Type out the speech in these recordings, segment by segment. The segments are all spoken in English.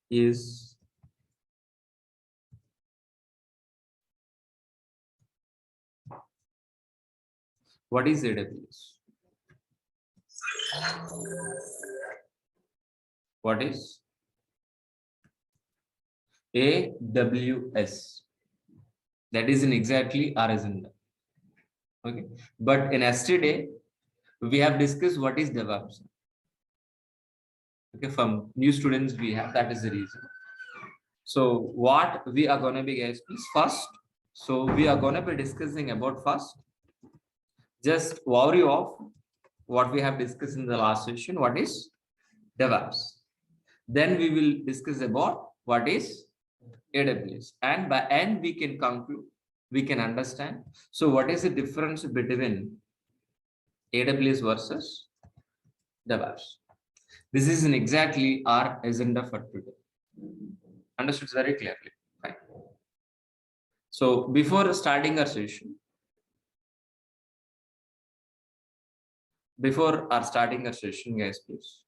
is what is AWS? What is AWS? That is in exactly our agenda. Okay, but in yesterday we have discussed what is DevOps. Okay, from new students we have, that is the reason. So what we are going to be, guys, please first. So we are going to be discussing about first. Just worry of what we have discussed in the last session. What is DevOps? Then we will discuss about what is AWS, and by end we can conclude, we can understand. So what is the difference between AWS versus DevOps? This is in exactly our agenda for today. Understood very clearly. Fine. So before starting our session, guys, please.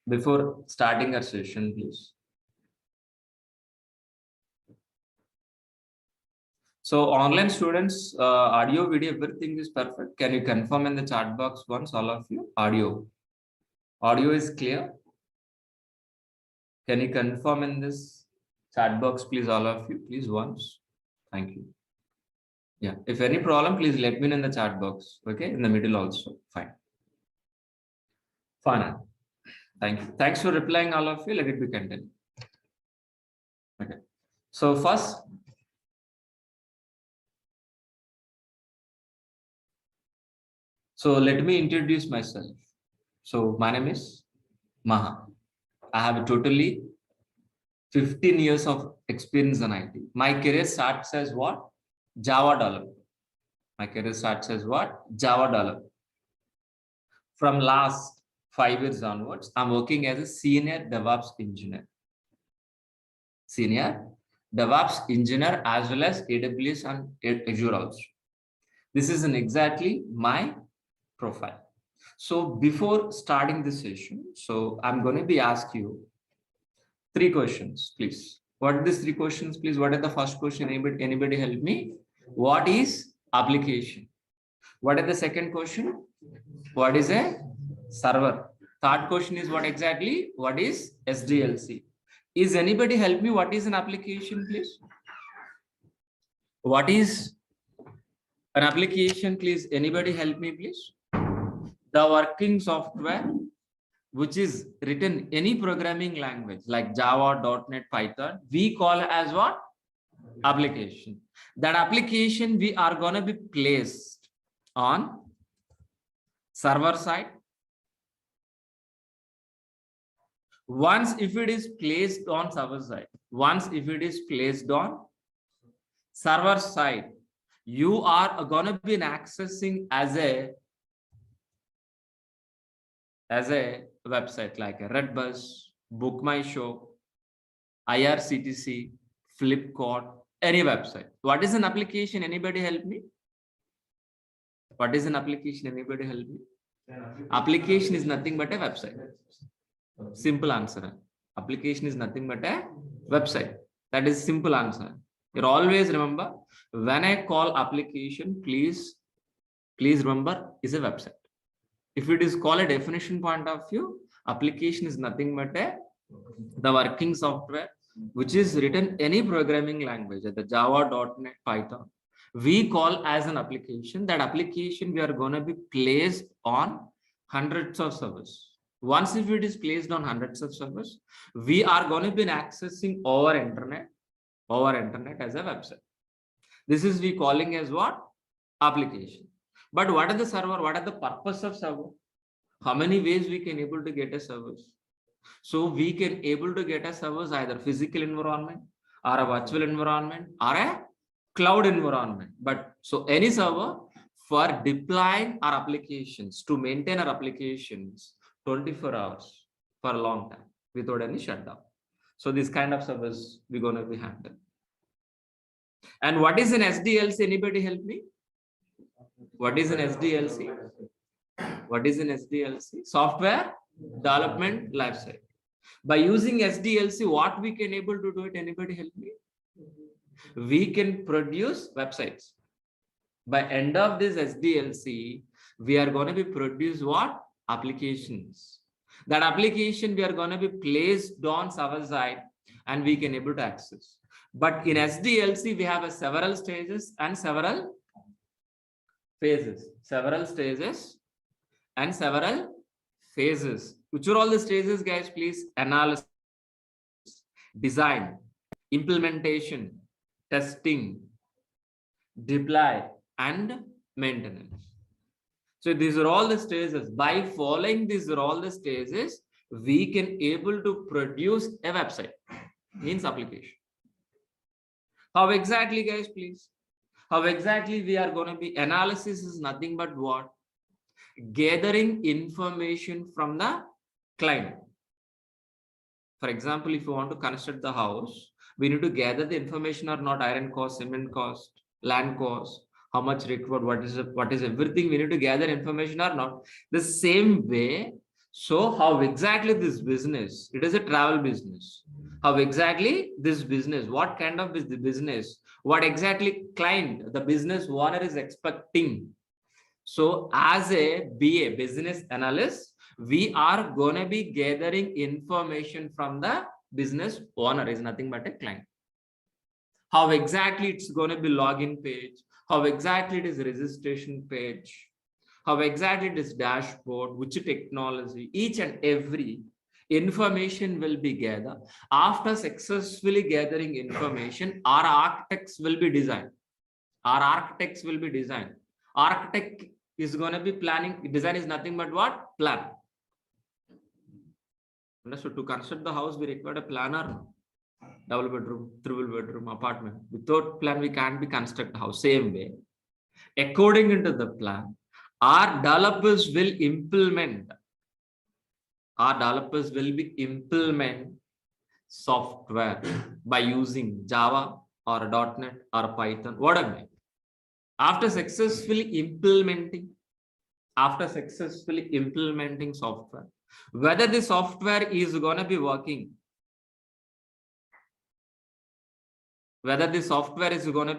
Before starting our session, please. So online students, audio, video, everything is perfect. Can you confirm in the chat box once, all of you? Audio is clear. Can you confirm in this chat box, please, all of you, please, once. Thank you. Yeah, if any problem, please let me know in the chat box. Okay, in the middle also. Fine. Fine. Thank you. Thanks for replying, all of you. Let it be continued. Okay. So first, let me introduce myself. So my name is Maha. I have totally 15 years of experience in IT. My career starts as what? Java developer. My career starts as what? Java developer. From last 5 years onwards, I'm working as a senior DevOps engineer. Senior DevOps engineer as well as AWS and Azure also. This is exactly my profile. So before starting this session, so I'm going to be ask you 3 questions, please. What are these 3 questions, please? What are the first question? Anybody help me? What is application? What is the second question? What is a server? Third question is what exactly? What is SDLC? Is anybody help me? What is an application, please? What is an application, please? Anybody help me, please? The working software which is written any programming language like Java, .NET, Python, we call as what? Application. That application we are going to be placed on server side. Once if it is placed on server side, server side, you are going to be accessing as a website like a Redbus, Book My Show, IRCTC, Flipkart, any website. What is an application? Anybody help me? What is an application? Anybody help me? Application is nothing but a website. Simple answer. Application is nothing but a website. That is simple answer. You always remember, when I call application, please remember, is a website. If it is called a definition point of view, application is nothing but the working software which is written any programming language, the Java, .NET, Python, we call as an application. That application we are going to be placed on hundreds of servers. Once if it is placed on hundreds of servers, we are going to be accessing over internet as a website. This is we calling as what? Application. But what are the server? What are the purpose of server? How many ways we can able to get a service? So we can able to get a service either physical environment or a virtual environment or a cloud environment. But so any server for deploying our applications, to maintain our applications 24 hours for a long time without any shutdown. So this kind of service we're going to be handling. And what is an SDLC? Anybody help me? What is an SDLC? What is an SDLC? Software Development Lifecycle. By using SDLC, what we can able to do it? Anybody help me? We can produce websites. By end of this SDLC, we are going to be produce what? Applications. That application we are going to be placed on server side and we can able to access. But in SDLC, we have a several stages and several phases. Several stages and several phases. Which are all the stages, guys? Please, analysis, design, implementation, testing, deploy, and maintenance. So these are all the stages. By following these are all the stages, we can able to produce a website, means application. How exactly, guys, please? How exactly we are going to be? Analysis is nothing but what? Gathering information from the client. For example, if you want to construct the house, we need to gather the information or not: iron cost, cement cost, land cost, how much required, what is everything. We need to gather information or not. The same way. So how exactly this business? It is a travel business. How exactly this business? What kind of business? What exactly client, the business owner is expecting? So as a BA, business analyst, we are going to be gathering information from the business owner, is nothing but a client. How exactly it's going to be login page, how exactly it is registration page, how exactly it is dashboard, which technology, each and every information will be gathered. After successfully gathering information, our architects will be designed. Our architects will be designed. Architect is going to be planning. Design is nothing but what? Plan. So to construct the house, we require a planner. Double bedroom, triple bedroom, apartment. Without plan, we can't be construct the house. Same way, according into the plan, our developers will implement. Our developers will be implement software by using Java or .NET or Python, whatever. After successfully implementing software, whether the software is going to be working, whether the software is going to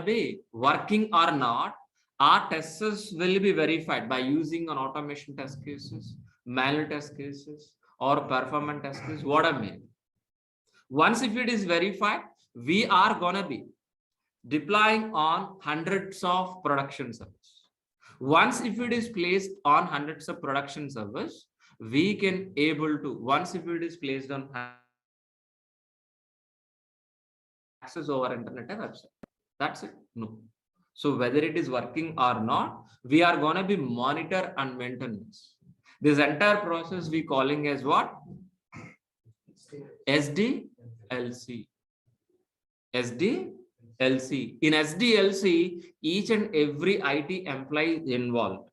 be working or not, our testers will be verified by using an automation test cases, manual test cases, or performance test cases, what I mean. Once if it is verified, we are going to be deploying on hundreds of production servers. Once if it is placed on hundreds of production servers, we can able to, once if it is placed on access over internet and website. That's it. No. So whether it is working or not, we are going to be monitor and maintenance. This entire process we calling as what? SDLC. SDLC. In SDLC, each and every IT employee is involved.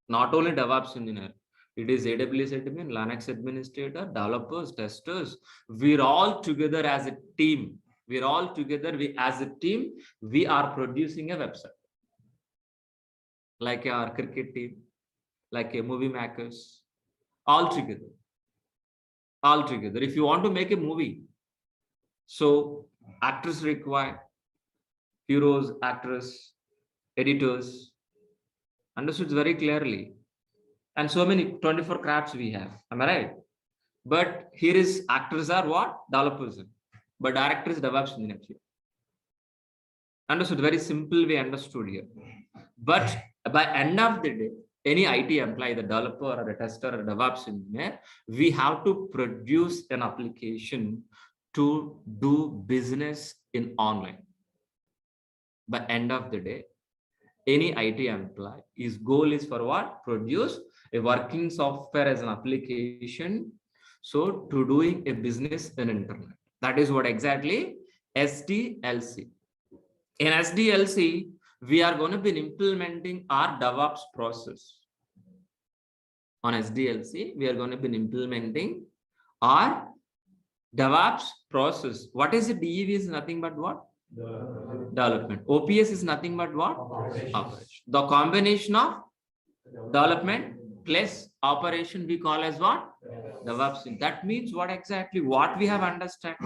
Not only DevOps engineer. It is AWS admin, Linux administrator, developers, testers. We're all together as a team. We're all together. As a team, we are producing a website. Like our cricket team, like a movie makers, all together. All together. If you want to make a movie, so actors required, heroes, actors, editors, understood very clearly. And so many 24 crafts we have. Am I right? But here is actors are what? Developers. But director is DevOps engineer here. Understood? Very simple way understood here. But by end of the day, any IT employee, the developer or the tester or DevOps engineer, we have to produce an application to do business in online. By end of the day, any IT employee, his goal is for what? Produce a working software as an application. So to doing a business in internet. That is what exactly SDLC. In SDLC, we are going to be implementing our DevOps process. On SDLC, we are going to be implementing our DevOps process. What is the DEV is nothing but what? Development. OPS is nothing but what? Operation. The combination of development plus operation we call as what? DevOps. That means what exactly? What we have understand.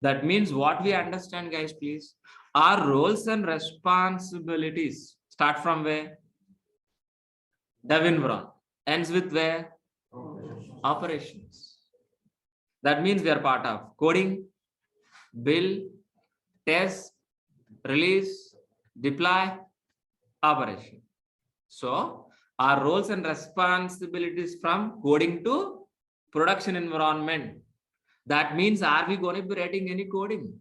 That means what we understand, guys, please. Our roles and responsibilities start from where? Dev environment. Ends with where? Operations. That means we are part of coding, build, test, release, deploy, operation. So our roles and responsibilities from coding to production environment. That means, are we going to be writing any coding?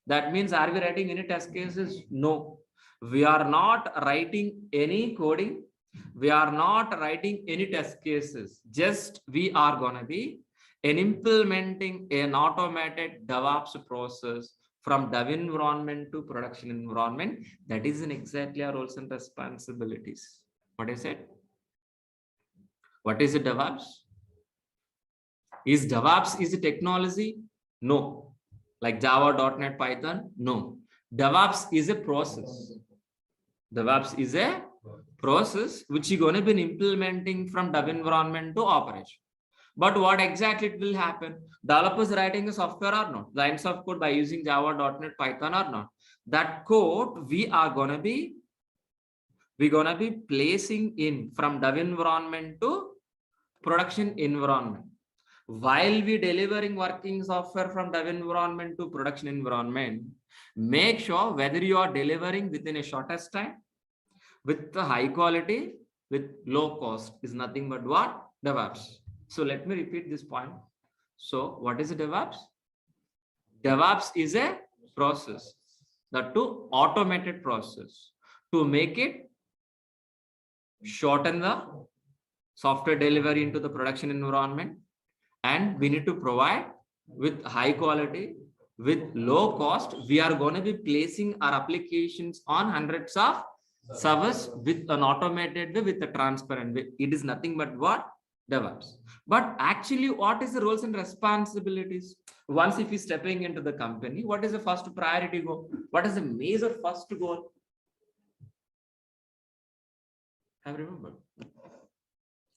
That means, are we writing any test cases? No, we are not writing any coding. We are not writing any test cases. Just we are going to be implementing an automated DevOps process from dev environment to production environment. That is exactly our roles and responsibilities. What is it? What is a DevOps? Is DevOps is a technology? No. Like Java, .NET, Python? No. DevOps is a process. DevOps is a process which you're going to be implementing from dev environment to operation. But what exactly it will happen? Developers writing a software or not? Lines of code by using Java, .NET, Python or not? That code we're gonna be placing in from dev environment to production environment. While we delivering working software from dev environment to production environment, make sure whether you are delivering within a shortest time, with the high quality, with low cost is nothing but what? DevOps. So let me repeat this point. So what is a DevOps? DevOps is a process, that to automated process to make it shorten the software delivery into the production environment, and we need to provide with high quality, with low cost. We are going to be placing our applications on hundreds of servers with an automated way, with a transparent way. It is nothing but what? DevOps. But actually, what is the roles and responsibilities? Once if you're stepping into the company, what is the first priority goal? What is the major first goal? Have remembered?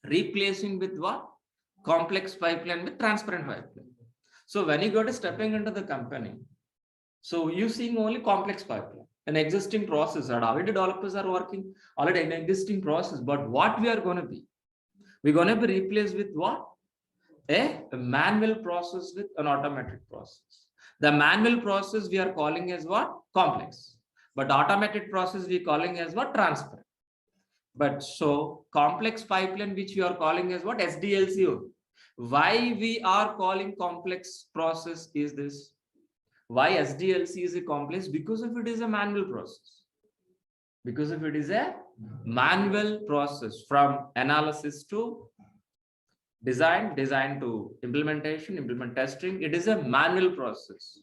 Replacing with what? Complex pipeline with transparent pipeline. So when you go to stepping into the company, so you seeing only complex pipeline, an existing process that already developers are working already in existing process. But what we are going to be? We're going to be replaced with what? A manual process with an automated process. The manual process we are calling as what? Complex. But automated process we are calling as what? Transparent. But so complex pipeline, which we are calling as what? SDLC. Why we are calling complex process is this? Why SDLC is a complex? Because if it is a manual process. Because if it is a manual process from analysis to design to implementation, implement testing, it is a manual process.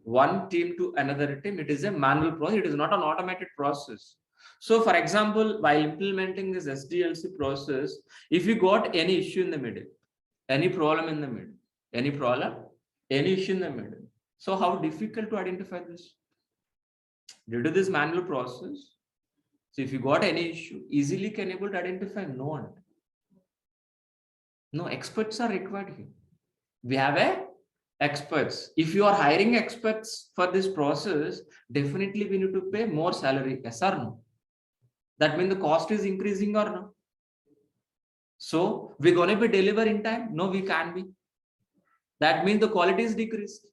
One team to another team, it is a manual process. It is not an automated process. So for example, while implementing this SDLC process, if you got any issue in the middle, any problem in the middle, any issue in the middle. So how difficult to identify this? Due to this manual process, so if you got any issue, easily can able to identify? No one. No, experts are required here. We have experts. If you are hiring experts for this process, definitely we need to pay more salary. Yes or no? That means the cost is increasing or no? So we're going to be deliver in time? No, we can't be. That means the quality is decreased.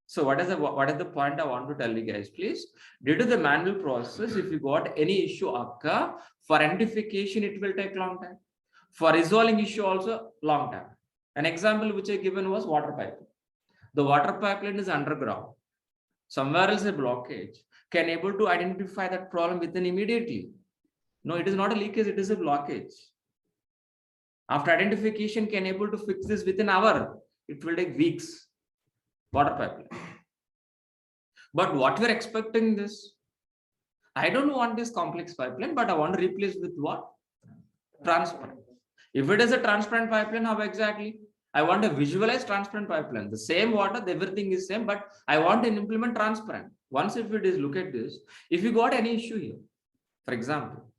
So what is the point I want to tell you guys, please? Due to the manual process, if you got any issue occur, for identification, it will take long time. For resolving issue also long time. An example which I given was water pipeline. The water pipeline is underground. Somewhere else a blockage. Can able to identify that problem within immediately? No, it is not a leakage, it is a blockage. After identification, can able to fix this within an hour. It will take weeks. Water pipeline. But what we're expecting this? I don't want this complex pipeline, but I want to replace with what? Transparent. If it is a transparent pipeline, how exactly? I want to visualize transparent pipeline. The same water, everything is same, but I want to implement transparent. Once if it is, look at this. If you got any issue here, for example,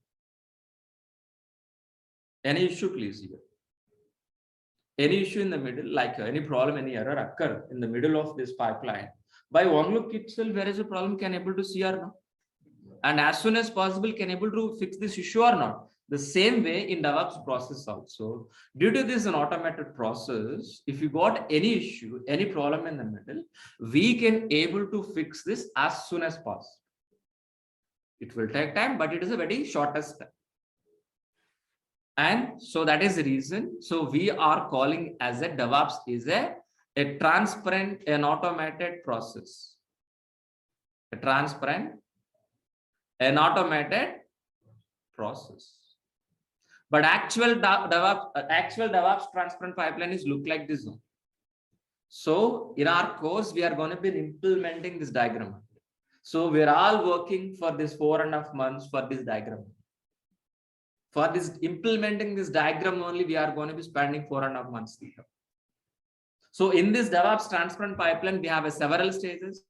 Any issue, please here. Any issue in the middle, like any problem, any error occur in the middle of this pipeline. By one look itself, where is the problem, can able to see or not? And as soon as possible, can able to fix this issue or not? The same way in DevOps process also. Due to this an automated process, if you got any issue, any problem in the middle, we can able to fix this as soon as possible. It will take time, but it is a very shortest time. And so that is the reason. So we are calling as a DevOps is a transparent and automated process. A transparent and automated process. But actual DevOps transparent pipeline is look like this one. So in our course, we are going to be implementing this diagram. So we're all working for this 4.5 months for this diagram. For this implementing this diagram only, we are going to be spending 4.5 months. So in this DevOps transparent pipeline, we have several stages.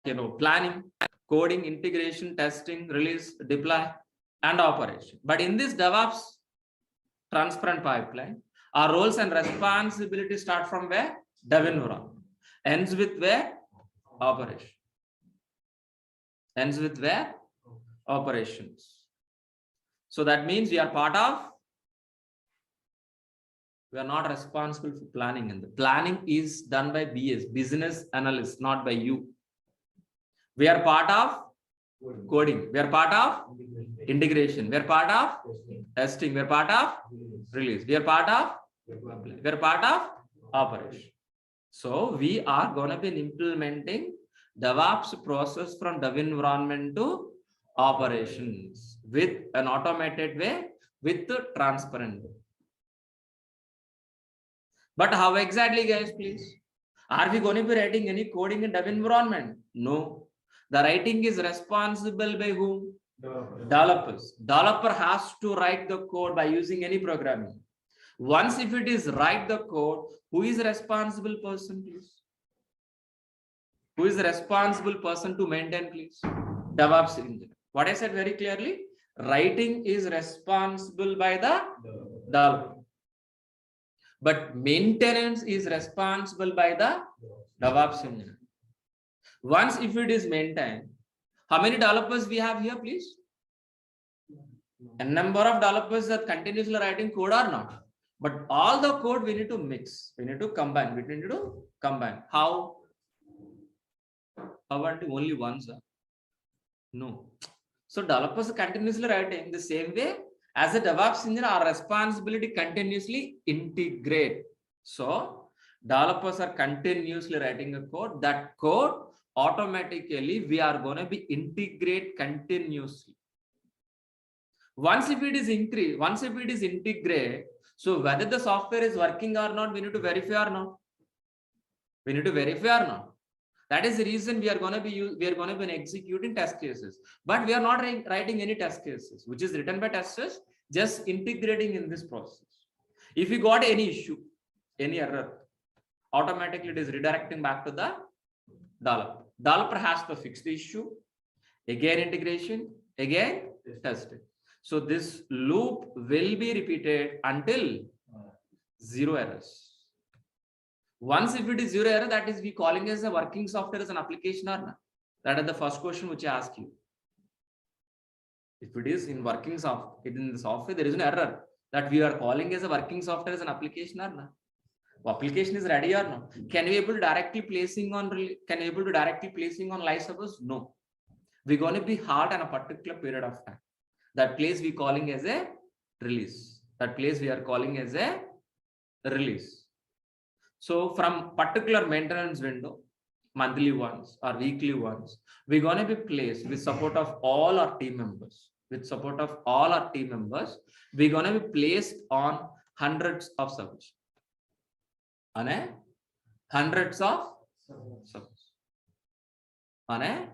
Planning, coding, integration, testing, release, deploy, and operation. But in this DevOps transparent pipeline, our roles and responsibilities start from where? Dev environment. Ends with where? Operation. Ends with where? Operations. So that means we are part of, we are not responsible for planning, and the planning is done by BS, business analyst, not by you. We are part of coding, we are part of integration, we are part of testing, we are part of release, we are part of operation. So we are going to be implementing DevOps process from dev environment to operations with an automated way, with the transparent way. But how exactly, guys, please? Are we going to be writing any coding in dev environment? No. The writing is responsible by whom? Developers. Developer has to write the code by using any programming. Once if it is write the code, who is the responsible person, please? Who is the responsible person to maintain, please? DevOps engineer. What I said very clearly, writing is responsible by the developer. But maintenance is responsible by the DevOps engineer. Once if it is maintained, how many developers we have here, please? A number of developers that continuously writing code or not. But all the code we need to mix, we need to combine, How? Only once? No. So developers are continuously writing the same way as a DevOps engineer, our responsibility continuously integrate. So developers are continuously writing a code. That code automatically we are going to be integrate continuously. Once if it is increase, once if it is integrate, so whether the software is working or not, we need to verify or not. We need to verify or not. That is the reason we are going to be executing test cases, but we are not writing any test cases, which is written by testers, just integrating in this process. If you got any issue, any error, automatically it is redirecting back to the developer. Developer has to fix the issue, again integration, again testing. So this loop will be repeated until 0 errors. Once if it is 0 error, that is we calling as a working software as an application or not. That is the first question which I ask you. If it is in working software, in the software, there is an error that we are calling as a working software as an application or not. Application is ready or not. Can we able to directly placing on live servers? No. We're going to be hard on a particular period of time. That place we calling as a release. That place we are calling as a release. So from particular maintenance window, monthly ones or weekly ones, we're going to be placed with support of all our team members. With support of all our team members, we're going to be placed on hundreds of servers. On a hundreds of servers. On a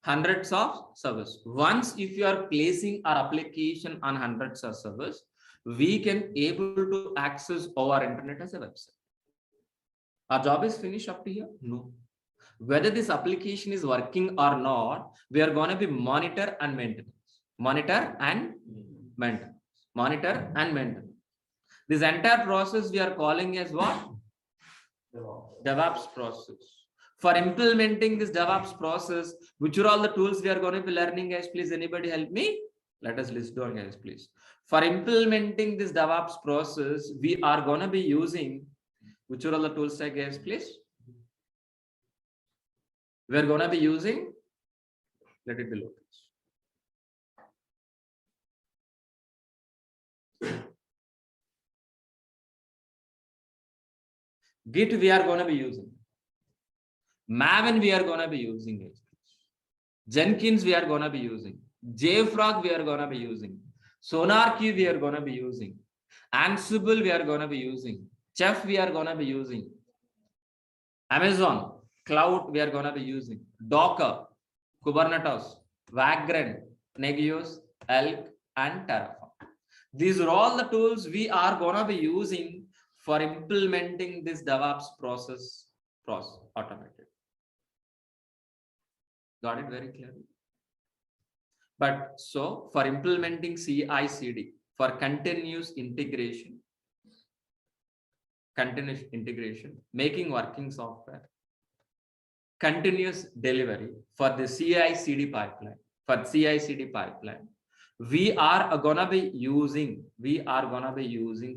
hundreds of servers. Once if you are placing our application on hundreds of servers, we can able to access our internet as a website. Our job is finished up to here? No. Whether this application is working or not, we are going to be monitor and maintenance. Monitor and maintenance. Monitor and maintenance. This entire process we are calling as what? DevOps process. For implementing this DevOps process, which are all the tools we are going to be learning, guys? Please, anybody help me? Let us list down, guys, please. For implementing this DevOps process, we are going to be using, which are all the tools, guys, please? We are going to be using, let it be low. Git we are going to be using. Maven we are going to be using it. Jenkins we are going to be using. JFrog we are going to be using. SonarQube we are going to be using. Ansible we are going to be using. Chef we are going to be using. Amazon Cloud we are going to be using. Docker, Kubernetes, Vagrant, Negios, Elk, and Terraform. These are all the tools we are going to be using for implementing this DevOps process automated. Got it very clearly? But so for implementing CI/CD, for continuous integration, making working software, continuous delivery for the CI/CD pipeline, we are gonna be using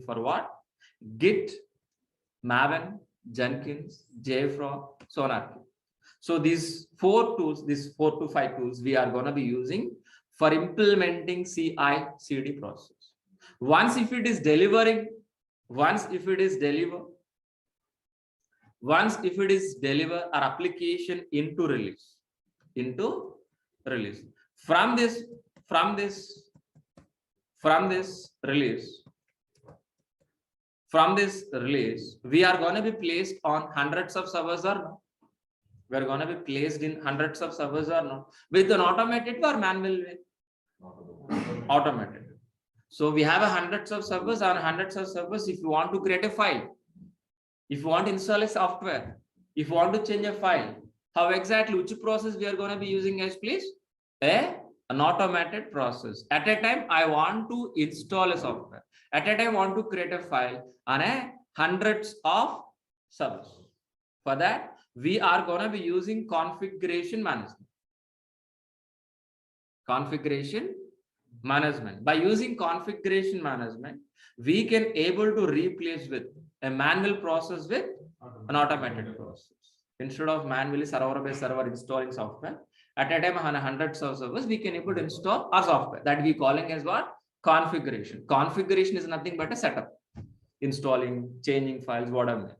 for what? Git, Maven, Jenkins, JFrog, SonarQube. So these 4 tools, these 4 to 5 tools, we are going to be using for implementing CI/CD process. Once if it is deliver our application into release. From this release, we are going to be placed on hundreds of servers or no? We are going to be placed in hundreds of servers or no? With an automated or manual way? Automated. So we have hundreds of servers. On hundreds of servers, if you want to create a file, if you want to install a software, if you want to change a file, how exactly, which process we are going to be using, guys, please? An automated process. At a time, I want to install a software. At a time, I want to create a file on hundreds of servers. For that, we are going to be using configuration management. By using configuration management, we can able to replace with a manual process with an automated process. Instead of manually server installing software, at a time on hundreds of servers, we can able to install our software. That we calling as what? Configuration. Configuration is nothing but a setup. Installing, changing files, whatever.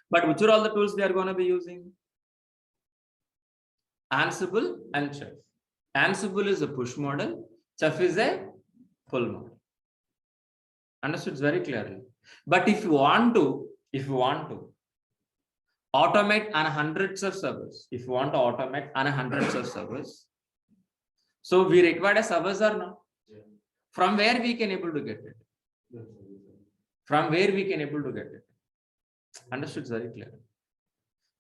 But which are all the tools we are going to be using? Ansible and Chef. Ansible is a push model. Chef is a pull model. Understood very clearly. But if you want to automate on hundreds of servers, so we require a servers or no? From where we can able to get it? Understood very clear.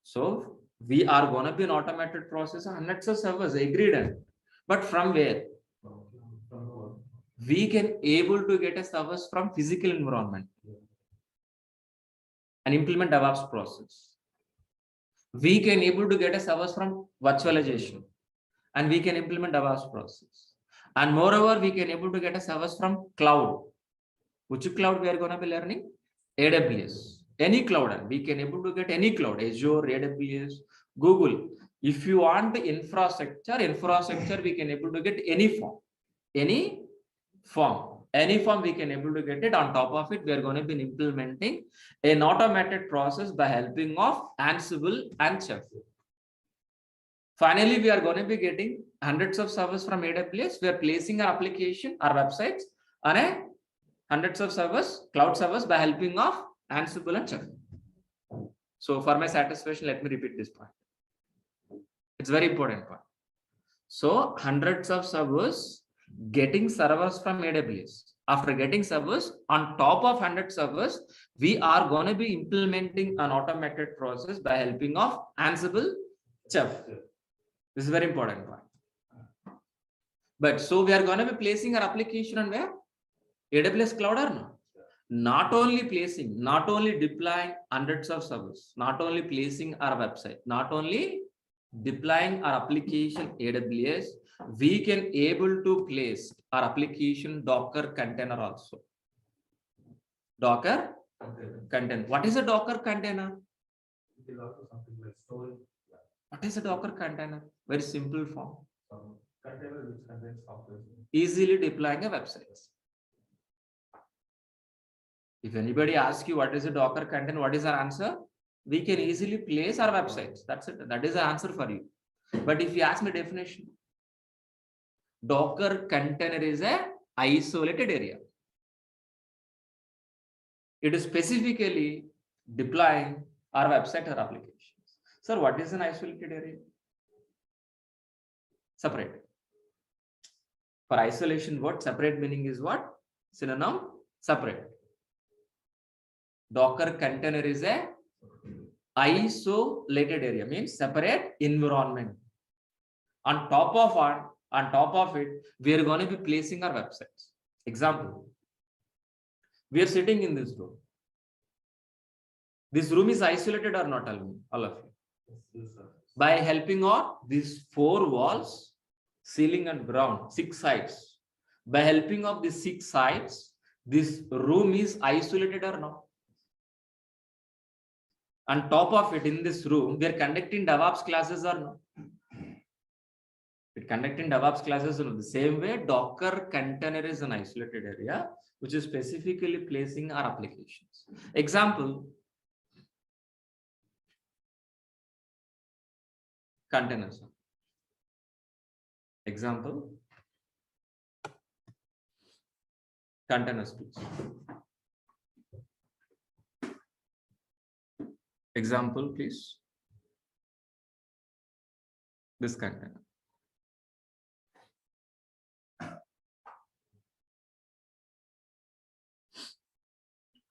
So we are going to be an automated process, hundreds of servers, agreed. But from where? We can able to get a servers from physical environment and implement DevOps process. We can able to get a servers from virtualization and we can implement DevOps process. And moreover, we can able to get a servers from cloud. Which cloud we are going to be learning? AWS. Any cloud, we can able to get any cloud, Azure, AWS, Google. If you want the infrastructure, we can able to get any form we can able to get it. On top of it, we are going to be implementing an automated process by helping of Ansible and Chef. Finally, we are going to be getting hundreds of servers from AWS. We are placing our application, our websites on hundreds of servers, cloud servers, by helping of Ansible and Chef. So for my satisfaction, let me repeat this point. It's very important point. So hundreds of servers, getting servers from AWS. After getting servers, on top of 100 servers, we are going to be implementing an automated process by helping of Ansible, Chef. This is very important point. But so we are going to be placing our application on where? AWS cloud or not? Not only placing, not only deploying hundreds of servers, not only placing our website, not only deploying our application AWS, we can able to place our application Docker container also. Docker container. What is a Docker container? Something like storage. What is a Docker container? Very simple form. Container which contains software. Easily deploying a website. If anybody asks you what is a Docker container, what is our answer? We can easily place our websites. That's it. That is the answer for you. But if you ask me definition, Docker container is a isolated area. It is specifically deploying our website or applications. Sir, what is an isolated area? Separate. For isolation, what? Separate meaning is what? Synonym? Separate. Docker container is a isolated area, means separate environment. On top of it, we are going to be placing our websites. Example, we are sitting in this room. This room is isolated or not, all of you? Yes, sir. By helping of these 4 walls, ceiling and ground, 6 sides. By helping of these 6 sides, this room is isolated or not? On top of it, in this room, we are conducting DEVOPS classes or not? We're conducting DEVOPS classes in the same way. Docker container is an isolated area, which is specifically placing our applications. Example, containers. Example, containers, please. Example, please. This container.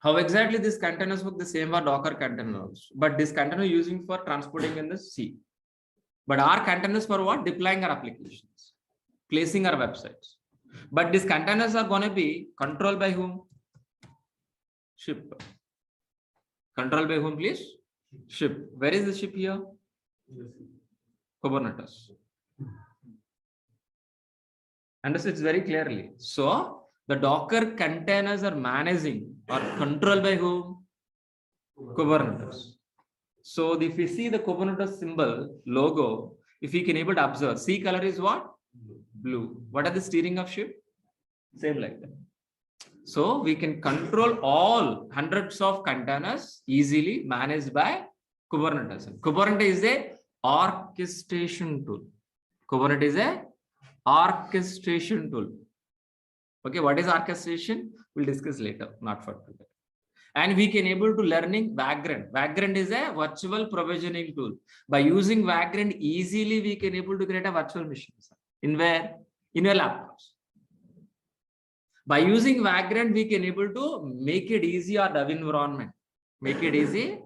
How exactly this containers work? The same for Docker containers, but this container using for transporting in the sea. But our containers for what? Deploying our applications, placing our websites. But these containers are going to be controlled by whom? Ship. Controlled by whom, please? Ship. Where is the ship here? Yes. Kubernetes. Understood? It's very clearly. So the Docker containers are managing or controlled by whom? Kubernetes. So if we see the Kubernetes symbol, logo, if we can able to observe, sea color is what? Blue. What are the steering of ship? Same like that. So we can control all hundreds of containers easily managed by Kubernetes. Kubernetes is a orchestration tool. Kubernetes is a orchestration tool. Okay, what is orchestration? We'll discuss later, not for today. And we can able to learning Vagrant. Vagrant is a virtual provisioning tool. By using Vagrant, easily we can able to create a virtual machine. In where? In your laptops. By using Vagrant, we can able to make it easy our dev environment. Make it easy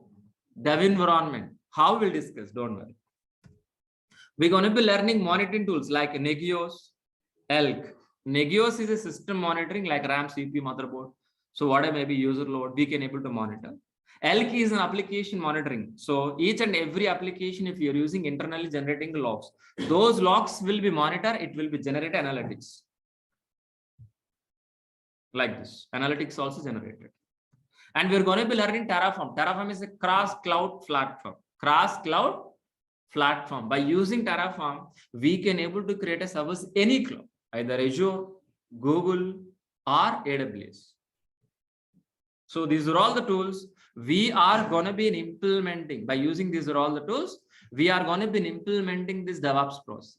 dev environment. How we'll discuss, don't worry. We're going to be learning monitoring tools like Nagios, Elk. Nagios is a system monitoring like RAM, CPU, motherboard. So whatever may be user load, we can able to monitor. Elk is an application monitoring. So each and every application, if you're using internally generating logs, those logs will be monitored. It will be generate analytics. Like this, analytics also generated. And we're going to be learning Terraform. Terraform is a cross-cloud platform. Cross-cloud platform. By using Terraform, we can able to create a service any cloud, either Azure, Google, or AWS. So these are all the tools we are going to be implementing. By using these are all the tools, we are going to be implementing this DevOps process.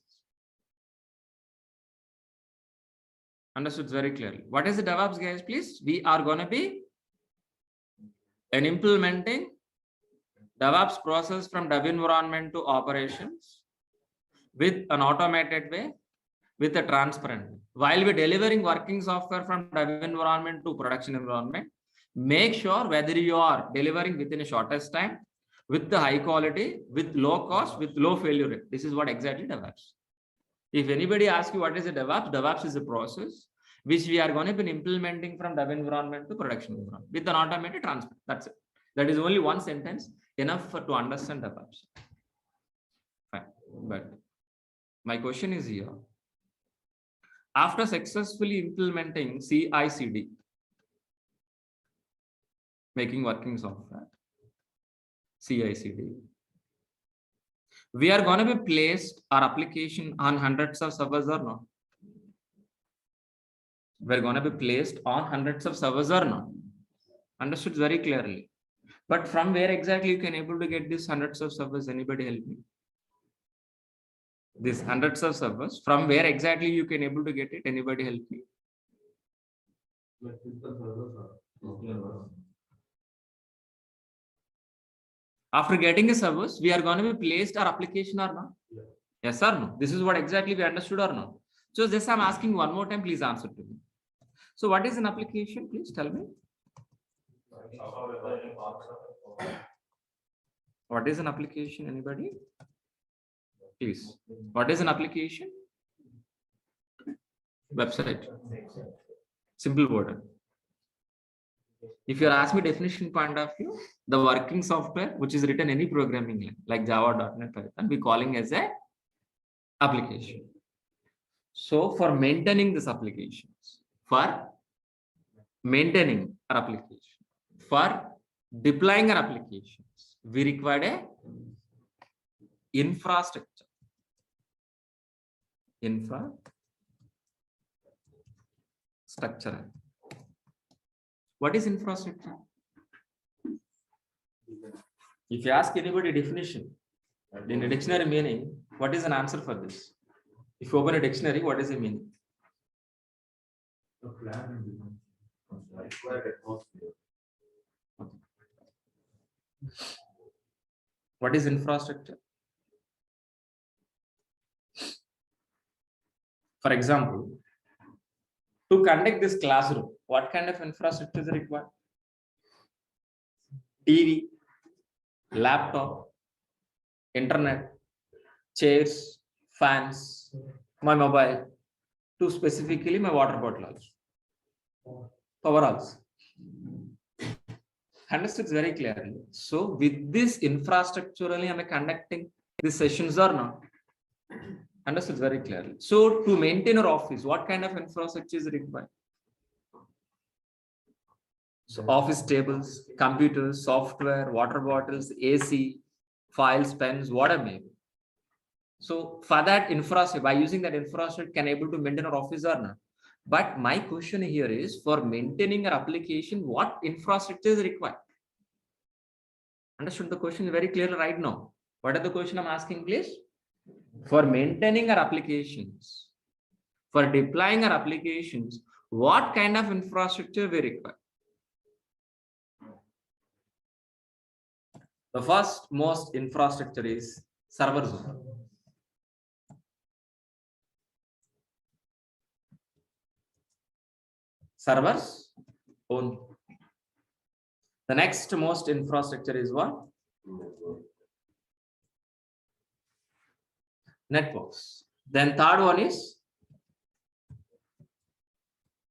Understood very clearly. What is the DevOps, guys? Please, we are going to be implementing DevOps process from dev environment to operations with an automated way, with a transparent way. While we're delivering working software from dev environment to production environment, make sure whether you are delivering within a shortest time, with the high quality, with low cost, with low failure rate. This is what exactly DevOps. If anybody asks you what is a DevOps, DevOps is a process which we are going to be implementing from dev environment to production environment with an automated transfer. That's it. That is only one sentence enough to understand DevOps. Fine. But my question is here. After successfully implementing CI/CD, making working software, CI/CD, we are going to be placed our application on hundreds of servers or not? We're going to be placed on hundreds of servers or not? Understood very clearly. But from where exactly you can able to get these hundreds of servers? Anybody help me? These hundreds of servers, from where exactly you can able to get it? Anybody help me? Like physical servers or local servers. After getting the servers, we are going to be placed our application or not? Yeah. Yes or no? This is what exactly we understood or not? So this I'm asking one more time, please answer to me. So what is an application? Please tell me. What is an application? Anybody? Please. What is an application? Website. Simple word. If you ask me definition point of view, the working software which is written any programming language like Java, .NET, Python, we calling as a application. So for maintaining this applications, for maintaining our application, for deploying our applications, we require a infrastructure. Infrastructure. What is infrastructure? If you ask anybody definition in a dictionary meaning, what is an answer for this? If you open a dictionary, what is the meaning? The plan and What is infrastructure? For example, to conduct this classroom, what kind of infrastructure is required? TV, laptop, internet, chairs, fans, my mobile, to specifically my water bottle also. Power also. Understood very clearly. So with this infrastructure only am I conducting these sessions or not? Understood very clearly. So to maintain our office, what kind of infrastructure is required? So office tables, computers, software, water bottles, AC, files, pens, whatever may be. So for that infrastructure, by using that infrastructure, can able to maintain our office or not? But my question here is, for maintaining our application, what infrastructure is required? Understood the question very clearly right now. What are the question I'm asking, please? For maintaining our applications, for deploying our applications, what kind of infrastructure we require? The first most infrastructure is server zone. Servers only. The next most infrastructure is what? Networks. Then third one is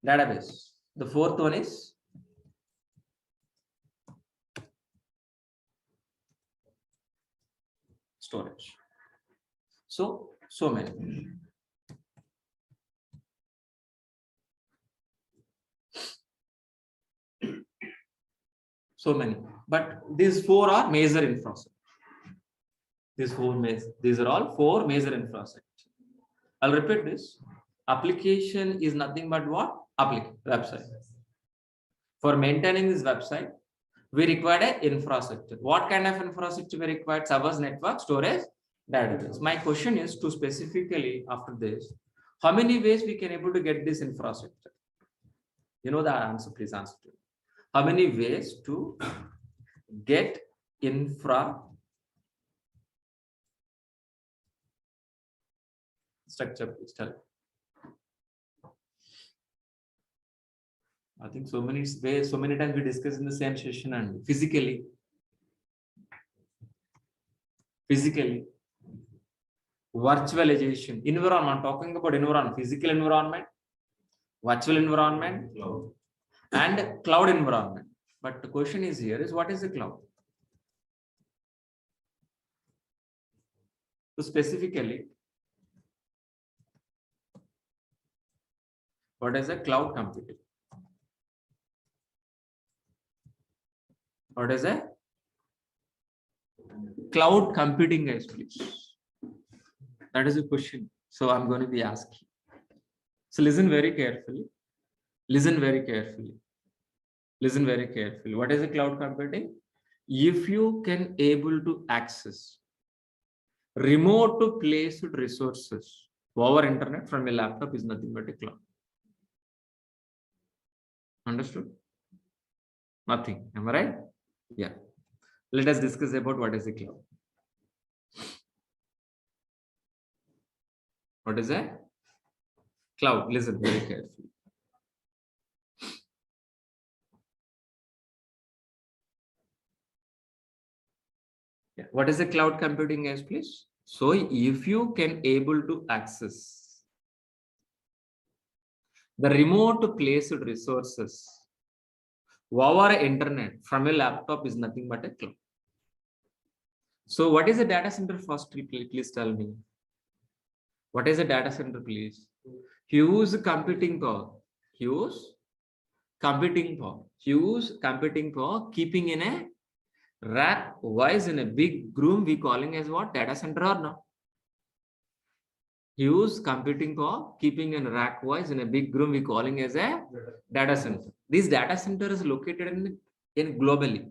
database. The fourth one is storage. So many. So many. But these four are major infrastructure. These are all four major infrastructure. I'll repeat this. Application is nothing but what? Website. For maintaining this website, we require an infrastructure. What kind of infrastructure we require? Servers, network, storage, database. My question is to specifically after this, how many ways we can able to get this infrastructure? You know the answer, please answer to me. How many ways to get infrastructure? Please tell. I think so many ways, so many times we discuss in the same session and physically. Virtualization, environment, talking about environment, physical environment, virtual environment, and cloud environment. But the question is here is, what is the cloud? So specifically, what is a cloud computing? What is a cloud computing, guys, please? That is a question. So I'm going to be asking. So listen very carefully. Listen very carefully. Listen very carefully. What is a cloud computing? If you can able to access remote to placed resources over internet from a laptop is nothing but a cloud. Understood? Nothing. Am I right? Yeah. Let us discuss about what is a cloud. What is a cloud? Listen very carefully. Yeah. What is a cloud computing, guys, please? So if you can able to access the remote placed resources over internet from a laptop is nothing but a cloud. So what is a data center first? Please tell me. What is a data center, please? Huge computing power. Huge computing power. Huge computing power keeping in a rack wise in a big room, we calling as what? Data center or no? Huge computing power keeping in rack wise in a big room, we calling as a data center. This data center is located in globally.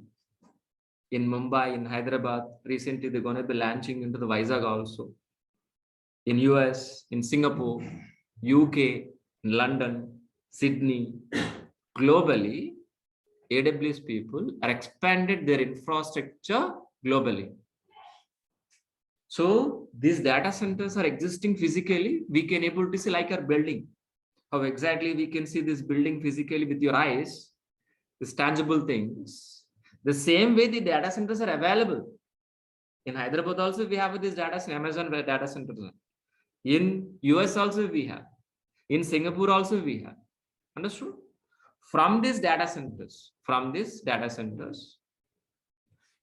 In Mumbai, in Hyderabad, recently they're going to be launching into the Vizag also. In US, in Singapore, UK, in London, Sydney, globally, AWS people are expanded their infrastructure globally. So these data centers are existing physically. We can able to see like our building. How exactly we can see this building physically with your eyes, these tangible things. The same way the data centers are available. In Hyderabad also we have this data center, Amazon data centers. In US also we have. In Singapore also we have. Understood? From these data centers,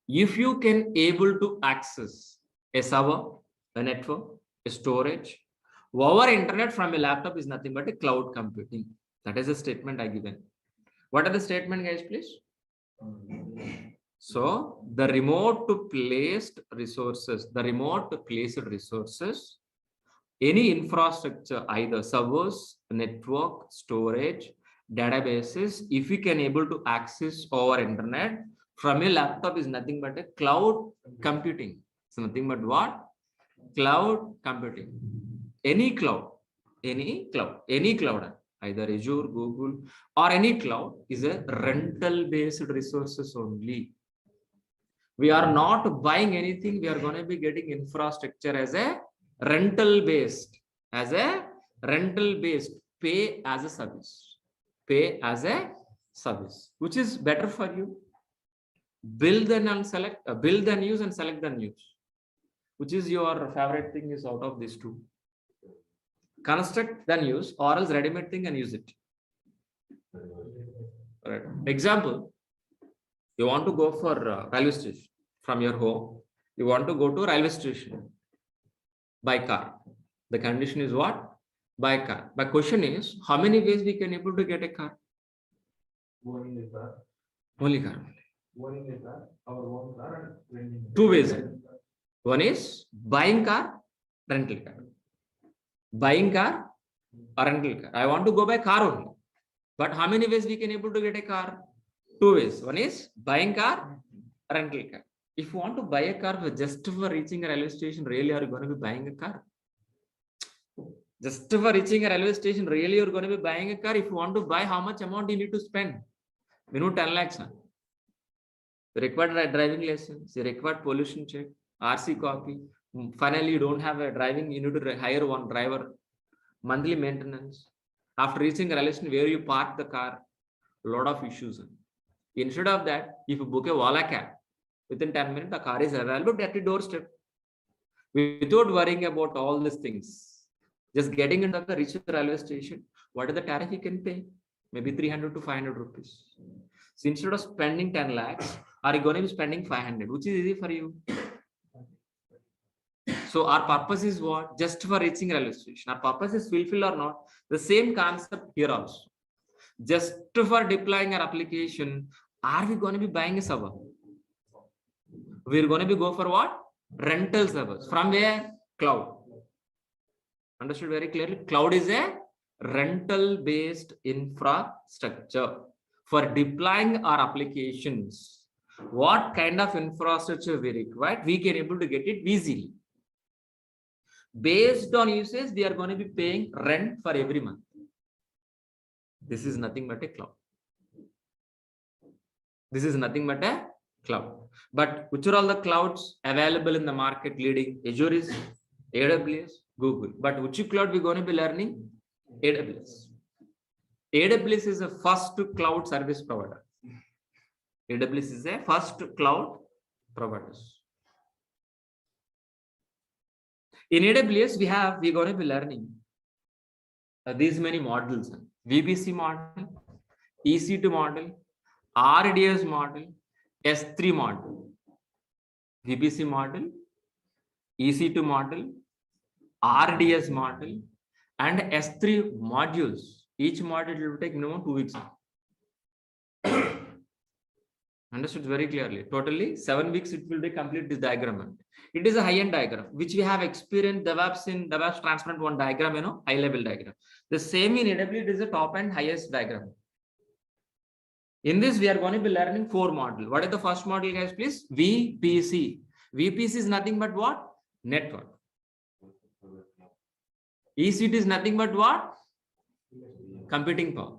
if you can able to access a server, a network, a storage, over internet from a laptop is nothing but a cloud computing. That is a statement I given. What are the statement, guys, please? So the remote placed resources, any infrastructure, either servers, network, storage, databases, if we can able to access over internet from a laptop is nothing but a cloud computing. It's nothing but what? Cloud computing. Any cloud, either Azure, Google, or any cloud is a rental based resources only. We are not buying anything. We are going to be getting infrastructure as a rental based, pay as a service, which is better for you. Build and use and select then use. Which is your favorite thing is out of these two? Construct then use, or else ready-made thing and use it. Right. Example, you want to go for railway station from your home. You want to go to railway station by car. The condition is what? By car. My question is, how many ways we can able to get a car? Owning a car. Only car. Owning a car, our own car, and renting. Two ways. One is buying car, rental car. Buying car or rental car. I want to go by car only. But how many ways we can able to get a car? Two ways. One is buying car, rental car. If you want to buy a car just for reaching a railway station, really are you going to be buying a car? Just for reaching a railway station, really you're going to be buying a car. If you want to buy, how much amount you need to spend? Minimum 10 lakhs. You require driving license, you require pollution check, RC copy. Finally, you don't have a driving, you need to hire one driver, monthly maintenance. After reaching a railway station, where you park the car, a lot of issues. Instead of that, if you book a Wala cab, within 10 minutes, the car is available at your doorstep. without worrying about all these things. Just getting into the reach railway station, what is the tariff you can pay? Maybe 300 to 500 rupees. So instead of spending 10 lakhs, are you going to be spending 500, which is easy for you? So our purpose is what? Just for reaching railway station. Our purpose is fulfilled or not? The same concept here also. Just for deploying our application, are we going to be buying a server? We're going to be go for what? Rental servers. From where? Cloud. Understood very clearly? Cloud is a rental based infrastructure for deploying our applications. What kind of infrastructure we require, we can able to get it easily. Based on usage, we are going to be paying rent for every month. This is nothing but a cloud. This is nothing but a cloud. But which are all the clouds available in the market leading? Azure is, AWS, Google. But which cloud we're going to be learning? AWS. AWS is the first cloud service provider. AWS is a first cloud provider. In AWS, we're going to be learning these many models: VPC model, EC2 model, RDS model, S3 model, VPC model, EC2 model, RDS model, and S3 modules. Each module will take minimum 2 weeks. Understood very clearly. Totally 7 weeks it will be complete this diagram. It is a high-end diagram, which we have experienced DevOps in DevOps transparent one diagram, high level diagram. The same in AWS, it is a top and highest diagram. In this, we are going to be learning 4 modules. What is the first module, guys, please? VPC. VPC is nothing but what? Network. EC2 is nothing but what? Computing power.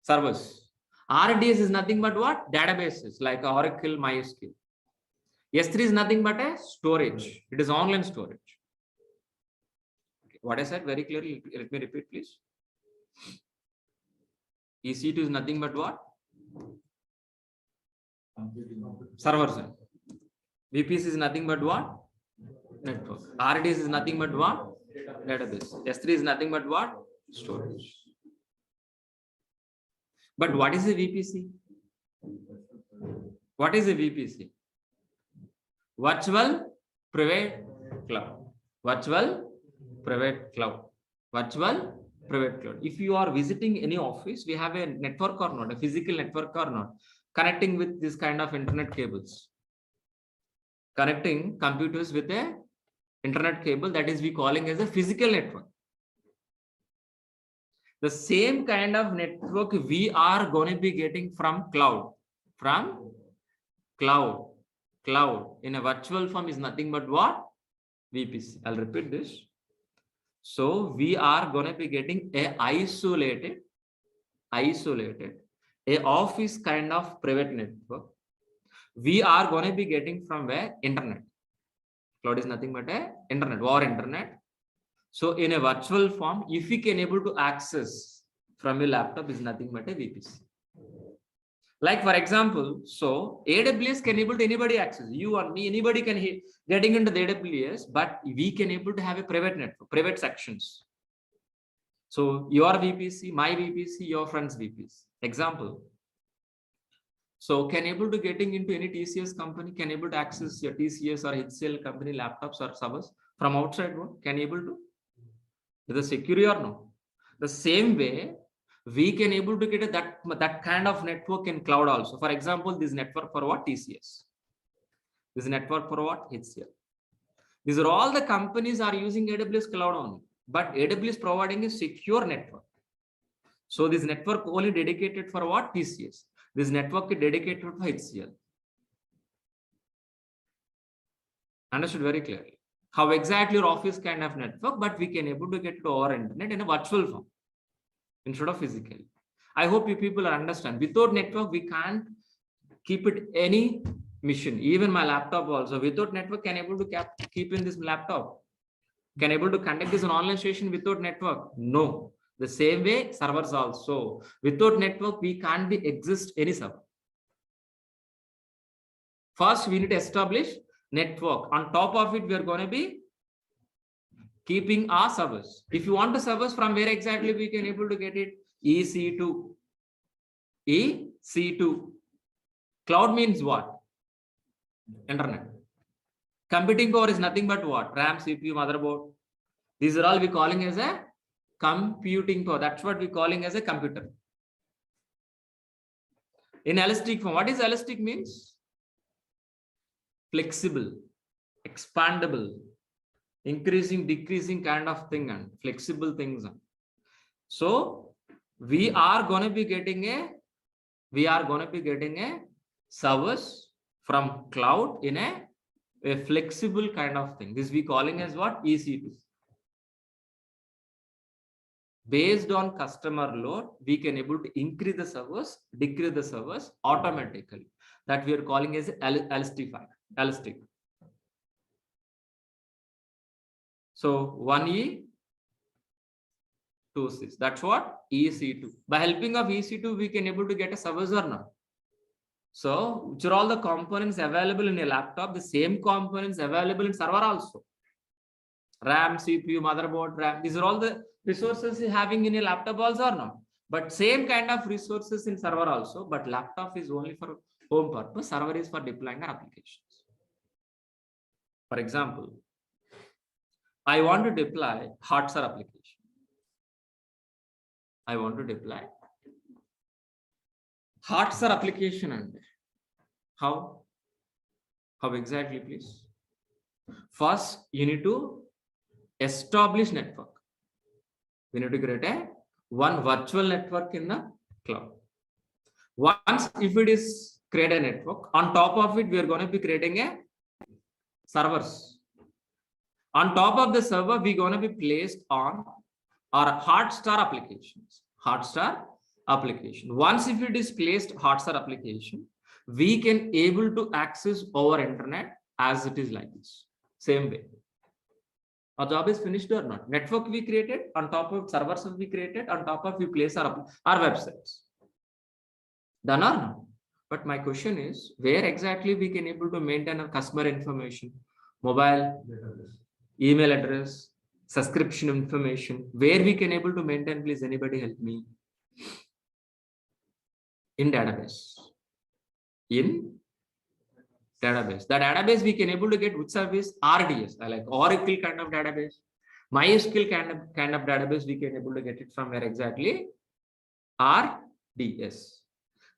Servers. RDS is nothing but what? Databases like Oracle, MySQL. S3 is nothing but a storage. It is online storage. Okay. What I said very clearly, let me repeat, please. EC2 is nothing but what? Servers. VPC is nothing but what? Network. RDS is nothing but what? Database. S3 is nothing but what? Storage. But what is a VPC? What is a VPC? Virtual Private Cloud. Virtual Private Cloud. Virtual Private Cloud. If you are visiting any office, we have a network or not, a physical network or not, connecting with this kind of internet cables. Connecting computers with a internet cable, that is we calling as a physical network. The same kind of network we are going to be getting from cloud. From cloud. Cloud in a virtual form is nothing but what? VPC. I'll repeat this. So we are going to be getting a isolated, a office kind of private network. We are going to be getting from where? Internet. Cloud is nothing but a internet or internet. So in a virtual form, if we can able to access from your laptop is nothing but a VPC. Like for example, so AWS can able to anybody access, you or me, anybody can getting into the AWS, but we can able to have a private network, private sections. So your VPC, my VPC, your friend's VPC. Example. So can able to getting into any TCS company, can able to access your TCS or HCL company laptops or servers from outside world, can able to? Is it secure or no? The same way, we can able to get that kind of network in cloud also. For example, this network for what? TCS. This network for what? HCL. These are all the companies are using AWS cloud only, but AWS providing a secure network. So this network only dedicated for what? TCS. This network is dedicated for HCL. Understood very clearly. How exactly your office kind of network, but we can able to get to our internet in a virtual form instead of physical. I hope you people understand. Without network, we can't keep it any mission. Even my laptop also, without network, can able to keep in this laptop. Can able to conduct this an online session without network? No. The same way, servers also. Without network, we can't be exist any server. First, we need to establish network. On top of it, we are going to be keeping our servers. If you want to servers, from where exactly we can able to get it? EC2. EC2. Cloud means what? Internet. Computing power is nothing but what? RAM, CPU, motherboard. These are all we calling as a computing power. That's what we calling as a computer. In elastic form, what is elastic means? Flexible, expandable, increasing, decreasing kind of thing, and flexible things. So we are going to be getting a service from cloud in a flexible kind of thing. This we calling as what? EC2. Based on customer load, we can able to increase the servers, decrease the servers automatically. That we are calling as elastic. So 1E, 2C. That's what? EC2. By helping of EC2, we can able to get a servers or not. So which are all the components available in a laptop? The same components available in server also. RAM, CPU, motherboard, RAM. These are all the resources having in a laptop also or not. But same kind of resources in server also. But laptop is only for home purpose. Server is for deploying applications. For example, I want to deploy Maha Sir application. I want to deploy Maha Sir application. And how exactly, please? First, you need to establish network. We need to create one virtual network in the cloud. Once if it is create a network, on top of it, we are going to be creating a servers. On top of the server, we're going to be placed on our Maha Sir applications. Maha Sir application. Once if it is placed Maha Sir application, we can able to access our internet as it is like this. Same way. Our job is finished or not? Network we created, on top of servers we created, on top of we place our websites. Done or not? But my question is, where exactly we can able to maintain our customer information, mobile, email address, subscription information, where we can able to maintain? Please, anybody help me. In database. In database. The database we can able to get which service? RDS. I like Oracle kind of database. MySQL kind of database we can able to get it from where exactly? RDS.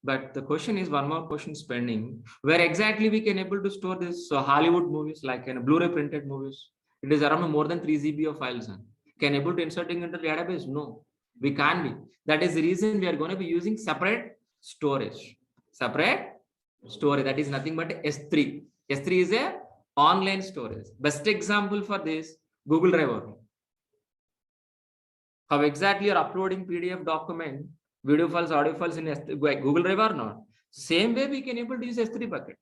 But the question is, one more question pending. Where exactly we can able to store this Hollywood movies, like in Blu-ray printed movies? It is around more than 3 GB of files. Can able to inserting into the database? No, we can't be. That is the reason we are going to be using separate storage. Separate storage, that is nothing but S3. S3 is a online storage. Best example for this, Google Drive. How exactly you're uploading PDF document, video files, audio files in Google Drive or not? Same way we can able to use S3 bucket.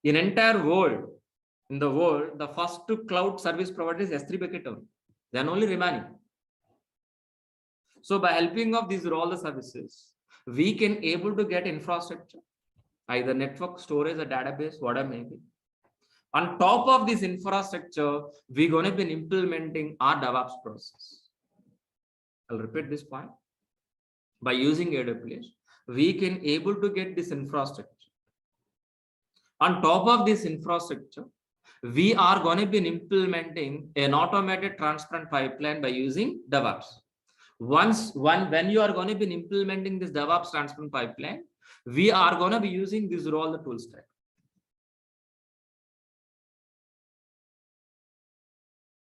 In entire world, in the world, the first cloud service provider is S3 bucket only. Then only remaining. So by helping of these all the services, we can able to get infrastructure, either network, storage, or database, whatever may be. On top of this infrastructure, we're going to be implementing our DEVOPS process. I'll repeat this point. By using AWS, we can able to get this infrastructure. On top of this infrastructure, we are going to be implementing an automated transparent pipeline by using DEVOPS. When you are going to be implementing this DEVOPS transparent pipeline, we are going to be using these all the tool stack.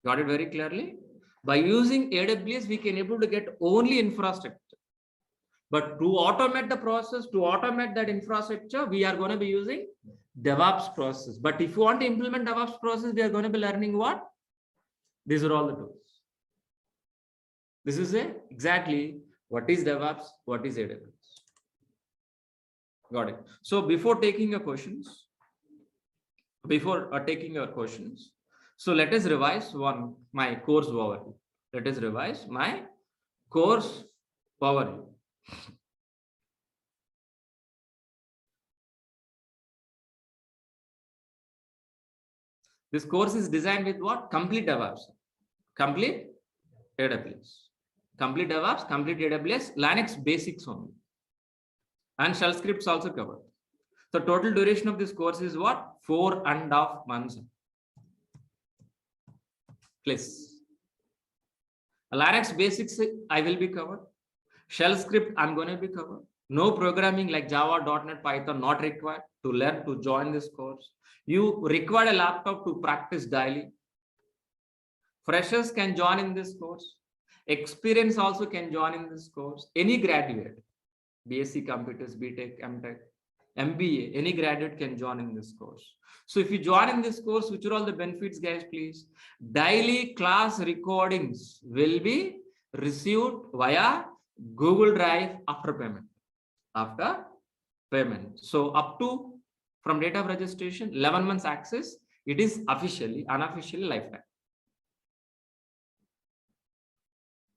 Got it very clearly? By using AWS, we can able to get only infrastructure. But to automate the process, to automate that infrastructure, we are going to be using DEVOPS process. But if you want to implement DEVOPS process, we are going to be learning what? These are all the tools. This is exactly what is DEVOPS, what is AWS. Got it. So before taking your questions, so let us revise my course overview. Let us revise my course overview. This course is designed with what? Complete DevOps, complete AWS, complete DevOps, complete AWS, Linux basics only, and shell scripts also covered. So total duration of this course is what? 4.5 months. Please. Linux basics I will be covered. Shell script I'm going to be covered. No programming like Java, .NET, Python not required to learn to join this course. You require a laptop to practice daily. Freshers can join in this course. Experience also can join in this course. Any graduate, BSc Computers, BTech, MTech, MBA, any graduate can join in this course. So if you join in this course, which are all the benefits, guys, please? Daily class recordings will be received via Google Drive after payment. After payment. So up to, from date of registration, 11 months access, it is officially, unofficially lifetime.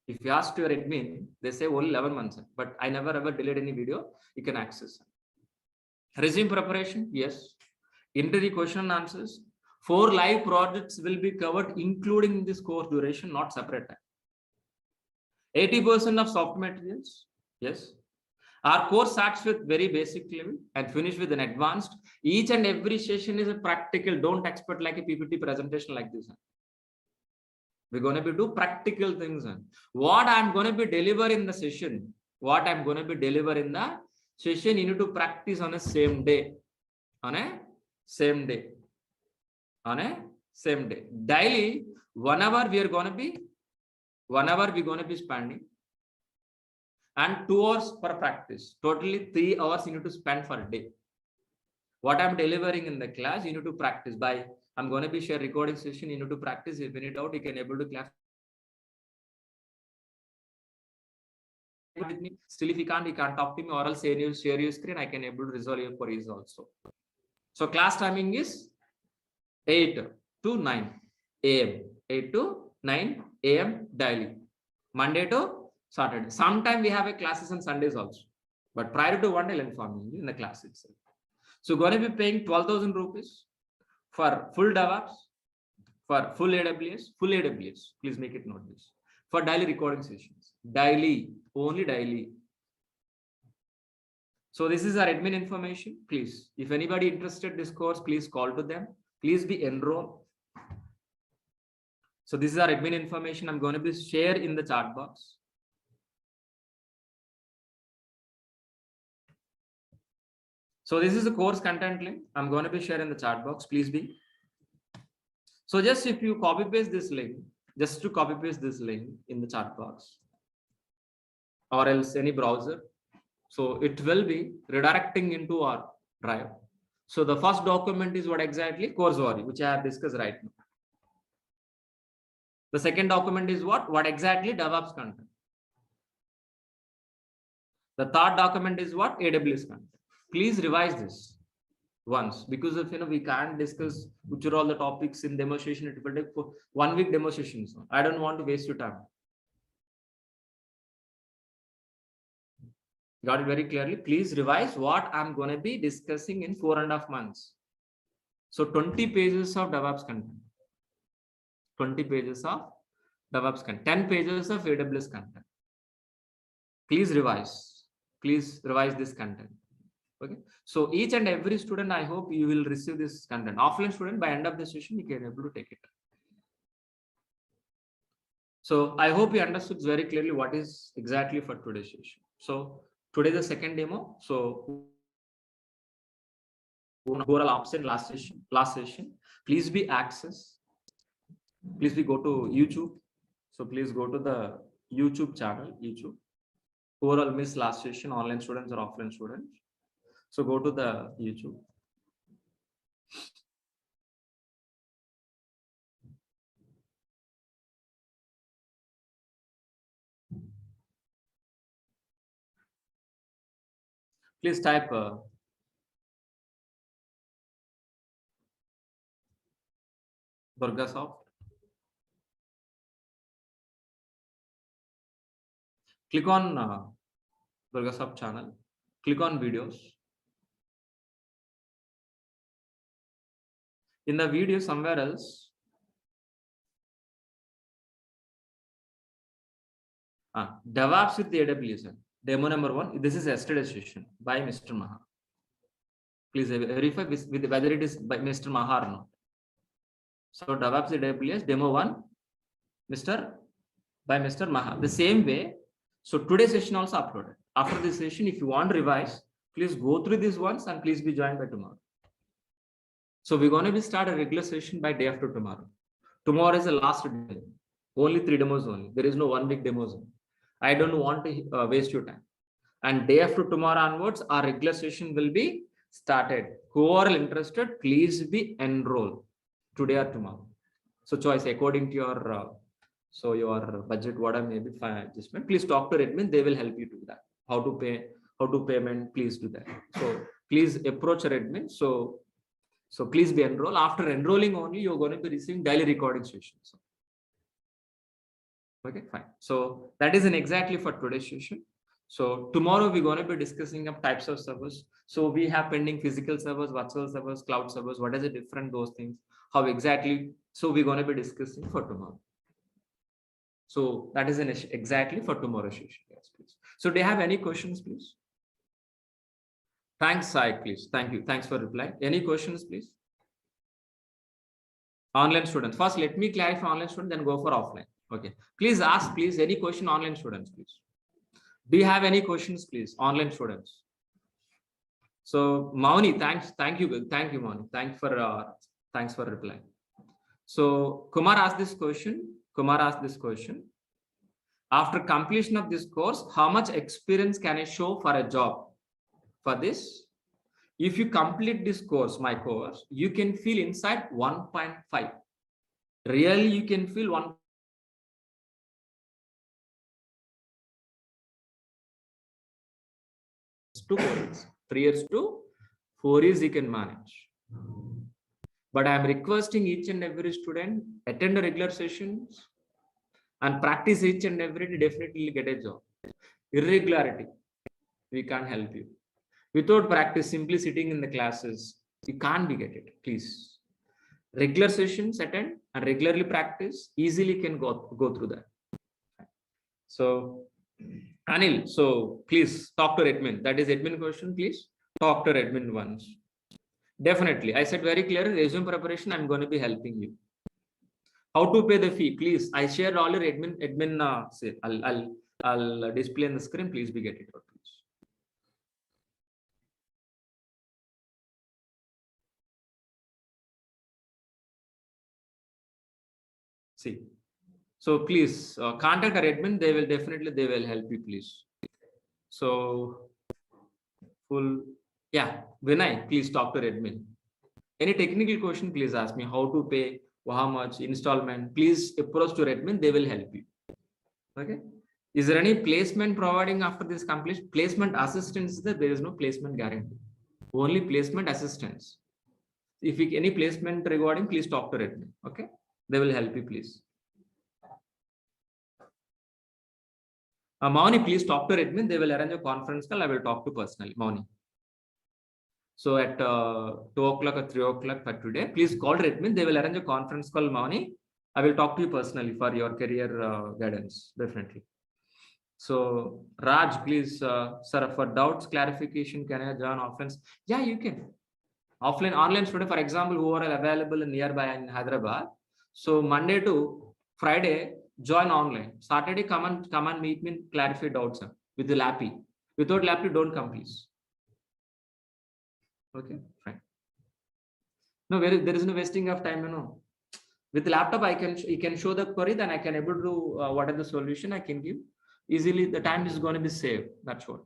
If you ask your admin, they say only 11 months, but I never ever delete any video, you can access. Resume preparation, yes. Interview question and answers. 4 live projects will be covered, including this course duration, not separate time. 80% of soft materials, yes. Our course starts with very basic level and finish with an advanced. Each and every session is a practical. Don't expect like a PPT presentation like this. We're going to be do practical things. What I'm going to be deliver in the session, you need to practice on a same day. On a same day. Daily, 1 hour we're going to be spending. And 2 hours per practice. Totally 3 hours you need to spend for a day. What I'm delivering in the class, you need to practice by. I'm going to be share recording session. You need to practice. If you need doubt, you can able to class with me. Still, if you can't talk to me, or else share your screen. I can able to resolve your queries also. So class timing is 8 to 9 a.m. 8 to 9 a.m. daily. Monday to Saturday. Sometime we have a classes on Sundays also. But prior to one, I'll inform you in the class itself. So going to be paying 12,000 rupees for full DevOps, for full AWS, please make it note this, for daily recording sessions, daily, only daily. So this is our admin information. Please, if anybody interested in this course, please call to them. Please be enrolled. So this is our admin information. I'm going to be share in the chat box. So this is the course content link. I'm going to be sharing the chat box. Please be. So just if you copy paste this link, just to copy paste this link in the chat box, or else any browser. So it will be redirecting into our drive. So the first document is what exactly? Course worry, which I have discussed right now. The second document is what? What exactly? DevOps content. The third document is what? AWS content. Please revise this once, because if we can't discuss which are all the topics in demonstration, it will take 1 week demonstrations. I don't want to waste your time. Got it very clearly. Please revise what I'm going to be discussing in 4.5 months. So 20 pages of DevOps content, 20 pages of DevOps content, 10 pages of AWS content. Please revise this content. Okay. So each and every student, I hope you will receive this content. Offline student, by end of the session, you can able to take it. So I hope you understood very clearly what is exactly for today's session. So today the second demo. So overall option last session. Please be access. Please be go to YouTube. So please go to the YouTube channel. YouTube. Overall miss last session, online students or offline students. So go to the YouTube. Please type Durga Soft. Click on Durga Soft channel. Click on videos. In the video somewhere else. DevOps with AWS. Demo number 1. This is yesterday's session by Mr. Maha. Please verify with whether it is by Mr. Maha or not. So DevOps AWS demo 1, by Mr. Maha. The same way. So today's session also uploaded. After this session, if you want to revise, please go through this once and please be joined by tomorrow. So we're going to start a regular session by day after tomorrow. Tomorrow is the last day. Only 3 demos only. There is no 1 week demos. I don't want to waste your time. And day after tomorrow onwards, our regular session will be started. Who are interested, please be enrolled today or tomorrow. So choice according to your your budget, whatever may be adjustment. Please talk to admin. They will help you do that. How to pay, how to payment. Please do that. So please approach your admin. So please be enrolled. After enrolling only, you're going to be receiving daily recording sessions. Okay, fine. So that is exactly for today's session. So tomorrow we're going to be discussing of types of servers. So we have pending physical servers, virtual servers, cloud servers. What is the different those things? How exactly? So we're going to be discussing for tomorrow. So that is exactly for tomorrow's session. Yes, please. So do you have any questions, please? Thanks, Sai, please. Thank you. Thanks for replying. Any questions, please? Online students. First, let me clarify online student, then go for offline. Okay. Please ask, please, any question online students, please. Do you have any questions, please? Online students. So Mauni, thanks. Thank you. Thank you, Mauni. Thanks for replying. So Kumar asked this question. After completion of this course, how much experience can I show for a job? For this, if you complete this course, my course, you can feel inside 1.5. Really, you can feel 1. 2 4 years. 3 years to 4 years you can manage. But I am requesting each and every student attend the regular sessions and practice each and every day. Definitely get a job. Irregularity, we can't help you. Without practice, simply sitting in the classes, you can't be get it. Please, regular sessions attend and regularly practice. Easily can go through that. So Anil, so please talk to admin. That is admin question. Please talk to admin once. Definitely, I said very clearly. Resume preparation. I'm going to be helping you. How to pay the fee? Please, I shared all your admin. Say, I'll display on the screen. Please be get it out, please. See. So please contact our admin. They will help you, please. So Vinay, please talk to admin. Any technical question, please ask me. How to pay, how much, installment, please approach to admin. They will help you. Okay. Is there any placement providing after this completion? Placement assistance, there is no placement guarantee. Only placement assistance. If any placement regarding, please talk to admin. Okay. They will help you, please. Mauni, please talk to admin. They will arrange a conference call. I will talk to personally. Mauni. So at 2 o'clock or 3 o'clock for today, please call admin. They will arrange a conference call, Mauni. I will talk to you personally for your career guidance, definitely. So Raj, please, sir, for doubts, clarification, can I join offline? Yeah, you can. Offline, online student, for example, who are available nearby in Hyderabad. So Monday to Friday, join online. Saturday, come and meet me, clarify doubts with the lappy. Without lappy, don't come, please. Okay, fine. No, there is no wasting of time, you know. With the laptop, you can show the query, then I can able to what are the solution I can give easily. The time is going to be saved. That's what.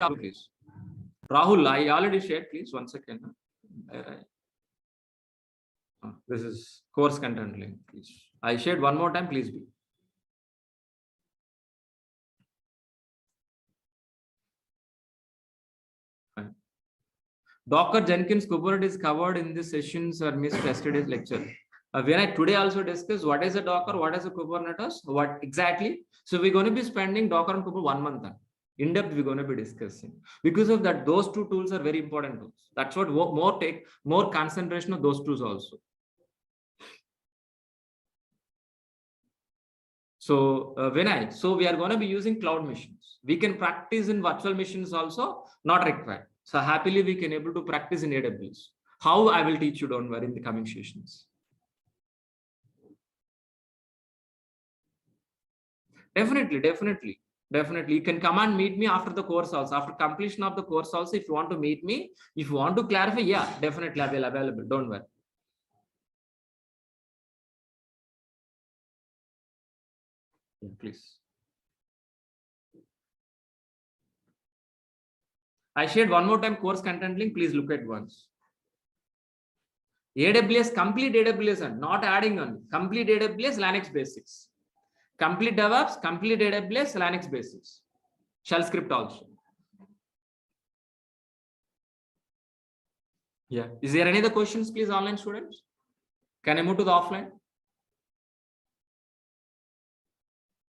Please, Rahul, I already shared. Please, 1 second. This is course content link. Please, I shared one more time. Please be. Fine. Docker, Jenkins, Kubernetes covered in this sessions or missed yesterday's lecture. When I today also discuss what is a Docker, what is a Kubernetes, what exactly. So we're going to be spending Docker and Kubernetes 1 month. In depth, we're going to be discussing. Because of that, those two tools are very important tools. That's what more concentration of those tools also. So we are going to be using cloud machines. We can practice in virtual machines also, not required. So happily we can able to practice in AWS. How I will teach you, don't worry, in the coming sessions. Definitely. You can come and meet me after the course also. After completion of the course also, if you want to meet me, if you want to clarify, yeah, definitely I will available. Don't worry. Yeah, please. I shared one more time course content link. Please look at once. AWS, complete AWS and not adding on. Complete AWS, Linux basics. Complete DevOps, complete AWS, Linux basics. Shell script also. Yeah. Is there any other questions, please, online students? Can I move to the offline?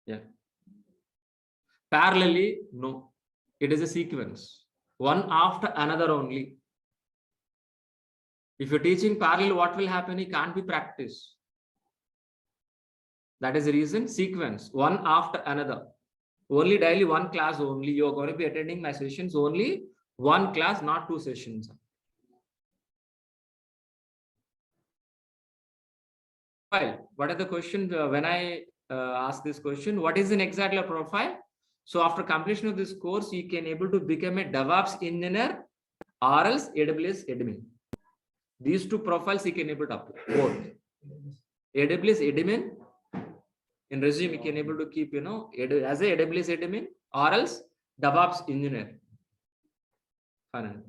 Yeah. Parallelly, no. It is a sequence. One after another only. If you're teaching parallel, what will happen? It can't be practiced. That is the reason, sequence, one after another. Only daily one class only. You're going to be attending my sessions only one class, not two sessions. What are the questions when I ask this question? What is an exactly profile? So after completion of this course, you can able to become a DevOps engineer or else AWS admin. These two profiles you can able to apply both. AWS admin in resume you can able to keep, as a AWS admin or else DevOps engineer. Fine.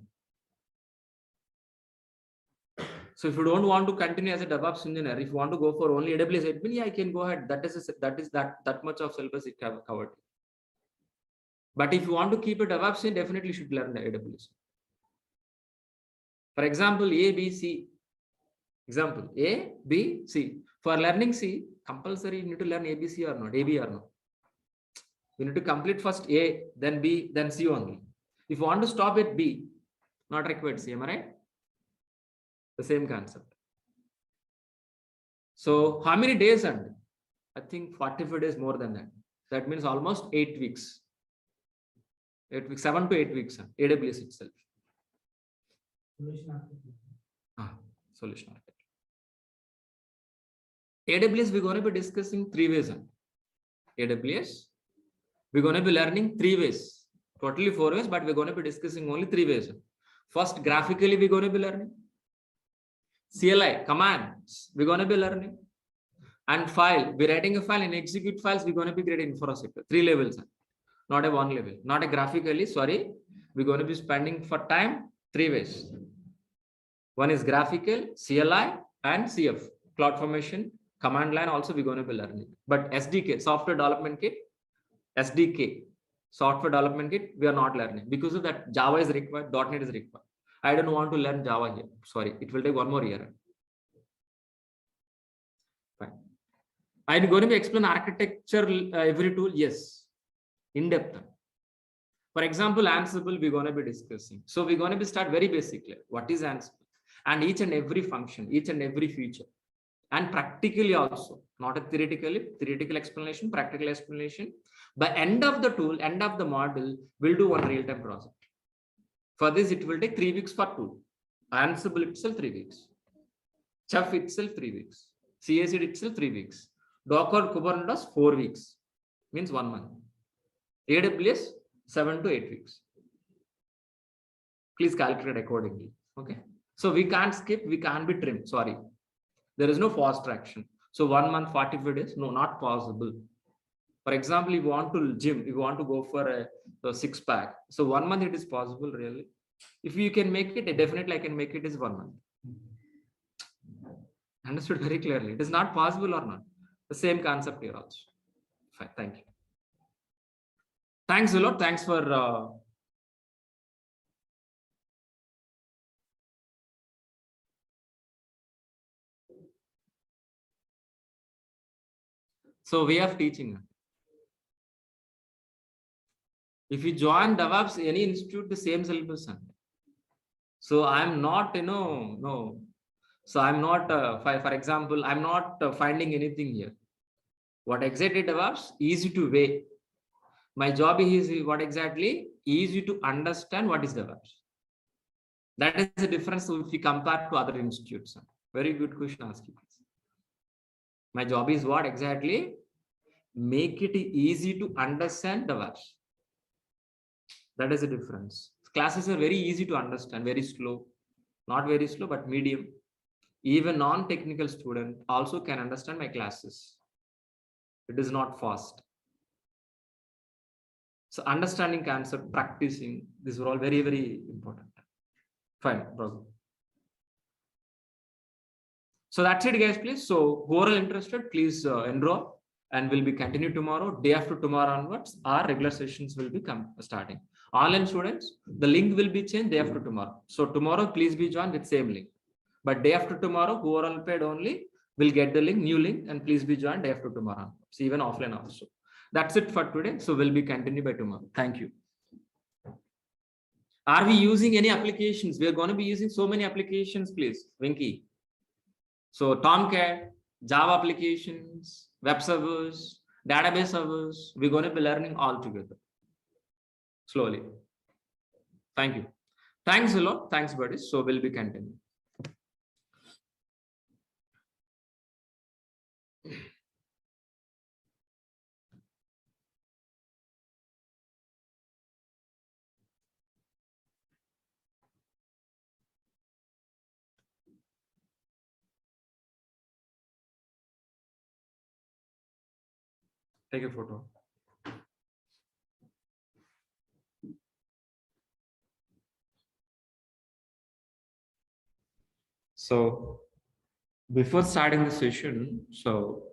So if you don't want to continue as a DevOps engineer, if you want to go for only AWS admin, yeah, I can go ahead. That much of syllabus it covered. But if you want to keep a DevOps, you definitely should learn the AWS. For example, A, B, C. Example A, B, C. For learning C, compulsory you need to learn A, B, C or not, A, B or not. You need to complete first A, then B, then C only. If you want to stop at B, not required C, am I right? The same concept. So how many days? And I think 45 days more than that. That means almost 8 weeks. 8 weeks, 7 to 8 weeks. AWS itself. Solution architect. AWS, we're going to be discussing 3 ways. AWS, we're going to be learning 3 ways. Totally 4 ways, but we're going to be discussing only 3 ways. First, graphically, we're going to be learning. CLI, commands, we're going to be learning. And file, we're writing a file and execute files, we're going to be creating infrastructure. 3 levels, not a 1 level, not a graphically, sorry. We're going to be spending for time 3 ways. One is graphical, CLI, and CF, CloudFormation, command line also we're going to be learning. But SDK, software development kit, SDK, software development kit, we are not learning. Because of that, Java is required, .NET is required. I don't want to learn Java here. Sorry, it will take 1 more year. Fine. I'm going to be explain architecture, every tool, yes, in depth. For example, Ansible, we're going to be discussing. So we're going to be start very basically. What is Ansible? And each and every function, each and every feature. And practically also, not a theoretical explanation, practical explanation. By end of the tool, end of the module, we'll do one real-time project. For this, it will take 3 weeks for tool. Ansible itself 3 weeks. Chef itself 3 weeks. CACD itself 3 weeks. Docker Kubernetes 4 weeks. Means 1 month. AWS 7 to 8 weeks. Please calculate accordingly. Okay. So we can't skip, we can't be trimmed. Sorry. There is no fast traction. So 1 month, 45 days, no, not possible. For example, if you want to gym, if you want to go for a 6-pack, so 1 month it is possible, really. If you can make it, definitely I can make it is 1 month. Understood very clearly. It is not possible or not. The same concept here also. Fine, thank you. Thanks a lot. Thanks for so way of teaching. If you join DevOps, any institute, the same syllabus. So I'm not, no. So I'm not, for example, I'm not finding anything here. What exactly DevOps? Easy to weigh. My job is what exactly? Easy to understand what is DevOps. That is the difference if we compare to other institutes. Very good question asked you. My job is what exactly? Make it easy to understand DevOps. That is the difference. Classes are very easy to understand, very slow. Not very slow, but medium. Even non-technical student also can understand my classes. It is not fast. So understanding concept, practicing, these are all very, very important. Fine, brother. So that's it, guys, please. So who are interested, please enroll, and will be continued tomorrow. Day after tomorrow onwards, our regular sessions will be starting. Online students, the link will be changed day after tomorrow. So tomorrow, please be joined with same link. But day after tomorrow, who are all paid only will get the link, new link, and please be joined day after tomorrow. So even offline also. That's it for today. So we'll be continued by tomorrow. Thank you. Are we using any applications? We are going to be using so many applications, please. Winky. So Tomcat, Java applications, web servers, database servers, we're going to be learning all together. Slowly. Thank you. Thanks a lot. Thanks, buddies. So we'll be continuing. Take a photo. So before starting the session, so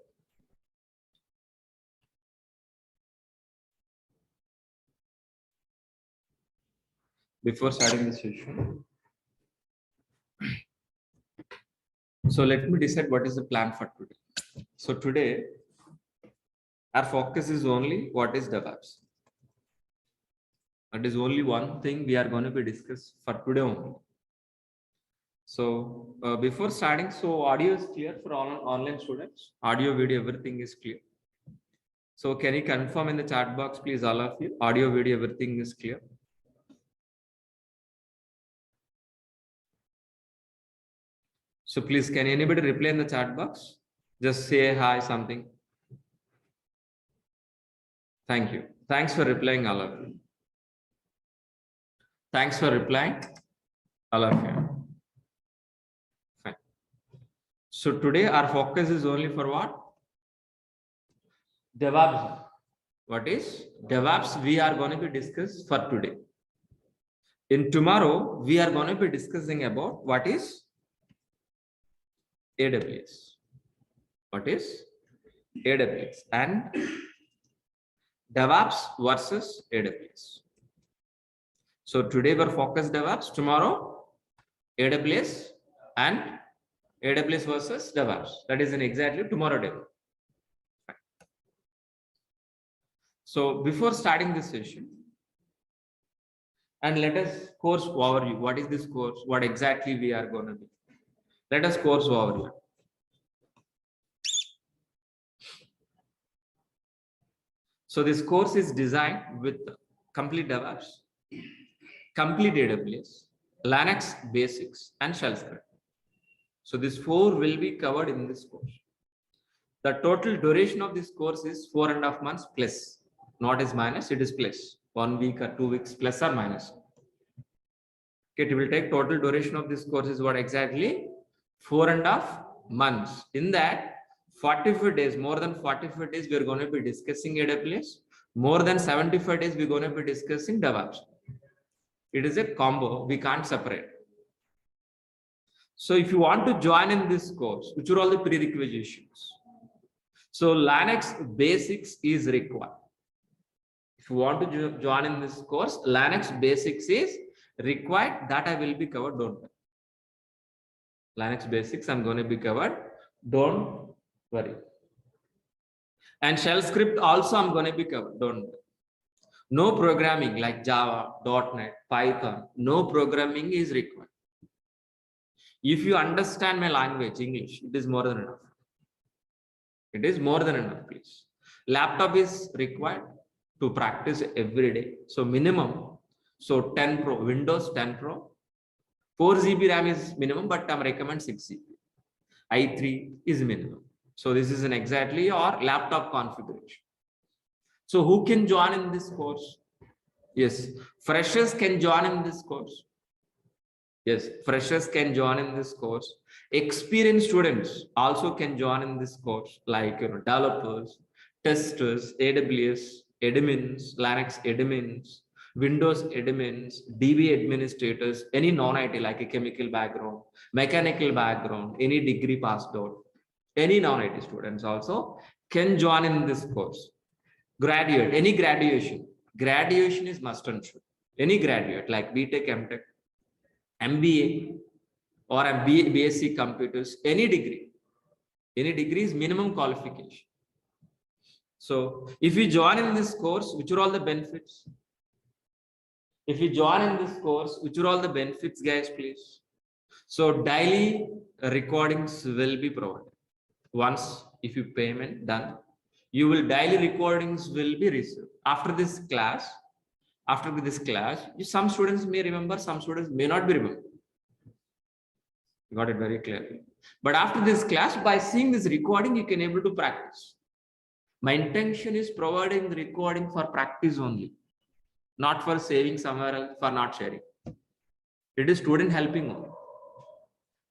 let me decide what is the plan for today. So today, our focus is only what is DevOps. That is only one thing we are going to be discussed for today only. So before starting, so audio is clear for all online students. Audio, video, everything is clear. So can you confirm in the chat box, please, all of you? Audio, video, everything is clear. So please, can anybody reply in the chat box? Just say hi, something. Thank you. Thanks for replying, all of you. Thanks for replying, all of you. Fine. So today our focus is only for what? DevOps. What is DevOps? We are going to be discussed for today. In tomorrow, we are going to be discussing about what is AWS. What is AWS and DevOps versus AWS. So today we're focused DevOps, tomorrow AWS and AWS versus DevOps. That is in exactly tomorrow day. So before starting this session, and let us course overview. What is this course? What exactly we are going to do? Let us course overview. So this course is designed with complete DevOps, complete AWS, Linux basics, and shell script. So these four will be covered in this course. The total duration of this course is 4.5 months plus, not as minus, it is plus 1 week or 2 weeks plus or minus. Okay, it will take total duration of this course is what exactly 4.5 months. In that 45 days, more than 45 days, we are going to be discussing AWS. More than 75 days, we're going to be discussing DevOps. It is a combo, we can't separate. So if you want to join in this course, which are all the prerequisites? So Linux basics is required. If you want to join in this course, Linux basics is required. That I will be covered, don't worry. Linux basics I'm going to be covered, don't worry. And shell script also I'm going to be covered, don't worry. No programming like Java, .NET, Python, no programming is required. If you understand my language, English, it is more than enough. It is more than enough, please. Laptop is required to practice every day. So minimum, so 10 Pro, Windows 10 Pro, 4 GB RAM is minimum, but I recommend 6 GB. i3 is minimum. So this is an exactly or laptop configuration. So who can join in this course? Yes, freshers can join in this course. Yes, freshers can join in this course. Experienced students also can join in this course, like developers, testers, AWS admins, Linux admins, Windows admins, DB administrators, any non-IT like a chemical background, mechanical background, any degree passed out, any non-IT students also can join in this course. Graduate, any graduation is must and should. Any graduate like BTech, MTech, MBA or a BSc computers, any degree is minimum qualification. So if you join in this course, which are all the benefits? If you join in this course, which are all the benefits, guys, please? So daily recordings will be provided. Once if you payment done, you will daily recordings will be received. After this class, some students may remember, some students may not be remember. Got it very clearly. But after this class, by seeing this recording, you can able to practice. My intention is providing the recording for practice only, not for saving somewhere else, for not sharing. It is student helping only.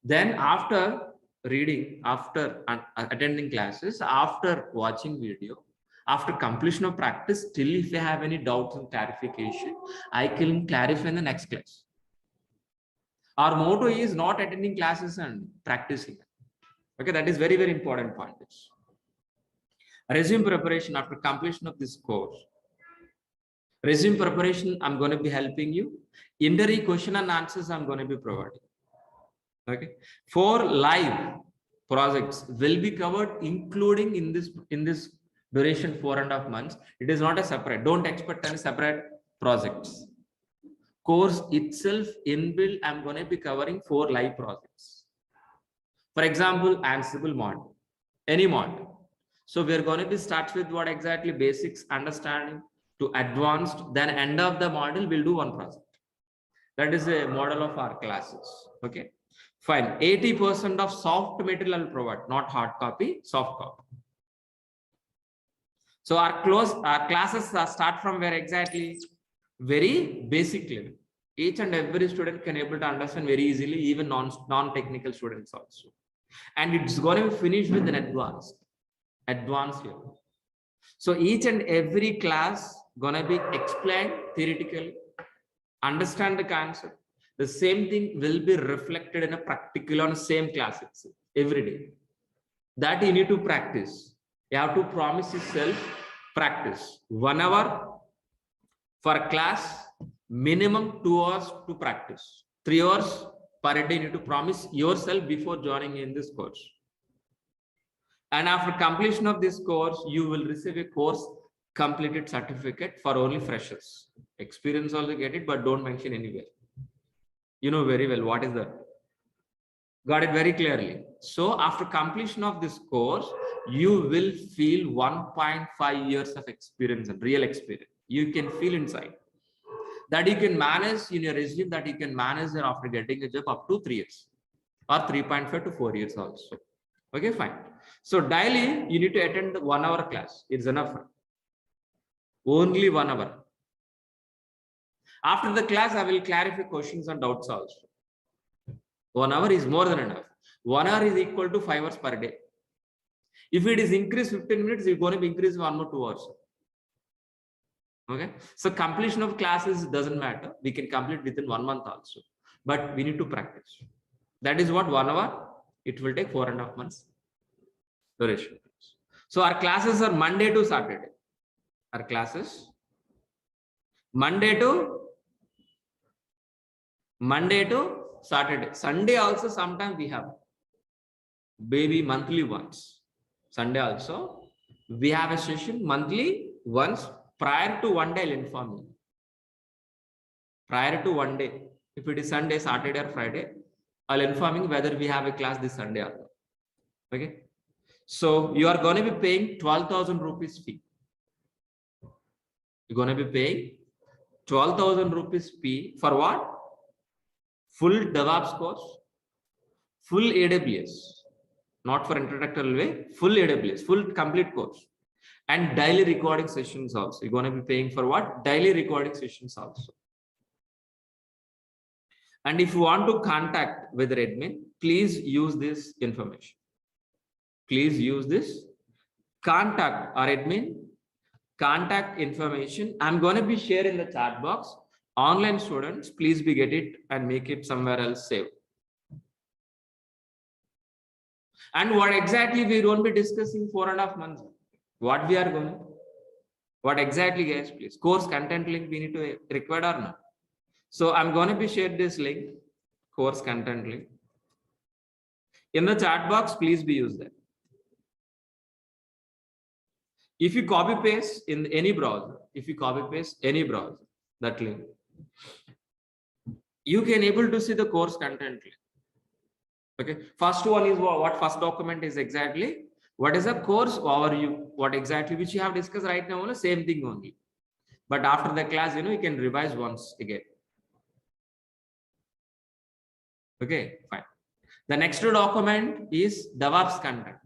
Then after reading, after attending classes, after watching video, after completion of practice, still if you have any doubts and clarification, I can clarify in the next class. Our motto is not attending classes and practicing. Okay, that is very, very important point. Resume preparation after completion of this course. Resume preparation, I'm going to be helping you. Interview question and answers, I'm going to be providing. Okay, 4 live projects will be covered, including in this duration 4.5 months. It is not a separate. Don't expect any separate projects. Course itself inbuilt, I'm going to be covering 4 live projects. For example, Ansible module, any module. So we're going to be start with what exactly basics understanding to advanced, then end of the module we'll do one project. That is a model of our classes. Okay, fine. 80% of soft material I'll provide, not hard copy, soft copy. So our classes start from where exactly? Very basic level. Each and every student can able to understand very easily, even non-technical students also. And it's going to be finished with an advanced level. So each and every class gonna be explained theoretically, understand the concept. The same thing will be reflected in a practical on the same class itself every day. That you need to practice. You have to promise yourself practice 1 hour for a class, minimum 2 hours to practice. 3 hours per day you need to promise yourself before joining in this course. And after completion of this course, you will receive a course completed certificate for only freshers. Experience also get it, but don't mention anywhere. You know very well what is that. Got it very clearly. So after completion of this course, you will feel 1.5 years of experience and real experience. You can feel inside. That you can manage in your resume, that you can manage after getting a job up to 3 years or 3.5 to 4 years also. Okay, fine. So daily you need to attend the 1 hour class. It's enough. Only 1 hour. After the class, I will clarify questions and doubts also. 1 hour is more than enough. 1 hour is equal to 5 hours per day. If it is increased 15 minutes, it's going to be increased 1 more 2 hours. Okay. So completion of classes doesn't matter. We can complete within 1 month also. But we need to practice. That is what 1 hour. It will take 4.5 months duration. So our classes are Monday to Saturday. Our classes Monday to Saturday. Sunday also sometimes we have maybe monthly once. Sunday also we have a session monthly once. prior to one day, I'll inform you. Prior to one day, if it is Sunday, Saturday, or Friday, I'll inform you whether we have a class this Sunday or not. Okay. So you are going to be paying 12,000 rupees fee. You're going to be paying 12,000 rupees fee for what? Full DevOps course, full AWS, not for introductory way, full AWS, full complete course, and daily recording sessions also. You're going to be paying for what? Daily recording sessions also. And if you want to contact with admin, please use this information. Please use this contact our admin, contact information. I'm going to be sharing the chat box. Online students, please be get it and make it somewhere else save. And what exactly we won't be discussing 4.5 months. What we are going? What exactly, guys? Please, course content link we need to require or not. So I'm going to be share this link, course content link. In the chat box, please be used that. If you copy paste in any browser, that link, you can able to see the course content link. Okay, first one is what first document is exactly what is a course overview, what exactly which you have discussed right now, same thing only. But after the class, you can revise once again. Okay, fine. The next document is DevOps content.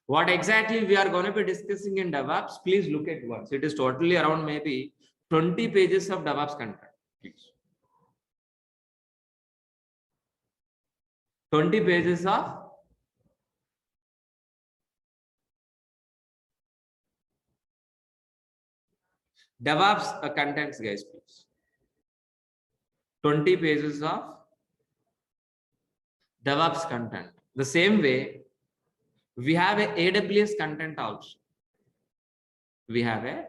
What exactly we are going to be discussing in DevOps, please look at once. It is totally around maybe 20 pages of DevOps content. Please. 20 pages of DevOps contents, guys, please. 20 pages of DevOps content. The same way, we have a AWS content also. We have a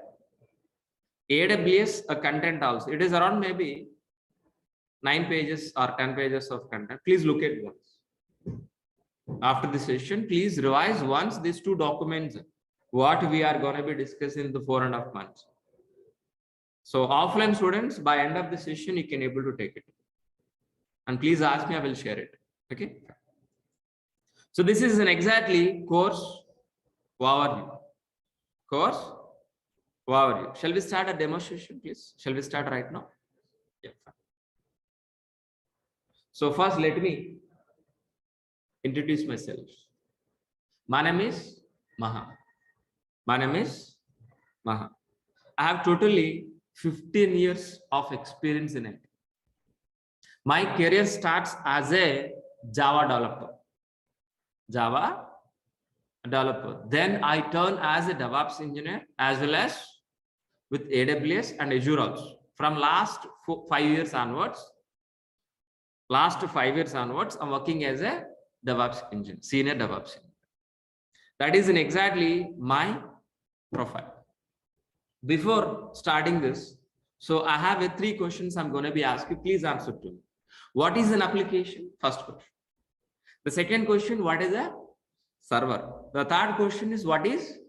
AWS content also. It is around maybe 9 pages or 10 pages of content. Please look at once. After the session, please revise once these two documents, what we are going to be discussing in the 4.5 months. So offline students, by end of the session, you can able to take it. And please ask me, I will share it. Okay. So this is an exactly course overview. Course overview. Shall we start a demonstration, please? Shall we start right now? Yeah. So first, let me introduce myself. My name is Maha. My name is Maha. I have totally 15 years of experience in it. My career starts as a Java developer. Then I turn as a DevOps engineer as well as with AWS and Azure also. From last 5 years onwards, I'm working as a DevOps engineer, senior DevOps engineer. That is in exactly my profile. Before starting this, so I have 3 questions I'm going to be asking. Please answer to me. What is an application? First question. The second question, what is a server? The third question is, what is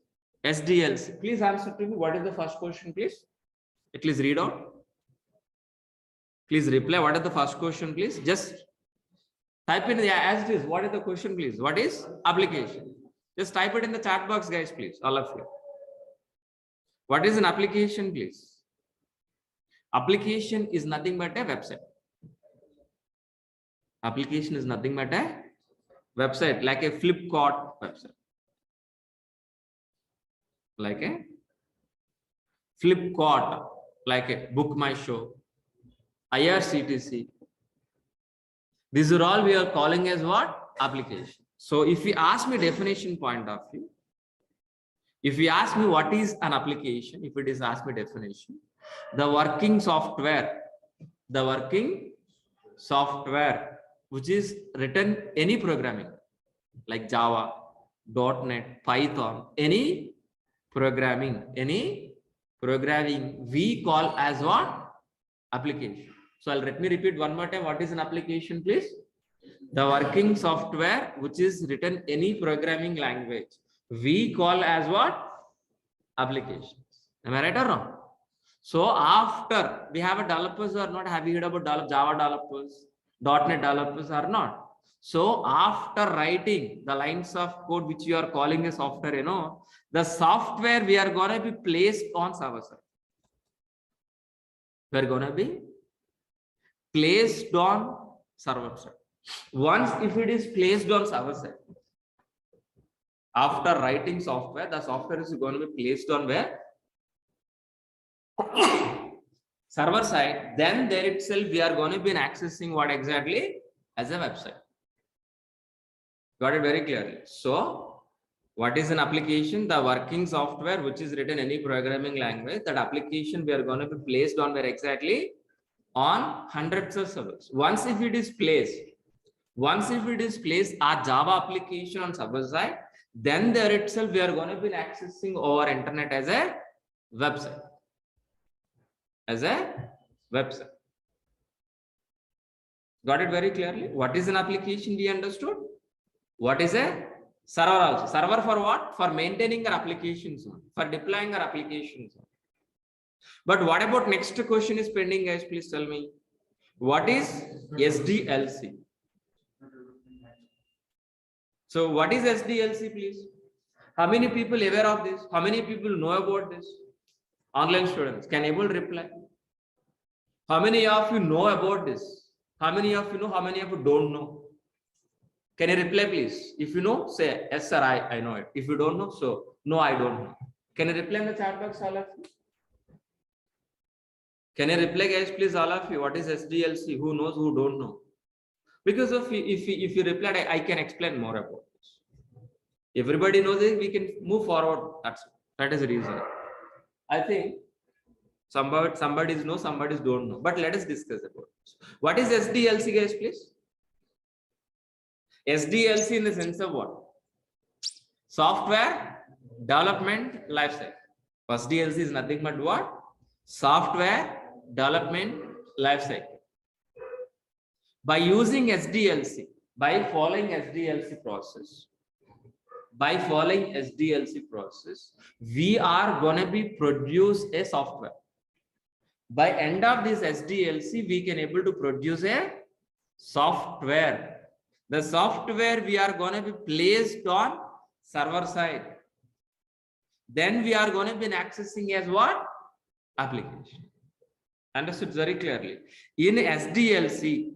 SDLC? Please answer to me. What is the first question, please? Please read out. Please reply. What is the first question, please? Just type in as it is. What is the question, please? What is application? Just type it in the chat box, guys, please. All of you. What is an application, please? Application is nothing but a website. Application is nothing but a website, like a Flipkart website. Like a Flipkart, like a Book My Show, IRCTC. These are all we are calling as what? Application. So if you ask me definition point of view, if you ask me what is an application, if it is ask me definition, the working software which is written any programming like Java, .NET, Python, any programming we call as what? Application. So let me repeat one more time. What is an application, please? The working software which is written any programming language we call as what? Applications. Am I right or wrong? So after we have a developers or not, have you heard about Java developers, .NET developers or not? So after writing the lines of code which you are calling a software, you know, the software we are going to be placed on server side. We are going to be placed on server side. Once if it is placed on server side, after writing software, the software is going to be placed on where? Server side. Then there itself we are going to be accessing what exactly as a website. Got it very clearly. So what is an application? The working software which is written any programming language, that application we are going to be placed on where exactly? On hundreds of servers. Once if it is placed our Java application on server side, then there itself we are going to be accessing our internet as a website. Got it very clearly? What is an application we understood? What is a server also? Server for what? For maintaining our applications, for deploying our applications. But what about next question is pending, guys? Please tell me. What is SDLC? So what is SDLC, please? How many people aware of this? How many people know about this? Online students can able to reply. How many of you know about this? How many of you know? How many of you don't know? Can you reply, please? If you know, say yes, sir. I know it. If you don't know, so no, I don't know. Can you reply in the chat box, all of you? Can you reply, guys, please, all of you? What is SDLC? Who knows? Who don't know? Because of if you replied, I can explain more about this. Everybody knows it. We can move forward. That is the reason. I think somebody's know, somebody's don't know. But let us discuss about this. What is SDLC, guys, please? SDLC in the sense of what? Software Development Lifecycle. SDLC is nothing but what? Software Development Lifecycle. By using SDLC, by following SDLC process, we are going to be produce a software. By end of this SDLC, we can able to produce a software. The software we are going to be placed on server side. Then we are going to be accessing as what? Application. Understood very clearly. In SDLC,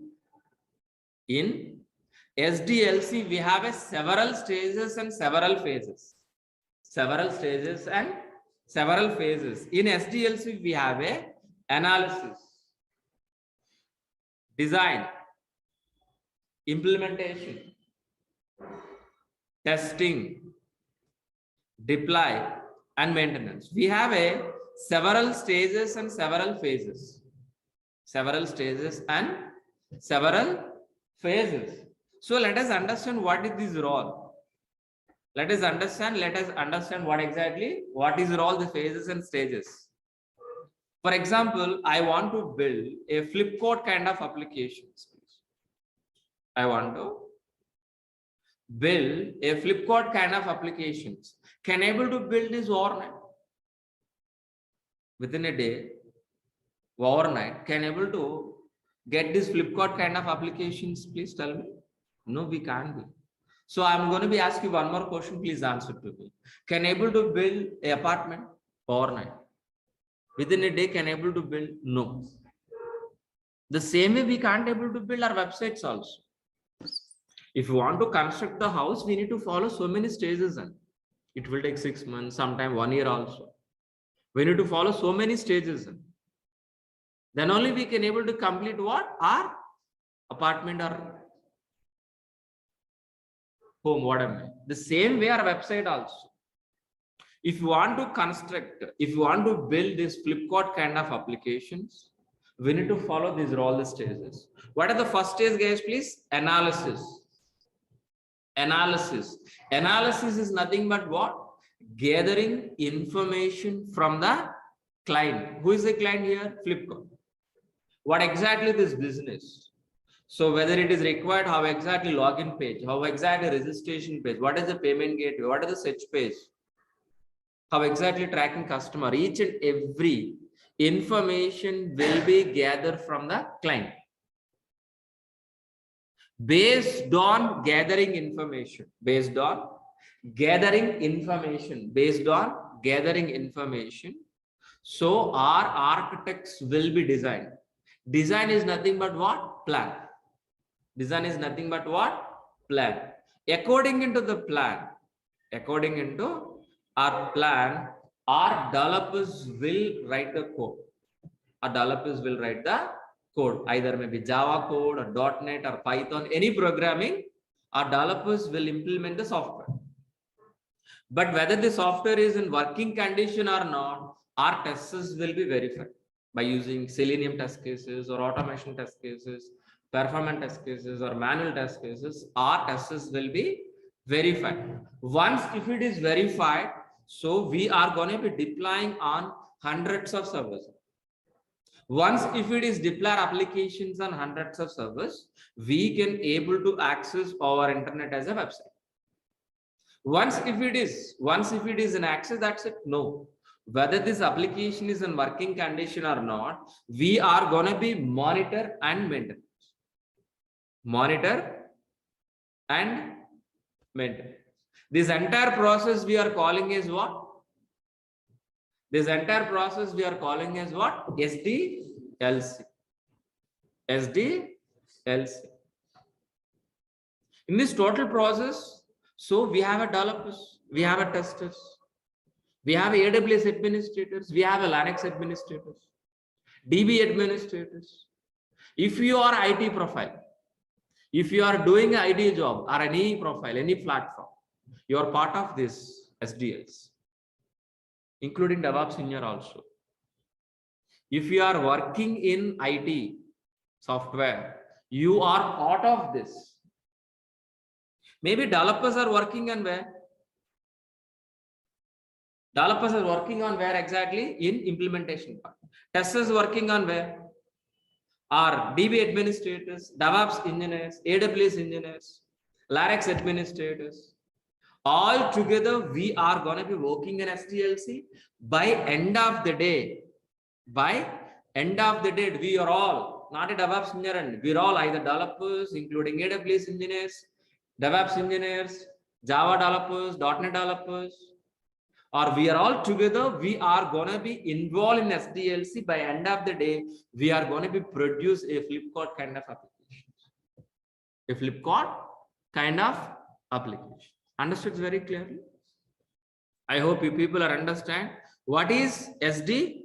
we have a several stages and several phases. In SDLC, we have a analysis, design, implementation, testing, deploy, and maintenance. We have a several stages and several phases. So let us understand what is this role. Let us understand what is role, the phases and stages. For example, I want to build a Flipkart kind of applications. I want to build a Flipkart kind of applications. Can able to build this overnight? Within a day, overnight, can able to get this Flipkart kind of applications? Please tell me. No, we can't be. So I'm going to be asking you one more question. Please answer to me. Can able to build an apartment overnight? Within a day, can able to build? No. The same way we can't able to build our websites also. If you want to construct the house, we need to follow so many stages, and it will take 6 months, sometime 1 year also. We need to follow so many stages. Then only we can able to complete what? Our apartment or home, whatever. The same way our website also. If you want to construct, if you want to build this Flipkart kind of applications, we need to follow these all the stages. What are the first stage, guys, please? Analysis is nothing but what? Gathering information from the client. Who is the client here? Flipkart. What exactly this business? So whether it is required, how exactly login page, how exactly registration page, what is the payment gateway, what is the search page, How exactly tracking customer? Each and every information will be gathered from the client. Based on gathering information, so our architects will be designed. Design is nothing but what? Plan. Design is nothing but what? Plan. According into our plan, our developers will write the code. Either maybe Java code or .NET or Python, any programming, our developers will implement the software. But whether the software is in working condition or not, our tests will be verified by using Selenium test cases or automation test cases, performance test cases or manual test cases. Our tests will be verified. Once if it is verified, so we are going to be deploying on hundreds of servers. Once if it is deployed applications on hundreds of servers, we can able to access our internet as a website. Once if it is in access, that's it. No, whether this application is in working condition or not, we are going to be monitor and maintain. This entire process we are calling is what? SDLC. In this total process, so we have a developers, we have a testers, we have AWS administrators, we have a Linux administrators, DB administrators. If you are IT profile, if you are doing an IT job or any profile, any platform, you are part of this SDLs, including DevOps engineer also. If you are working in IT software, you are part of this. Maybe developers are working on where? Developers are working on where exactly? In implementation part. Testers working on where? Are DB administrators, DevOps engineers, AWS engineers, Linux administrators. All together, we are going to be working in SDLC. By end of the day, we are all not a DevOps engineer, and we're all either developers, including AWS engineers, DevOps engineers, Java developers, .NET developers, or we are all together. We are going to be involved in SDLC. By end of the day, we are going to be produce a Flipkart kind of application. Understood very clearly? I hope you people are understand what is SD.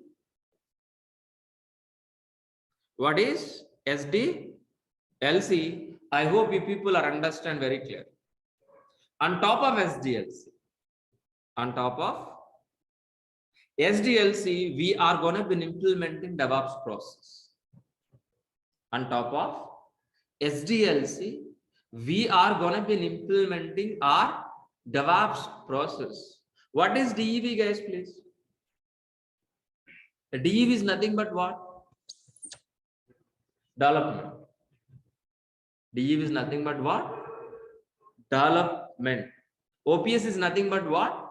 What is SDLC? I hope you people are understand very clear. On top of SDLC, we are going to be implementing DevOps process. On top of SDLC, we are going to be implementing our DevOps process. What is DEV, guys, please? The DEV is nothing but what? Development. DEV is nothing but what? Development. OPS is nothing but what?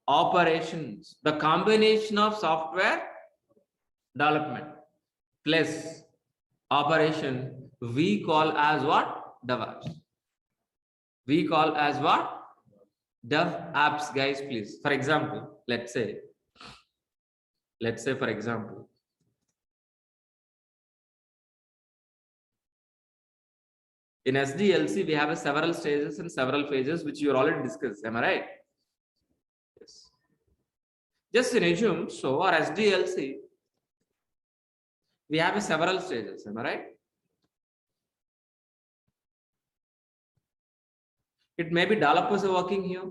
Operations. The combination of software development plus operation, we call as what? DevOps. We call as what? DevOps, guys, please. For example, let's say for example, in SDLC, we have several stages and several phases, which you already discussed. Am I right? Yes. Just in assume, so our SDLC, we have several stages. Am I right? It may be developers are working here.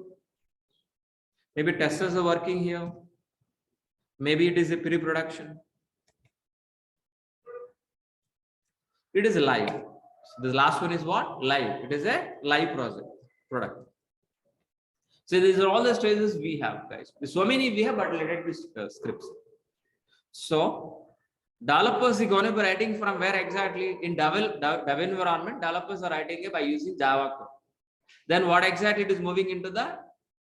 Maybe testers are working here. Maybe it is a pre-production. It is live. So the last one is what? Live. It is a live product. So these are all the stages we have, guys. So many we have, but let it be scripts. So developers are going to be writing from where exactly? In dev environment, developers are writing it by using Java code. Then what exactly it is moving into the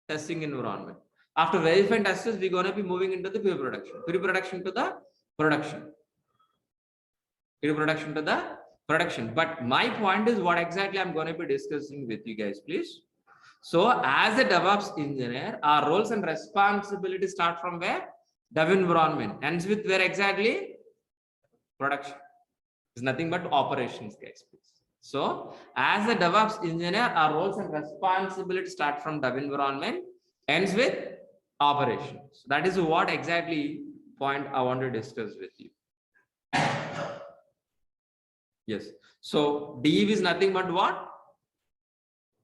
testing environment. After verify and test, we're going to be moving into the pre-production. Pre-production to the production. Pre-production to the production. But my point is what exactly I'm going to be discussing with you guys, please. So as a DevOps engineer, our roles and responsibilities start from where? Dev environment. Ends with where exactly? Production. It's nothing but operations, guys, please. So as a DevOps engineer, our roles and responsibilities start from dev environment, ends with operations. That is what exactly point I want to discuss with you. Yes. So DEV is nothing but what?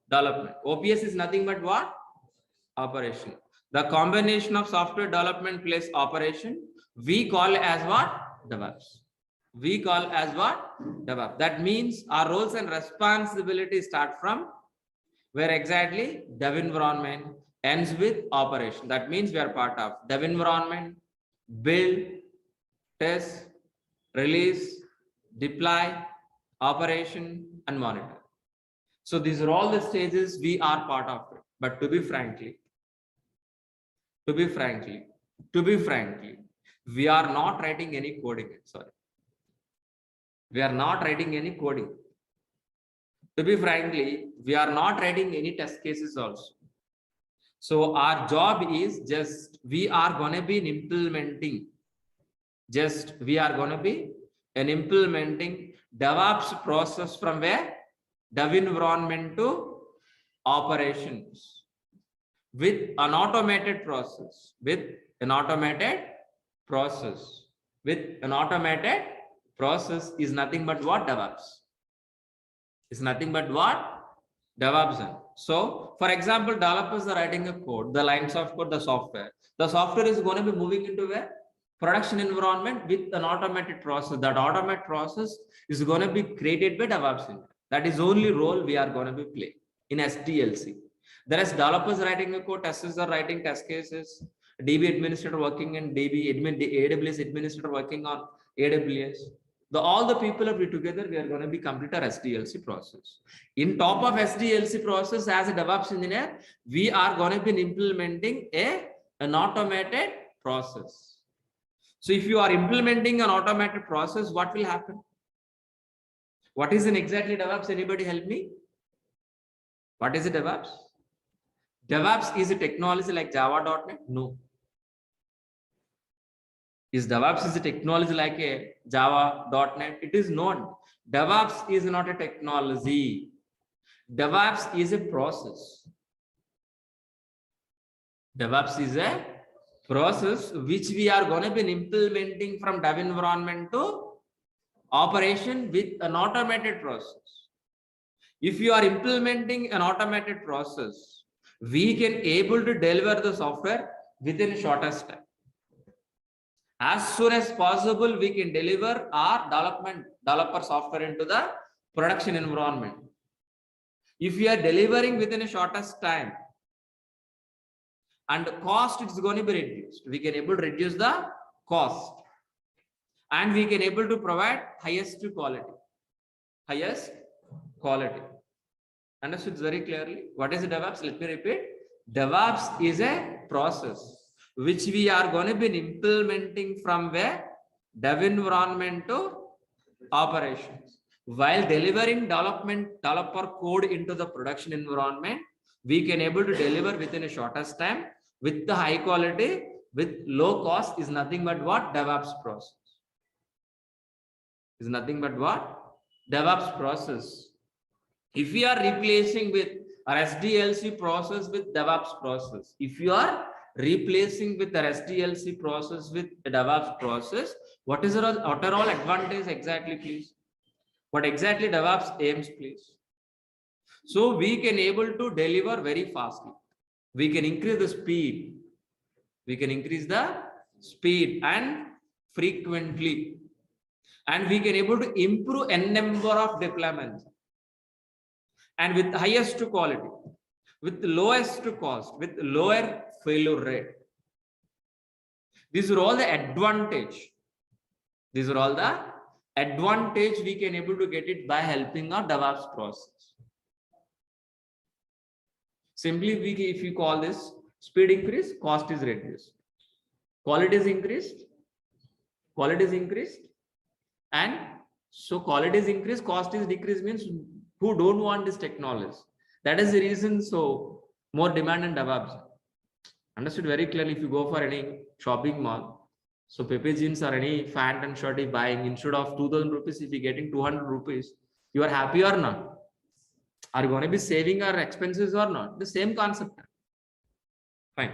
Development. OPS is nothing but what? Operation. The combination of software development plus operation, we call as what? DevOps. We call as what? DevOps. That means our roles and responsibilities start from where exactly? Dev environment, ends with operation. That means we are part of dev environment, build, test, release, deploy, operation, and monitor. So these are all the stages we are part of it. But to be frankly, we are not writing any coding. Sorry. We are not writing any coding. To be frankly, we are not writing any test cases also. So our job is just, we are going to be implementing. We are going to be implementing DevOps process from where? Dev environment to operations with an automated process. With an automated process is nothing but what? DevOps. Is nothing but what? DevOps. So, for example, developers are writing a code, the lines of code, the software. The software is going to be moving into a production environment with an automated process. That automated process is going to be created by DevOps. That is only role we are going to be playing in SDLC. There is developers writing a code, testers are writing test cases, DB administrator working in AWS administrator working on AWS. All the people are together, we are going to be complete our SDLC process. In top of SDLC process, as a DevOps engineer, we are going to be implementing an automated process. So if you are implementing an automated process, what will happen? What is an exactly DevOps? Anybody help me? What is a DevOps? DevOps is a technology like Java.NET? No. Is DevOps is a technology like a Java.NET? It is not. DevOps is not a technology. DevOps is a process. DevOps is a process which we are going to be implementing from dev environment to operation with an automated process. If you are implementing an automated process, we can able to deliver the software within shortest time. As soon as possible, we can deliver our developer software into the production environment. If we are delivering within a shortest time and cost is going to be reduced, we can able to reduce the cost and we can able to provide highest quality. Understood very clearly? What is DevOps? Let me repeat. DevOps is a process which we are going to be implementing from where? Dev environment to operations. While delivering developer code into the production environment, we can able to deliver within a shortest time with the high quality, with low cost is nothing but what? DevOps process. Is nothing but what? DevOps process. If we are replacing with our SDLC process with DevOps process, if you are replacing with the SDLC process with a DevOps process, what are all advantage exactly, please? What exactly DevOps aims, please? So we can able to deliver very fastly. We can increase the speed. We can increase the speed and frequently. And we can able to improve n number of deployments. And with highest quality, with lowest cost, with lower failure rate. These are all the advantage. These are all the advantage we can able to get it by helping our DevOps process. Simply, if you call this Speed increased, cost is reduced. Quality is increased, and so quality is increased, cost is decreased, means who don't want this technology. That is the reason. So more demand in DevOps. Understood very clearly. If you go for any shopping mall, so Pepe jeans or any pant and shirt is buying, instead of 2000 rupees, if you're getting 200 rupees, you are happy or not? Are you going to be saving our expenses or not? The same concept. Fine.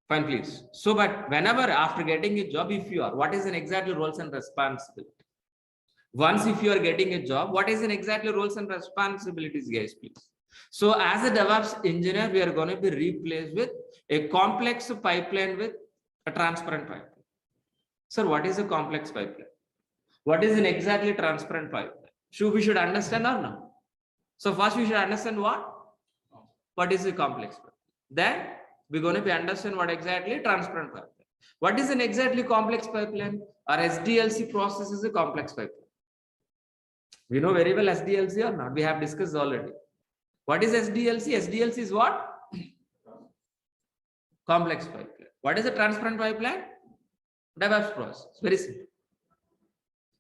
Fine, please. So, but whenever after getting a job, if you are, what is an exactly roles and responsibility? Once if you are getting a job, what is an exactly roles and responsibilities, guys, please? So as a DevOps engineer, we are going to be replaced with a complex pipeline with a transparent pipeline. Sir, what is a complex pipeline? What is an exactly transparent pipeline? We should understand or not? So first we should understand what is a complex pipeline. Then we're going to be understand what exactly transparent pipeline. What is an exactly complex pipeline? Our SDLC process is a complex pipeline. We know very well SDLC or not? We have discussed already. What is SDLC? SDLC is what? Complex pipeline. What is a transparent pipeline? DevOps process. Very simple.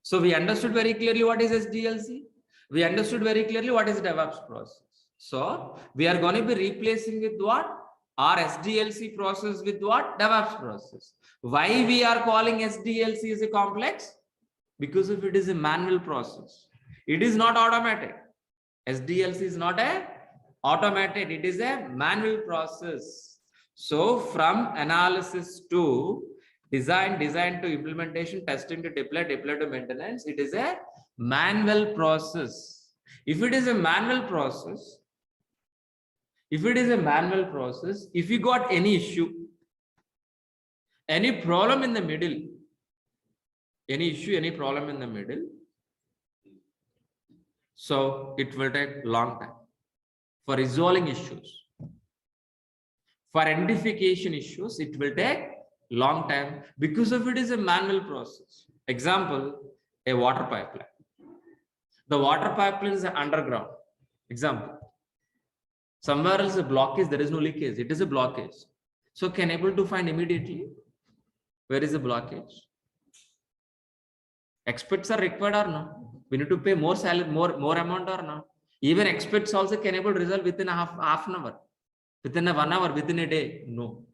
So we understood very clearly what is SDLC. We understood very clearly what is DevOps process. So we are going to be replacing with what? Our SDLC process with what? DevOps process. Why we are calling SDLC as a complex? Because if it is a manual process. It is not automated. SDLC is not a automated. It is a manual process. So from analysis to design to implementation, testing to deploy to maintenance, it is a manual process. If it is a manual process, if you got any issue, any problem in the middle, so it will take long time for resolving issues. For identification issues, it will take long time because of it is a manual process. Example, a water pipeline. The water pipeline is underground. Example, somewhere else a blockage, there is no leakage. It is a blockage. So can able to find immediately where is the blockage. Experts are required or not? We need to pay more salary, more amount or not? Even experts also can able to resolve within half an hour, within 1 hour, within a day. No,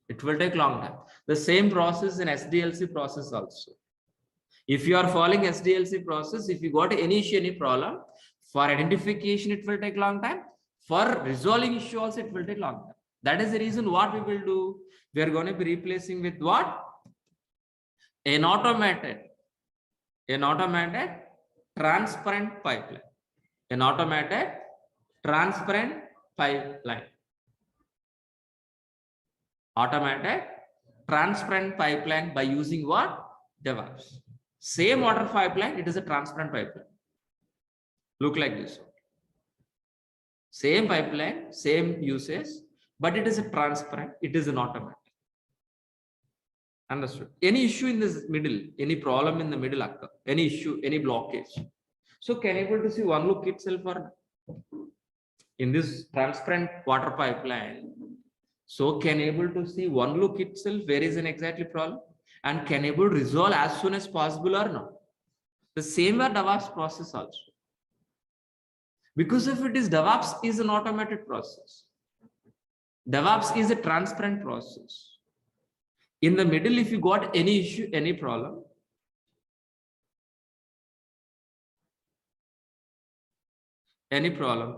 it will take long time. The same process in SDLC process also. If you are following SDLC process, if you got any issue, any problem, for identification, it will take long time. For resolving issue also, it will take long time. That is the reason what we will do. We are going to be replacing with what? An automated transparent pipeline. An automated transparent pipeline. Automated transparent pipeline by using what? DevOps. Same water pipeline, it is a transparent pipeline. Look like this. Same pipeline, same usage, but it is a transparent, it is an automatic. Understood? Any issue in this middle, any problem in the middle occur, any issue, any blockage. So can able to see one look itself or in this transparent water pipeline. So can able to see one look itself where is an exactly problem and can able to resolve as soon as possible or not. The same way DevOps process also. Because if it is DevOps is an automated process. DevOps is a transparent process. In the middle, if you got any issue, any problem,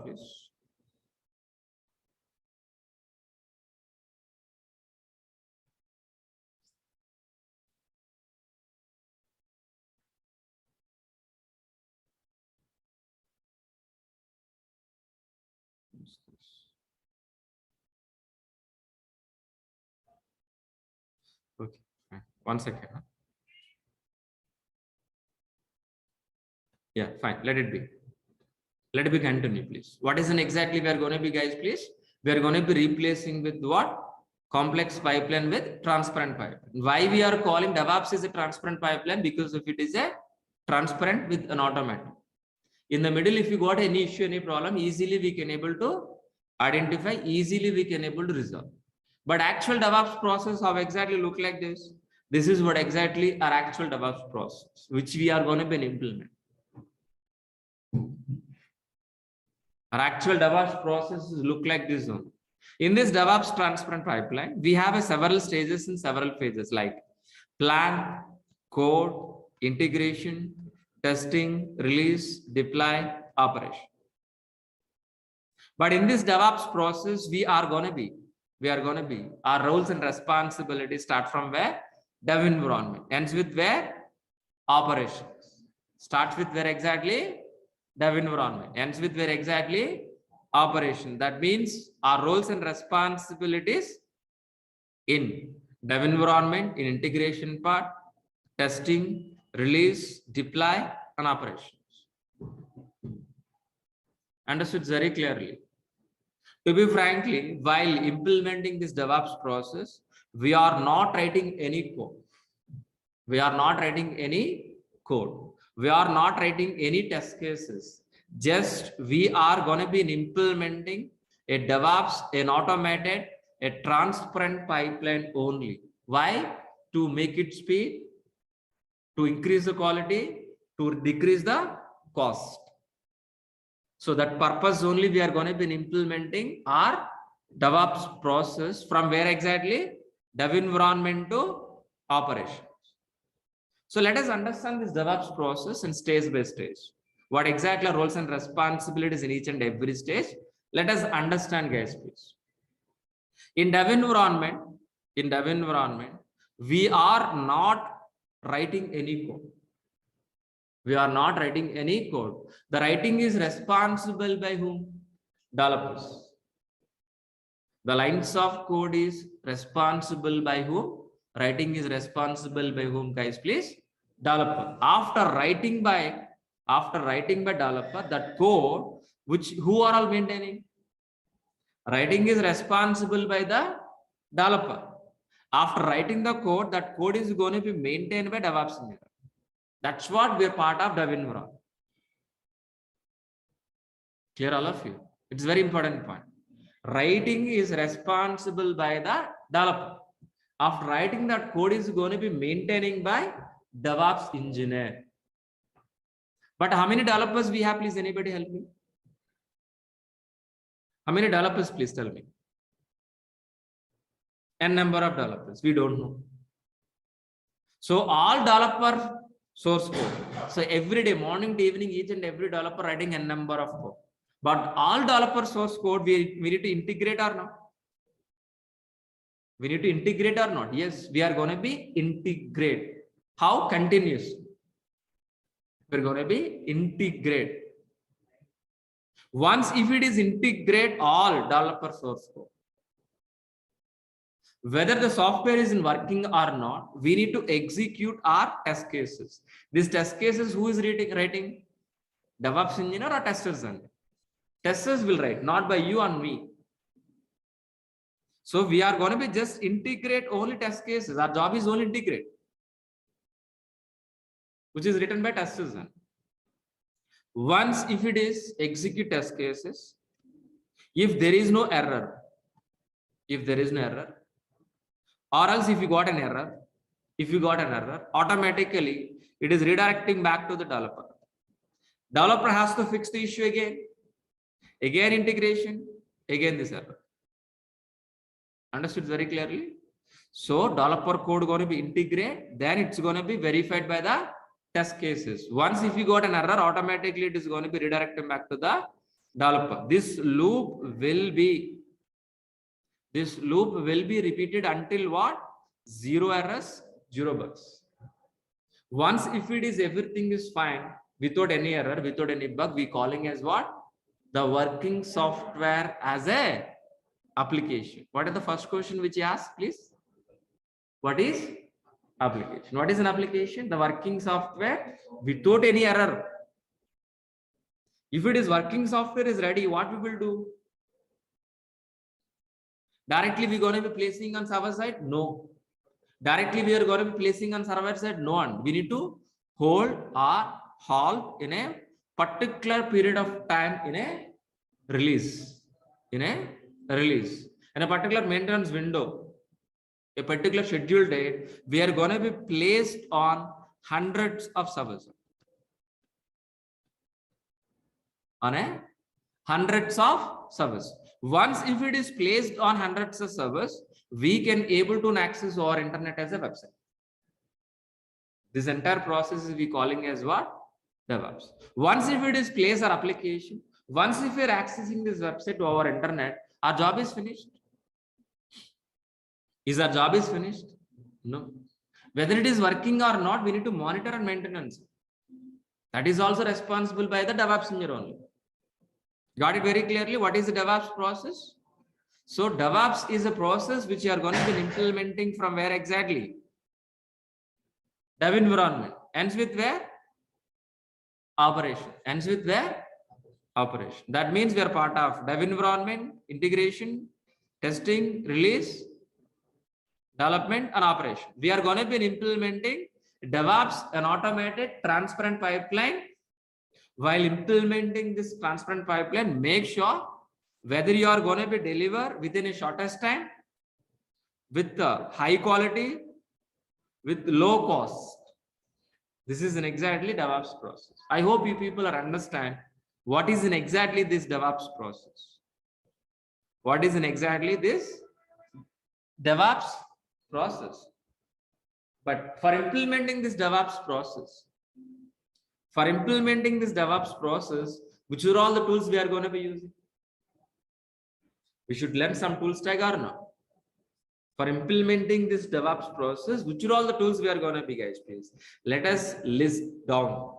please. Okay, fine. 1 second. Yeah, fine. Let it be. Let it be continue, please. What is an exactly we are going to be, guys, please? We are going to be replacing with what? Complex pipeline with transparent pipeline. Why we are calling DevOps is a transparent pipeline? Because if it is a transparent with an automatic. In the middle, if you got any issue, any problem, easily we can able to identify, easily we can able to resolve. But actual DevOps process, how exactly look like this? This is what exactly our actual DevOps process, which we are going to be implement. Our actual DevOps processes look like this one. In this DevOps transparent pipeline, we have several stages and several phases like plan, code, integration, testing, release, deploy, operation. But in this DevOps process, our roles and responsibilities start from where? Dev environment. Ends with where? Operations. Starts with where exactly? Dev environment. Ends with where exactly? Operation. That means our roles and responsibilities in dev environment, in integration part, testing, release, deploy, and operations. Understood very clearly. To be frankly, while implementing this DevOps process, we are not writing any code. We are not writing any code. We are not writing any test cases. Just we are going to be implementing a DevOps, an automated, a transparent pipeline only. Why? To make it speed, to increase the quality, to decrease the cost. So that purpose only we are going to be implementing our DevOps process from where exactly? Dev environment to operations. So let us understand this DevOps process in stage by stage. What exactly are roles and responsibilities in each and every stage? Let us understand, guys, please. In dev environment, we are not writing any code. We are not writing any code. The writing is responsible by whom? Developers. The lines of code is responsible by whom? Writing is responsible by whom, guys, please? Developer. After writing by developer, that code, who are all maintaining? Writing is responsible by the developer. After writing the code, that code is going to be maintained by DevOps engineer. That's what we're part of dev environment. Clear, all of you? It's very important point. Writing is responsible by the developer. After writing, that code is going to be maintaining by DevOps engineer. But how many developers we have? Please, anybody help me? How many developers? Please tell me. N number of developers. We don't know. So all developer source code. So every day, morning to evening, each and every developer writing N number of code. But all developer source code, we need to integrate or not? We need to integrate or not? Yes, we are going to be integrate. How? Continuous. We're going to be integrate. Once if it is integrate all developer source code, whether the software is in working or not, we need to execute our test cases. These test cases, who is writing? DevOps engineer or testers? Testers will write, not by you and me. So we are going to be just integrate only test cases. Our job is only integrate, which is written by testers. Once if it is execute test cases, if there is no error, or else if you got an error, automatically it is redirecting back to the developer. Developer has to fix the issue again integration, again this error. Understood very clearly? So developer code going to be integrate, then it's going to be verified by the test cases. Once if you got an error, automatically it is going to be redirected back to the developer. This loop will be repeated until what? 0 errors, 0 bugs. Once if it is everything is fine, without any error, without any bug, we calling as what? The working software as a application. What is the first question which you asked, please? What is application? What is an application? The working software without any error. If it is working software is ready, what we will do? Directly we are going to be placing on server side? No. Directly we are going to be placing on server side? No. And we need to hold or halt in a particular period of time in a release. in a release. In a particular maintenance window, a particular scheduled date, we are going to be placed on hundreds of servers. On a hundreds of servers. Once if it is placed on hundreds of servers, we can able to access our internet as a website. This entire process is we calling as what? DevOps. Once if it is placed our application, once if we are accessing this website to our internet, our job is finished. Is our job is finished? No. Whether it is working or not, we need to monitor and maintenance. That is also responsible by the DevOps engineer only. Got it very clearly? What is the DevOps process? So DevOps is a process which you are going to be implementing from where exactly? Dev environment. Ends with where? Operation. Ends with where? Operation. That means we are part of dev environment, integration, testing, release, development, and operation. We are going to be implementing DevOps, an automated transparent pipeline. While implementing this transparent pipeline, make sure whether you are going to be deliver within a shortest time, with high quality, with low cost. This is an exactly DevOps process. I hope you people are understand what is in exactly this DevOps process. What is in exactly this DevOps process. But for implementing this DevOps process, which are all the tools we are going to be using? We should learn some tools tag or not. For implementing this DevOps process, which are all the tools we are going to be, guys, please. Let us list down.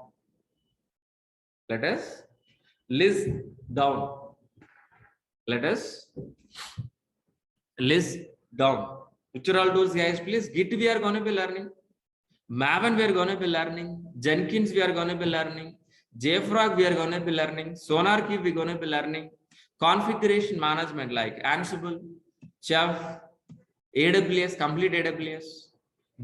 Let us list down. Let us list down. Which are all tools, guys, please? Git we are going to be learning. Maven we are going to be learning. Jenkins we are going to be learning. JFrog we are going to be learning. SonarQube we are going to be learning. Configuration management like Ansible, Chef, AWS, complete AWS,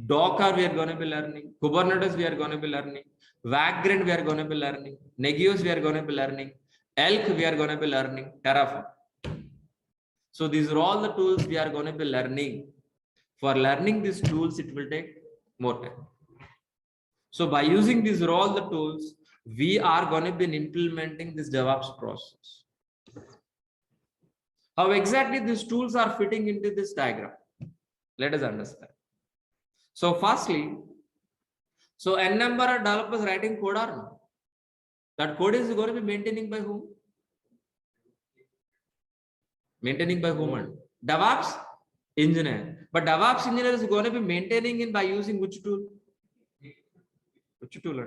Docker we are going to be learning, Kubernetes we are going to be learning, Vagrant we are going to be learning, Negios we are going to be learning, Elk we are going to be learning, Terraform. So these are all the tools we are going to be learning. For learning these tools, it will take more time. So by using these are all the tools, we are going to be implementing this DevOps process. How exactly these tools are fitting into this diagram? Let us understand. So firstly, so n number of developers writing code or no? That code is going to be maintaining by whom? Maintaining by whom? DevOps engineer. But DevOps engineer is going to be maintaining it by using which tool? Which tool?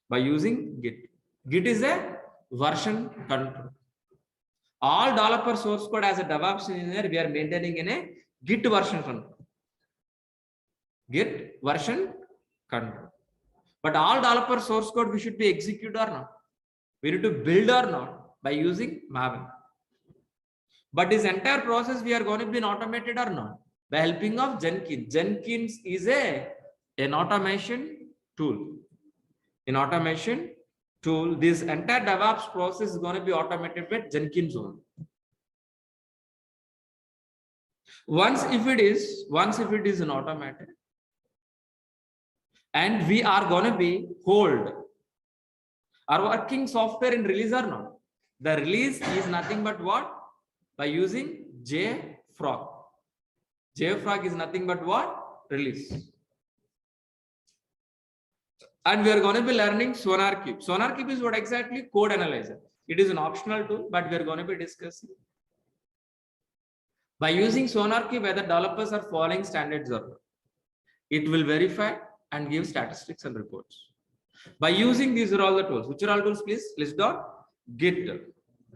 By using Git. Git is a version control. All developer source code as a DevOps engineer, we are maintaining in a Git version control. Git version control. But all developer source code we should be execute or not. We need to build or not by using Maven. But this entire process we are going to be automated or not by helping of Jenkins. Jenkins is an automation tool. In automation tool, this entire DevOps process is going to be automated with Jenkins only. Once if it is an automated, and we are going to be hold our working software in release or not. The release is nothing but what? By using JFrog. JFrog is nothing but what? Release. And we are going to be learning SonarQube. SonarQube is what exactly? Code analyzer. It is an optional tool, but we are going to be discussing. By using SonarQube, whether developers are following standards or not, it will verify and give statistics and reports. By using these are all the tools. Which are all tools, please? List down. Git,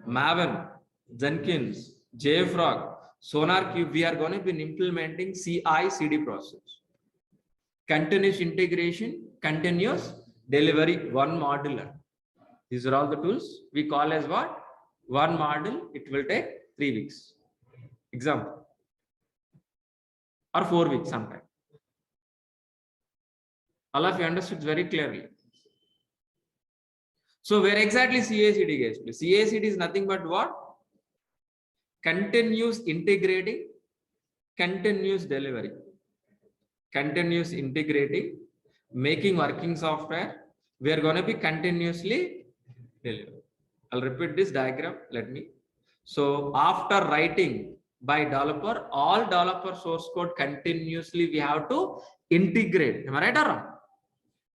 Maven, Jenkins, JFrog, SonarQube. We are going to be implementing CI/CD process. Continuous integration, continuous delivery, one module. These are all the tools we call as what? One module. It will take 3 weeks. Example. Or 4 weeks sometime. All of you understood very clearly. So where exactly CI/CD, guys? CI/CD is nothing but what? continuous integrating, continuous delivery, continuous integrating, making working software. We are going to be continuously deliver. I'll repeat this diagram. Let me. So after writing by developer, all developer source code continuously we have to integrate. Am I right or wrong?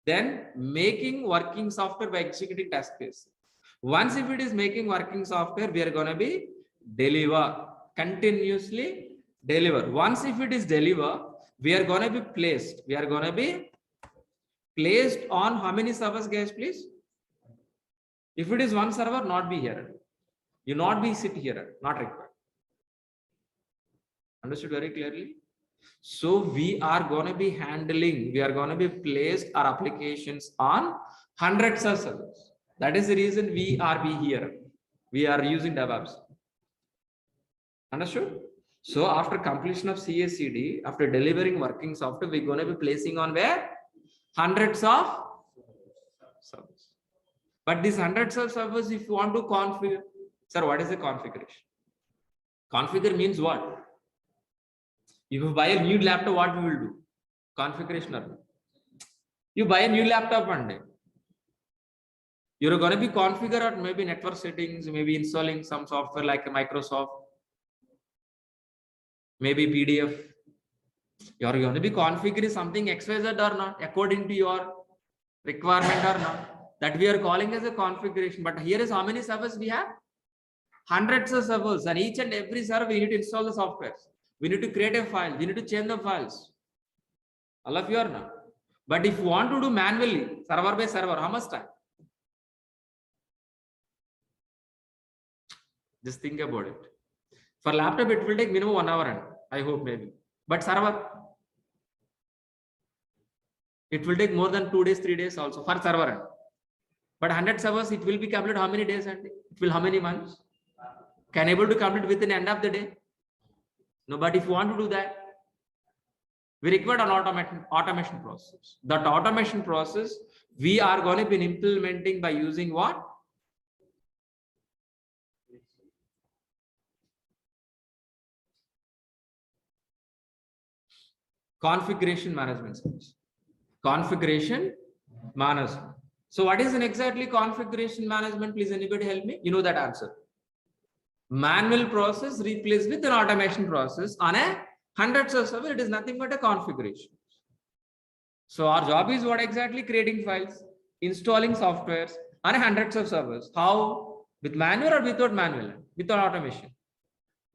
Then making working software by executing test case. Once if it is making working software, we are going to be deliver, continuously deliver. Once if it is deliver, we are going to be placed. We are going to be placed on how many servers, guys, please? If it is one server, not be here. You not be sit here, not required. Understood very clearly? So we are going to be handling, we are going to be placed our applications on hundreds of servers. That is the reason we are be here. We are using DevOps. Understood? So after completion of CACD, after delivering working software, we're going to be placing on where? Hundreds of servers. But these hundreds of servers, if you want to configure, sir, what is the configuration? Configure means what? If you buy a new laptop, what we will do? Configuration. You buy a new laptop one day. You're going to be configure or maybe network settings, maybe installing some software like a Microsoft, maybe PDF. You're going to be configuring something XYZ or not, according to your requirement or not. That we are calling as a configuration. But here is how many servers we have? Hundreds of servers, and each and every server we need to install the software. We need to create a file. We need to change the files. All of you are not. But if you want to do manually, server by server, how much time? Just think about it. For laptop, it will take minimum 1 hour, and I hope maybe. But server, it will take more than 2 days, 3 days also for server. But 100 servers, it will be completed how many days and it will how many months? Can able to complete within the end of the day? No, but if you want to do that, we require an automation process. That automation process, we are going to be implementing by using what? Configuration management service. Configuration management. So what is an exactly configuration management? Please, anybody help me? You know that answer. Manual process replaced with an automation process on a hundreds of servers. It is nothing but a configuration. So our job is what exactly? Creating files, installing softwares on hundreds of servers. How? With manual or without manual? Without automation.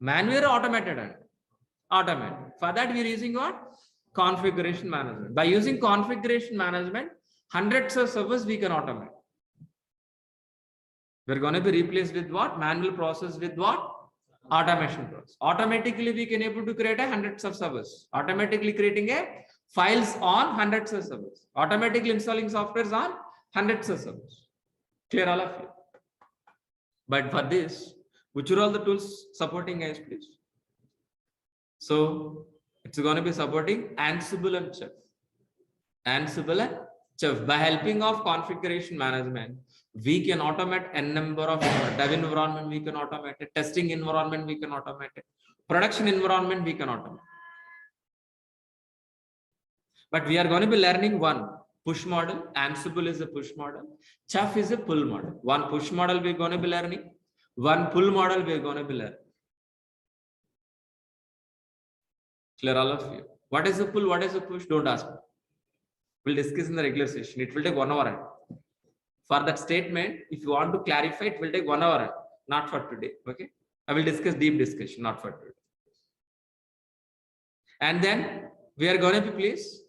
Manual or automated? Automated. For that we are using what? Configuration management. By using configuration management, hundreds of servers we can automate. We're going to be replaced with what? Manual process with what? Automation process. Automatically we can able to create a hundreds of servers. Automatically creating a files on hundreds of servers. Automatically installing softwares on hundreds of servers. Clear all of you? But for this, which are all the tools supporting, guys, please? So it's going to be supporting Ansible and Chef. Ansible and Chef. By helping of configuration management, we can automate n number of dev environment, we can automate it, testing environment, we can automate it, production environment, we can automate. But we are going to be learning one push model. Ansible is a push model. Chef is a pull model. One push model we're going to be learning. One pull model we're going to be learning. Clear all of you? What is a pull? What is a push? Don't ask me. We'll discuss in the regular session. It will take 1 hour. For that statement, if you want to clarify, it will take 1 hour, not for today. Okay. I will discuss deep discussion, not for today. And then we are going to be, please,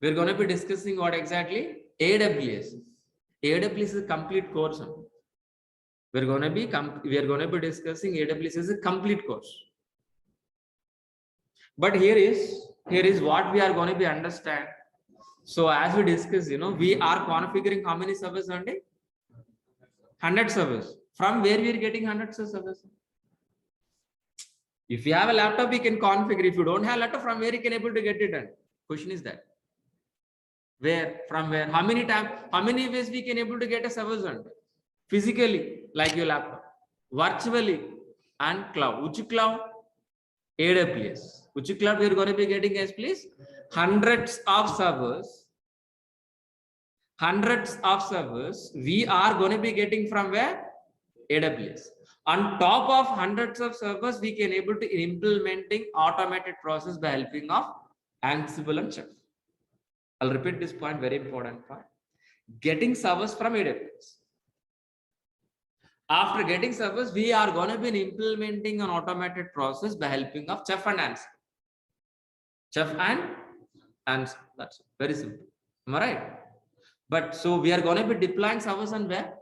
we're going to be discussing what exactly? AWS. AWS is a complete course. We're going to be discussing AWS as a complete course. But here is what we are going to be understand. So as we discussed, we are configuring how many servers one day? 100 servers. From where we are getting hundreds of servers? If you have a laptop, you can configure. If you don't have a laptop, from where you can able to get it done? Question is that. Where? From where? How many ways we can able to get a servers done? Physically, like your laptop. virtually and cloud. Which cloud? AWS. Which cloud we are going to be getting as please? Hundreds of servers we are going to be getting from where? AWS. On top of hundreds of servers, we can able to implementing automated process by helping of Ansible and Chef. I'll repeat this point, very important point. Getting servers from AWS. After getting servers, we are going to be implementing an automated process by helping of Chef and Ansible. Chef and Ansible. That's very simple. Am I right? But so we are going to be deploying servers on where?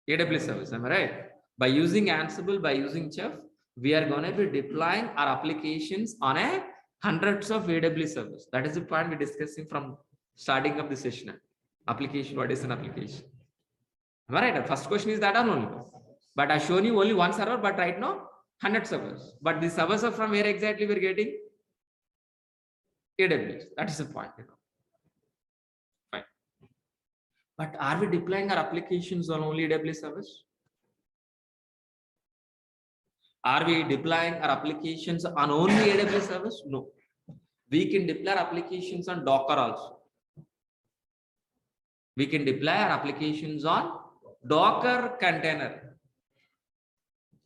AWS service, am I right? By using Ansible, by using Chef, we are going to be deploying our applications on a hundreds of AWS servers. That is the point we're discussing from starting of the session. Application, what is an application? Am I right? The first question is that only. But I've shown you only one server, but right now, 100 servers. But the servers are from where exactly we're getting? AWS. That is the point. Fine. But are we deploying our applications on only AWS servers? Are we deploying our applications on only AWS servers? No. We can deploy our applications on Docker also. We can deploy our applications on Docker container.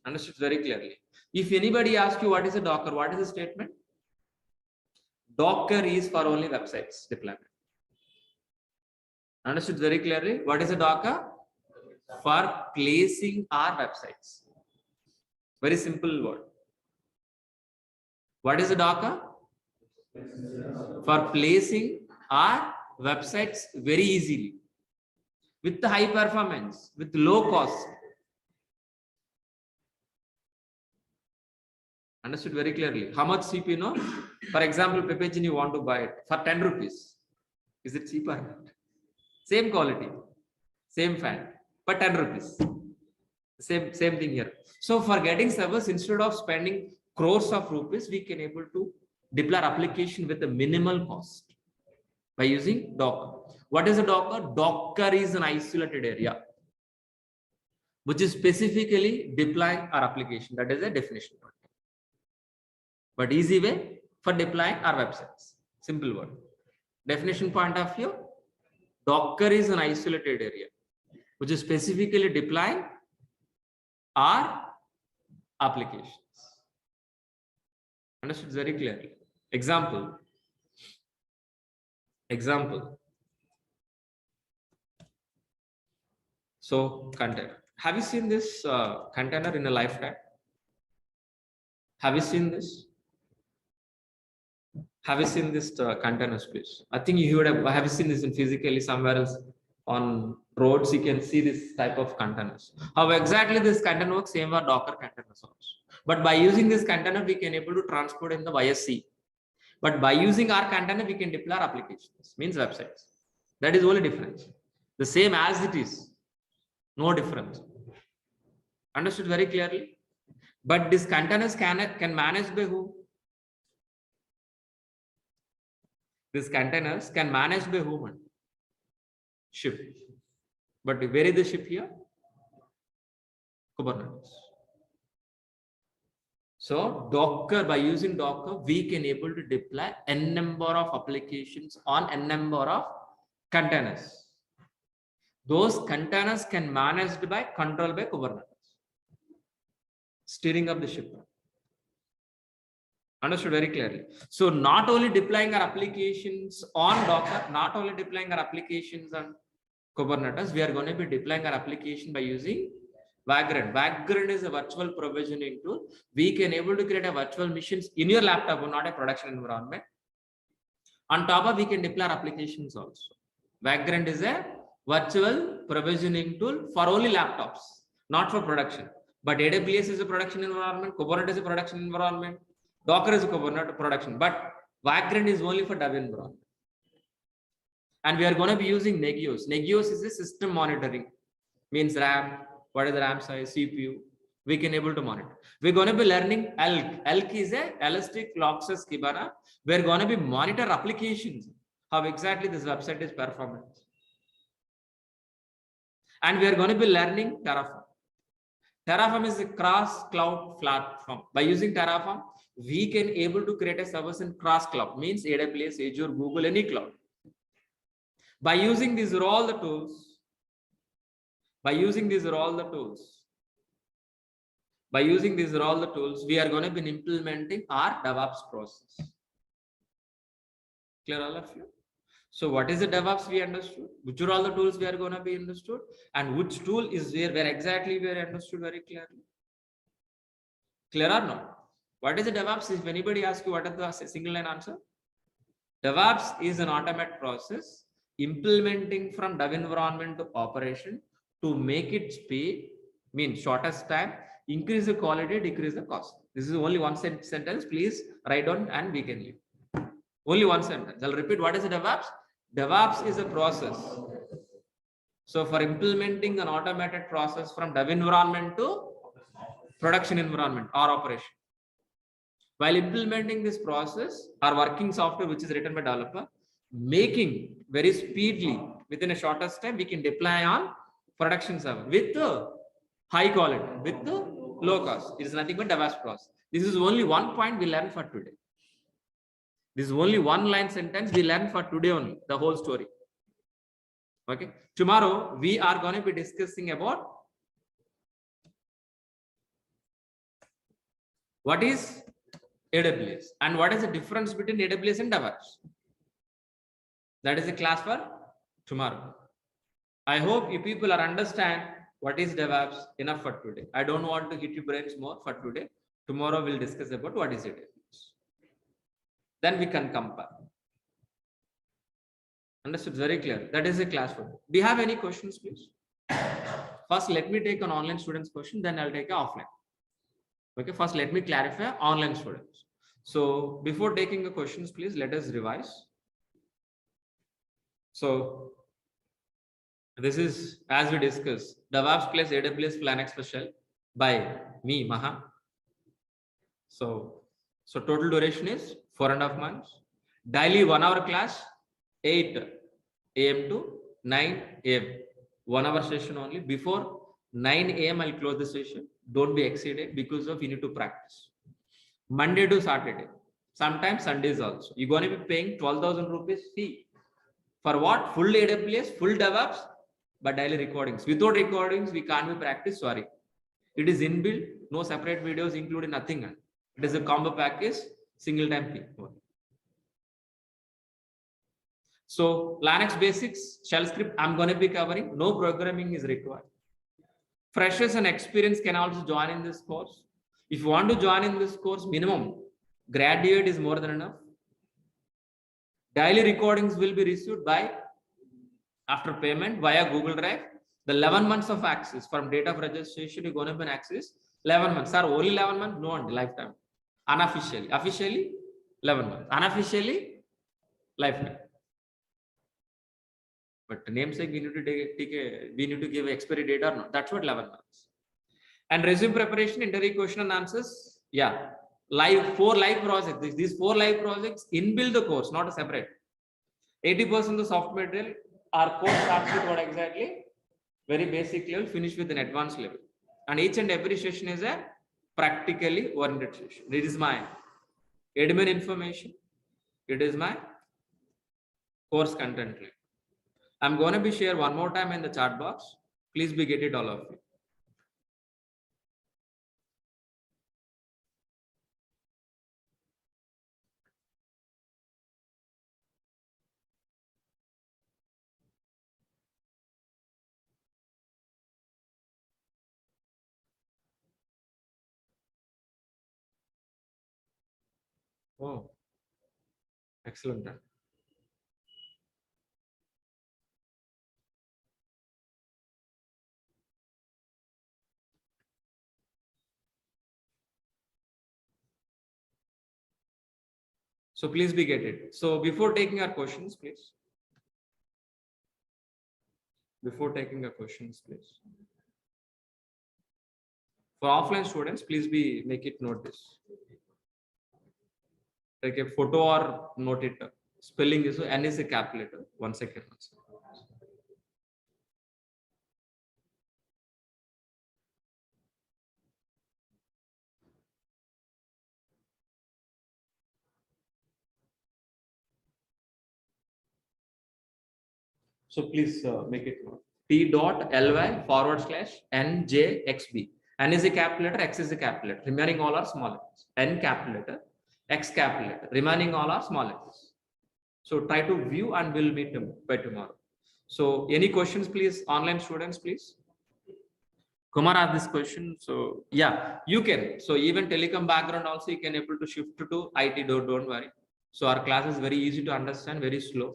Understood very clearly. If anybody asks you what is a Docker, what is the statement? Docker is for only websites deployment. Understood very clearly. What is a Docker? For placing our websites. Very simple word. What is a Docker? For placing our websites very easily, with the high performance, with low cost. Understood very clearly. How much CPU? No? For example, Pepagin, you want to buy it for 10 rupees. Is it cheaper? Same quality, same fan, but 10 rupees. Same thing here. So for getting servers, instead of spending crores of rupees, we can able to deploy application with a minimal cost by using Docker. What is a Docker? Docker is an isolated area which is specifically deploying our application. That is a definition. But easy way for deploying our websites. Simple word. Definition point of view, Docker is an isolated area which is specifically deploying our applications. Understood very clearly. Example. So container. Have you seen this container in a lifetime? Have you seen this? Have you seen this container space? I think you would have you seen this in physically somewhere else on roads. You can see this type of containers. How exactly this container works? Same are Docker containers also. But by using this container, we can able to transport in the via sea. But by using our container, we can deploy our applications, means websites. That is only difference. The same as it is, no difference. Understood very clearly. But these containers can manage by who? These containers can manage by whom? Ship. But where is the ship here? Kubernetes. So Docker, by using Docker, we can able to deploy n number of applications on n number of containers. Those containers can managed by controlled by Kubernetes. Steering of the ship. Understood very clearly. So not only deploying our applications on Docker, not only deploying our applications on Kubernetes, we are going to be deploying our application by using Vagrant. Vagrant is a virtual provisioning tool. We can able to create a virtual machines in your laptop, but not a production environment. On top of, we can deploy applications also. Vagrant is a virtual provisioning tool for only laptops, not for production. But AWS is a production environment, Kubernetes is a production environment, Docker is a Kubernetes production, but Vagrant is only for dev environment. And we are going to be using Negios. Negios is a system monitoring, means RAM, what is the RAM size, CPU, we can able to monitor. We're going to be learning ELK. ELK is a Elastic Log Access Kibana. We're going to be monitor applications, how exactly this website is performing. And we are going to be learning Terraform. Terraform is a cross cloud platform. By using Terraform, we can able to create a service in cross cloud, means AWS, Azure, Google, any cloud. By using these are all the tools, we are going to be implementing our DevOps process. Clear all of you? So what is the DevOps we understood? Which are all the tools we are going to be understood? And which tool is where exactly we are understood very clearly? Clear or not? What is the DevOps? If anybody asks you what is the single line answer? DevOps is an automated process implementing from dev environment to operation to make it speed, mean shortest time, increase the quality, decrease the cost. This is only one sentence. Please write down and we can leave. Only one sentence. I'll repeat. What is the DevOps? DevOps is a process. So for implementing an automated process from dev environment to production environment or operation. While implementing this process, our working software, which is written by developer, making very speedily within a shortest time, we can deploy on production server with high quality, with the low cost. It is nothing but DevOps process. This is only one point we learned for today. This is only one line sentence we learned for today only, the whole story. Okay. Tomorrow we are going to be discussing about what is AWS and what is the difference between AWS and DevOps. That is a class for tomorrow. I hope you people are understand what is DevOps enough for today. I don't want to hit your brains more for today. Tomorrow we'll discuss about what is AWS. Then we can compare. Understood? Very clear. That is a class for. Do you have any questions, please? First, let me take an online students question, then I'll take an offline. Okay, first let me clarify online students. So before taking the questions, please let us revise. So this is, as we discussed, DevOps plus AWS Planet Special by me, Maha. So total duration is 4.5 months. Daily 1 hour class, 8 AM to 9 AM. 1 hour session only. Before 9 AM, I'll close the session. Don't be exceeded because of you need to practice. Monday to Saturday. Sometimes Sundays also. You're going to be paying 12,000 rupees fee. For what? Full AWS, full DevOps, but daily recordings. Without recordings, we can't be practice. Sorry. It is inbuilt. No separate videos included, nothing. It is a combo package, single time fee. So Linux basics, shell script, I'm going to be covering. No programming is required. Freshers and experience can also join in this course. If you want to join in this course, minimum graduate is more than enough. Daily recordings will be received by after payment via Google Drive. The 11 months of access from date of registration, you're going to be access 11 months. Sir, only 11 months? No, lifetime. Unofficially. Officially, 11 months. Unofficially, lifetime. But namesake, we need to give expiry date or not. That's what 11 months. And resume preparation, interview question and answers. Yeah. Four live projects. These 4 live projects inbuilt the course, not a separate. 80% of the soft material, our course starts with what exactly? Very basic level, finish with an advanced level. And each and every session is a practically oriented session. It is my admin information. It is my course content link. I'm going to be share one more time in the chat box. Please be get it all of you. Oh, excellent. So please be get it. So before taking our questions, please. Before taking our questions, please. For offline students, please make it note this. Take a photo or note it. Spelling is N is a calculator. 1 second. So please make it T.ly/NJXB. N is a capital letter, X is a capital letter. Remaining all are small letters. N capital letter, X capital letter. Remaining all are small letters. So try to view and we'll meet by tomorrow. So any questions, please, online students, please. Kumar asked this question. So yeah, you can. So even telecom background also you can able to shift to IT. Don't worry. So our class is very easy to understand, very slow.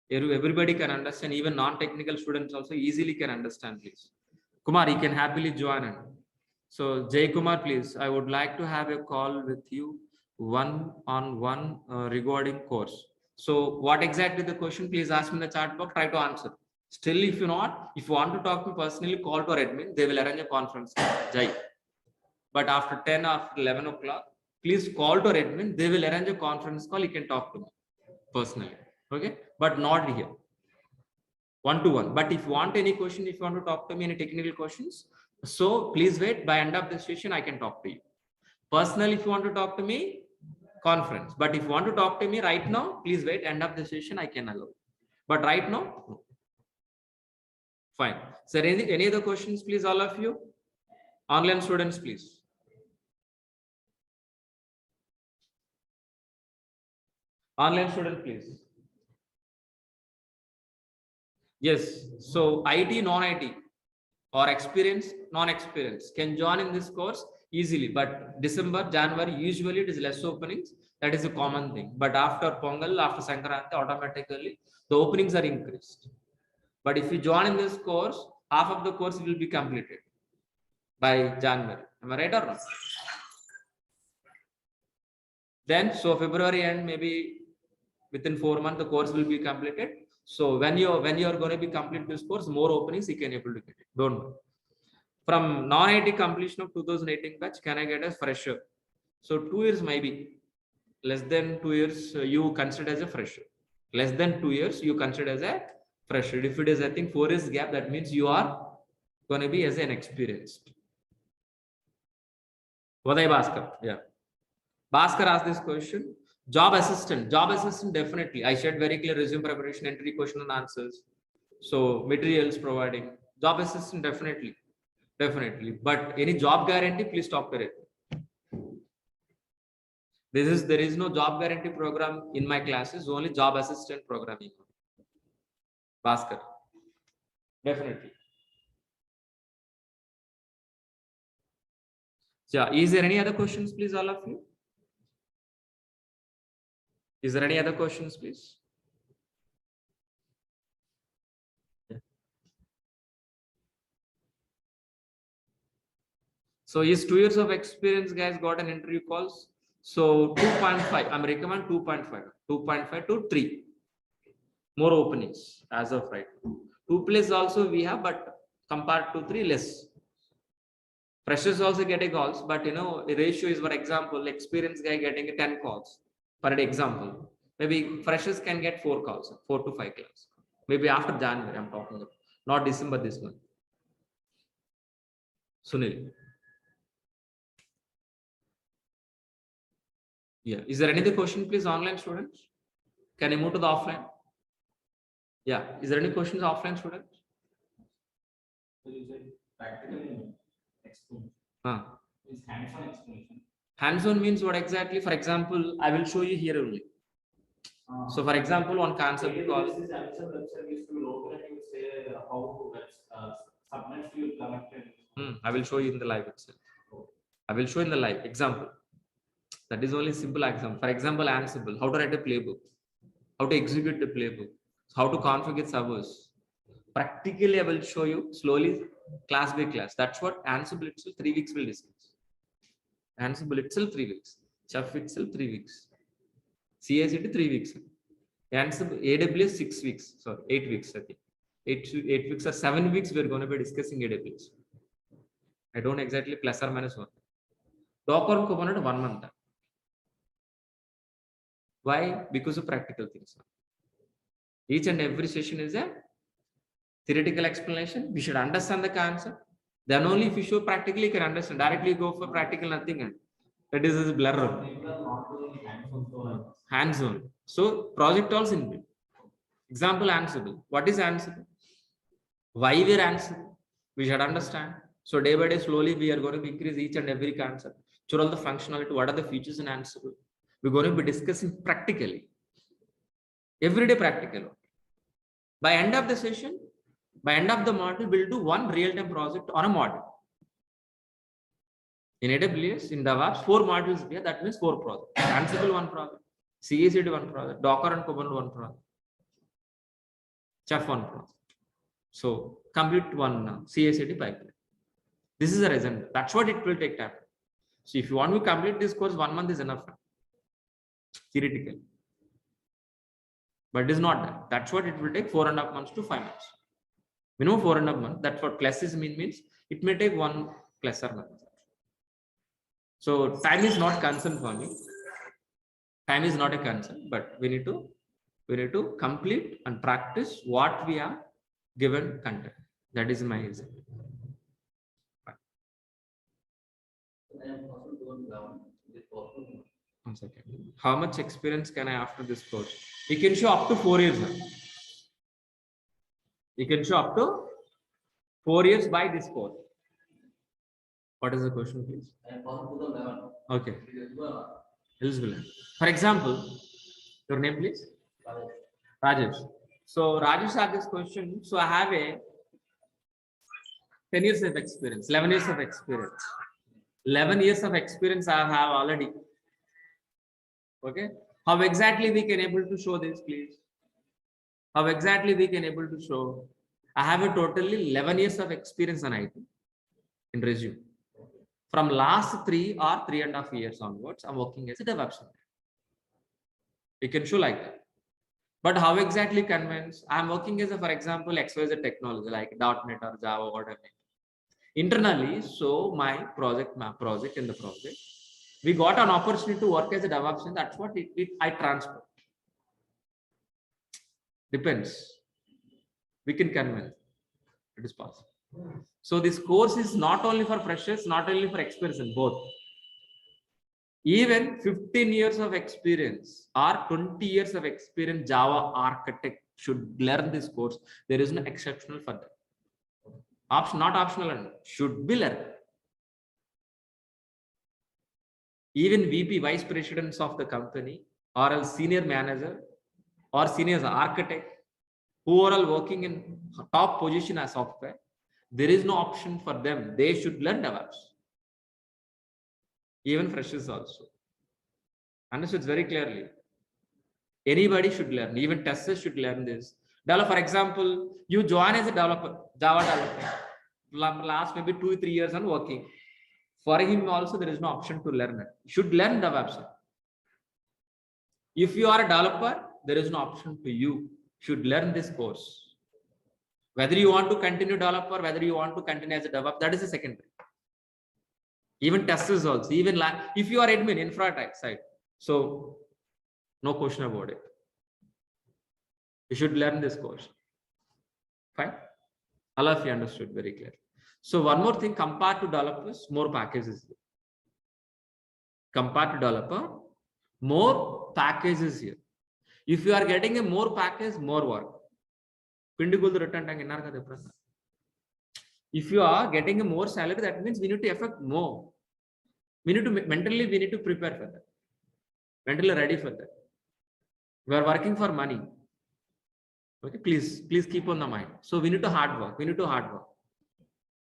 Everybody can understand. Even non-technical students also easily can understand. Please, Kumar, you can happily join in. So Jay Kumar, please. I would like to have a call with you one-on-one regarding course. So what exactly the question? Please ask me in the chat box. Try to answer. Still, if you want to talk to me personally, call to our admin. They will arrange a conference. Jai. But after 10 or 11 o'clock, please call to our admin. They will arrange a conference call. You can talk to me personally. Okay, but not here. One-to-one. But if you want any question, if you want to talk to me any technical questions, so please wait. By end of the session, I can talk to you. Personally, if you want to talk to me, conference. But if you want to talk to me right now, please wait. End of the session, I can allow. But right now, no. Fine. Sir, any other questions, please, all of you? Online students, please. Online student, please. Yes. So IT, non-IT or experience, non-experience can join in this course easily. But December, January, usually it is less openings. That is a common thing. But after Pongal, after Sankranti, automatically the openings are increased. But if you join in this course, half of the course will be completed by January. Am I right or not? Then, so February end, maybe within 4 months, the course will be completed. So when you're going to be complete this course, more openings you can able to get it. Don't worry. From non-IT completion of 2018 batch, can I get a fresher? So 2 years maybe. Less than 2 years, you consider as a fresher. Less than 2 years, you consider as a fresher. If it is, I think 4 years gap, that means you are going to be as an experienced. Vaday Bhaskar, yeah. Bhaskar asked this question. Job assistant, definitely. I shared very clear resume preparation, entry question and answers. So materials providing. Job assistant, definitely. But any job guarantee, please talk to it. There is no job guarantee program in my classes, only job assistant programming. Bhaskar, definitely. Yeah, is there any other questions, please, all of you? Is there any other questions, please? Yeah. So is 2 years of experience, guys, got an interview calls? So 2.5, I'm recommend 2.5 to 3. More openings as of right. 2+ also we have, but compared to 3, less. Freshers also getting calls, but the ratio is, for example, experienced guy getting 10 calls for an example. Maybe freshers can get 4 calls, 4 to 5 calls. Maybe after January, I'm talking about, not December this month. Sunil. Yeah. Is there any other question, please, online students? Can I move to the offline? Yeah. Is there any questions, offline students? Practical explanation. Is hands-on explanation. Hands-on means what exactly? For example, I will show you here only. So, for example, one concept called. This is website used to be open and you say how to submit to your collected. I will show you in the live itself. I will show in the live example. That is only simple example. For example, Ansible, how to write a playbook, how to execute the playbook, how to configure servers. Practically, I will show you slowly, class by class. That's what Ansible itself 3 weeks will discuss. Ansible itself 3 weeks. Chef itself 3 weeks. CICD 3 weeks. Ansible AWS 6 weeks. Sorry, 8 weeks. I think 8 weeks or 7 weeks. We're going to be discussing AWS. I don't exactly plus or minus 1. Docker component 1 month. Why? Because of practical things. Each and every session is a theoretical explanation. We should understand the concept. Then only if you show practically, you can understand. Directly go for practical, nothing. And that is a blur. Hands-on. So project also in. Example, Ansible. What is Ansible? Why we're Ansible? We should understand. So day by day, slowly, we are going to increase each and every concept. Show all the functionality, what are the features in Ansible? We're going to be discussing practically. Everyday practical. By end of the session, by end of the module, we'll do one real-time project on a module. In AWS, in DEVOPS, 4 modules here, that means 4 projects. Ansible 1 project, CI/CD 1 project, Docker and Kubernetes 1 project, Chef 1 project. So complete one CI/CD pipeline. This is a reason. That's what it will take time. So if you want to complete this course, 1 month is enough. Theoretically. But it is not that. That's what it will take 4.5 months to 5 months. Minimum 4.5 months. That's what classes means it may take 1 class or month. So time is not concern for me. Time is not a concern, but we need to complete and practice what we are given content. That is my reason. One second. How much experience can I after this course? You can show up to 4 years. You can show up to 4 years by this course. What is the question, please? Okay. Eligible. For example, your name, please? Rajesh. So Rajesh asked this question. So I have a 10 years of experience, 11 years of experience. 11 years of experience I have already. Okay. How exactly we can able to show this, please? How exactly we can able to show? I have a totally 11 years of experience in IT in resume. From last 3 or 3.5 years onwards, I'm working as a DevOps. You can show like that. But how exactly convince? I'm working as a, for example, XYZ technology like .NET or Java or whatever. Internally, so my project, in the project, we got an opportunity to work as a DevOps, and that's what I transfer. Depends. We can convince. It is possible. So this course is not only for freshers, not only for experts, both. Even 15 years of experience or 20 years of experience Java architect should learn this course. There is no exceptional for that. Not optional, should be learned. Even VP, vice presidents of the company, or a senior manager, or senior architect, who are all working in top position as software, there is no option for them. They should learn DevOps. Even freshers also. Understood very clearly. Anybody should learn. Even testers should learn this. Developer, for example, you join as a developer, Java developer. Last maybe 2-3 years on working. For him also, there is no option to learn it. You should learn DevOps. If you are a developer, there is no option to you. Should learn this course. Whether you want to continue developer, whether you want to continue as a DevOps, that is the secondary. Even testers also. Even if you are admin, infra type side. So no question about it. You should learn this course. Fine. All of you understood very clearly. So one more thing, compared to developers, more packages. Compared to developer, more packages here. If you are getting a more package, more work. If you are getting a more salary, that means we need to affect more. We need to mentally, we need to prepare for that. Mentally ready for that. We are working for money. Okay, please keep on the mind. So we need to hard work. We need to hard work.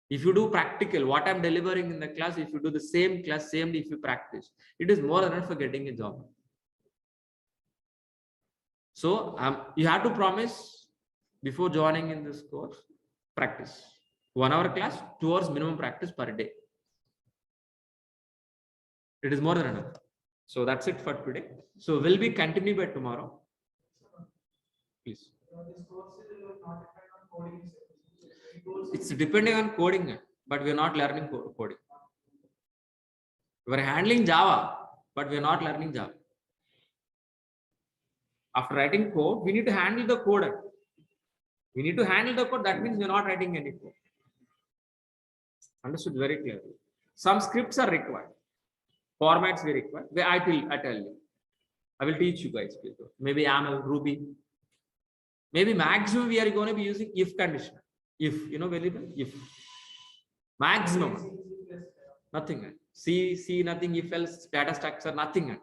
If you do practical, what I'm delivering in the class, if you do the same class, same if you practice, it is more than enough for getting a job. So you have to promise before joining in this course, practice. 1 hour class, 2 hours minimum practice per day. It is more than enough. So that's it for today. So we'll be continuing by tomorrow. Please. This course is not dependent on coding. It's depending on coding, but we are not learning coding. We are handling Java, but we are not learning Java. After writing code, we need to handle the code. We need to handle the code. That means we are not writing any code. Understood very clearly. Some scripts are required. Formats we require. I tell you. I will teach you guys. Maybe YAML, Ruby. Maybe maximum we are going to be using if condition. If, variable, if. Maximum. Nothing. C, nothing, if else, data structure, nothing.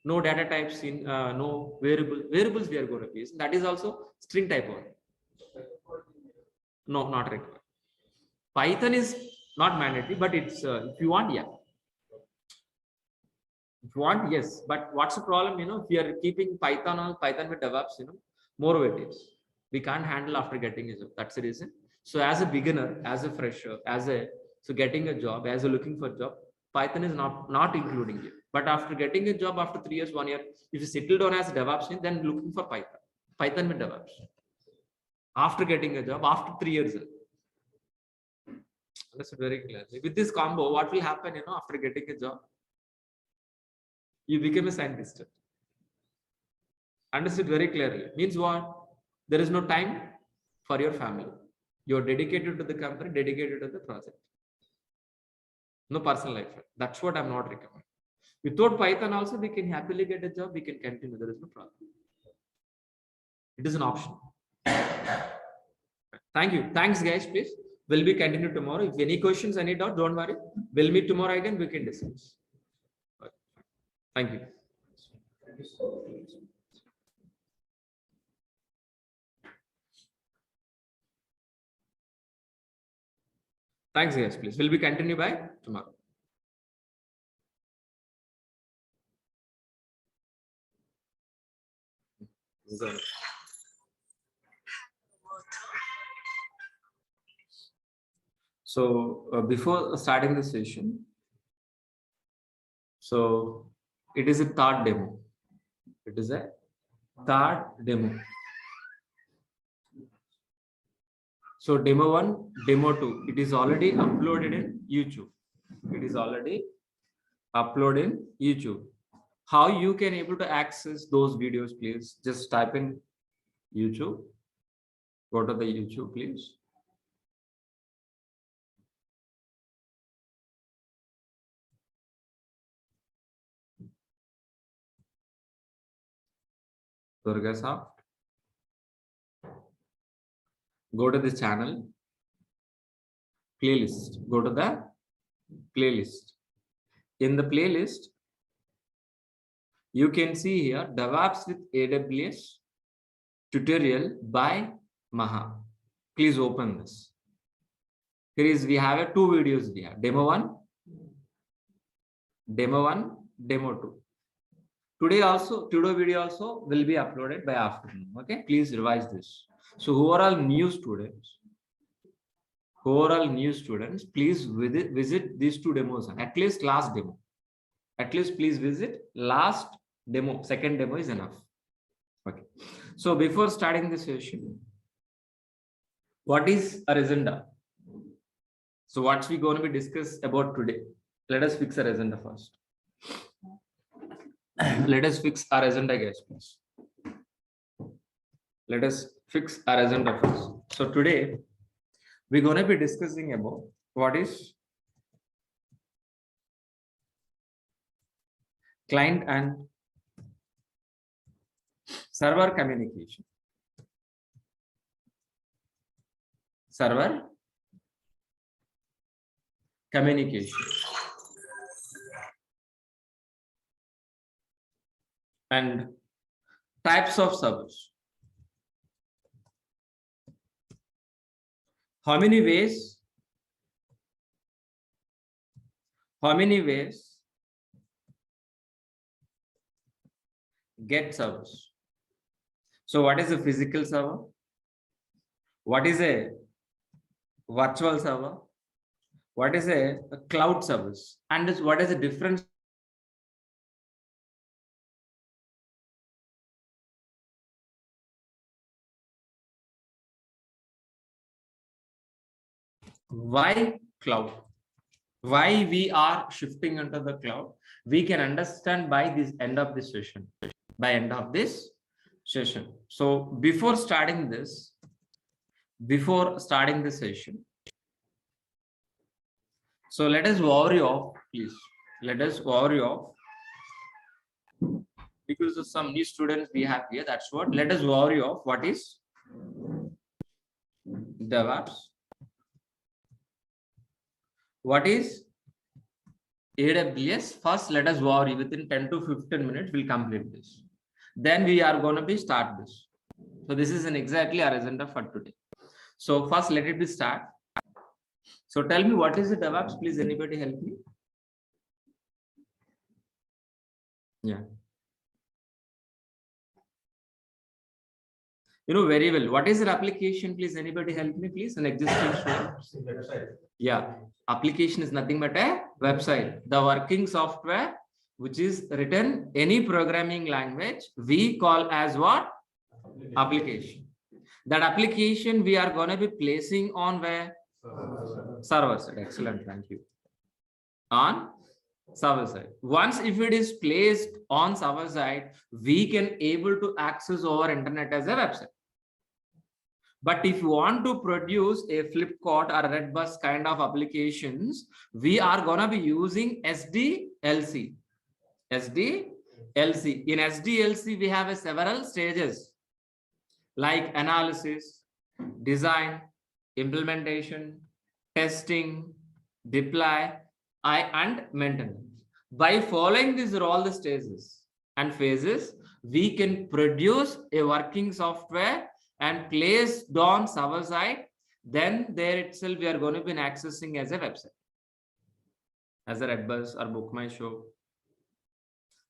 No data types in, no variables we are going to use. That is also string type only. No, not required. Python is not mandatory, but it's, if you want, yeah. If you want, yes. But what's the problem? If you are keeping Python or Python with DevOps, more weightage. We can't handle after getting a job. That's the reason. So as a beginner, as a fresher, so getting a job, as a looking for a job, Python is not including you. But after getting a job after 3 years, 1 year, if you settle down as a DevOps, then looking for Python with DevOps. After getting a job, after 3 years. That's very clear. With this combo, what will happen, after getting a job? You become a scientist. Understood very clearly. Means what? There is no time for your family. You're dedicated to the company, dedicated to the project. No personal life. That's what I'm not recommending. Without Python also, we can happily get a job. We can continue. There is no problem. It is an option. Thank you. Thanks, guys. Please. We'll be continue tomorrow. If any questions, any doubt, don't worry. We'll meet tomorrow again. We can discuss. Thank you. Thanks, guys. Please. We'll be continue by tomorrow. So before starting the session, so it is a third demo. It is a third demo. So demo 1, demo 2, it is already uploaded in YouTube. It is already uploaded in YouTube. How you can able to access those videos, please just type in YouTube. Go to the YouTube, please. Durga Soft. Go to the channel, playlist. Go to the playlist. In the playlist, you can see here DevOps with AWS tutorial by Maha. Please open this. Here is, we have 2 videos we have. Demo 1, demo 2. Today video also will be uploaded by afternoon. Okay, please revise this. So who are all new students, please visit these 2 demos. At least last demo. At least please visit last demo. Second demo is enough. Okay. So before starting the session, what is our agenda? So what's we going to be discuss about today? Let us fix our agenda first. Let us fix our agenda, guys, please. Let us fix our agenda first. So today we're going to be discussing about what is client and server communication. Server communication. And types of servers. How many ways get servers? So what is a physical server? What is a virtual server? What is a cloud service? And what is the difference? Why cloud? Why we are shifting into the cloud? We can understand by this end of this session. So before starting this session, so let us worry off, please. Let us worry off because of some new students we have here. That's what. Let us worry of what is DevOps. What is AWS? First, let us worry within 10 to 15 minutes. We'll complete this. Then we are going to be start this. So this is an exactly our agenda for today. So first, let it be start. So tell me, what is the DevOps? Please, anybody help me? Yeah. You know very well. What is an application? Please, anybody help me, please? An existing website. Yeah. Application is nothing but a website. The working software, which is written any programming language, we call as what? Application. That application we are going to be placing on where? Server side. Excellent. Thank you. On server side. Once if it is placed on server side, we can able to access over internet as a website. But if you want to produce a Flipkart or Redbus kind of applications, we are gonna be using SDLC. SDLC. In SDLC, we have several stages like analysis, design, implementation, testing, deploy, and maintenance. By following these are all the stages and phases, we can produce a working software and placed on server side. Then there itself we are going to be accessing as a website, as a Redbus or Book My Show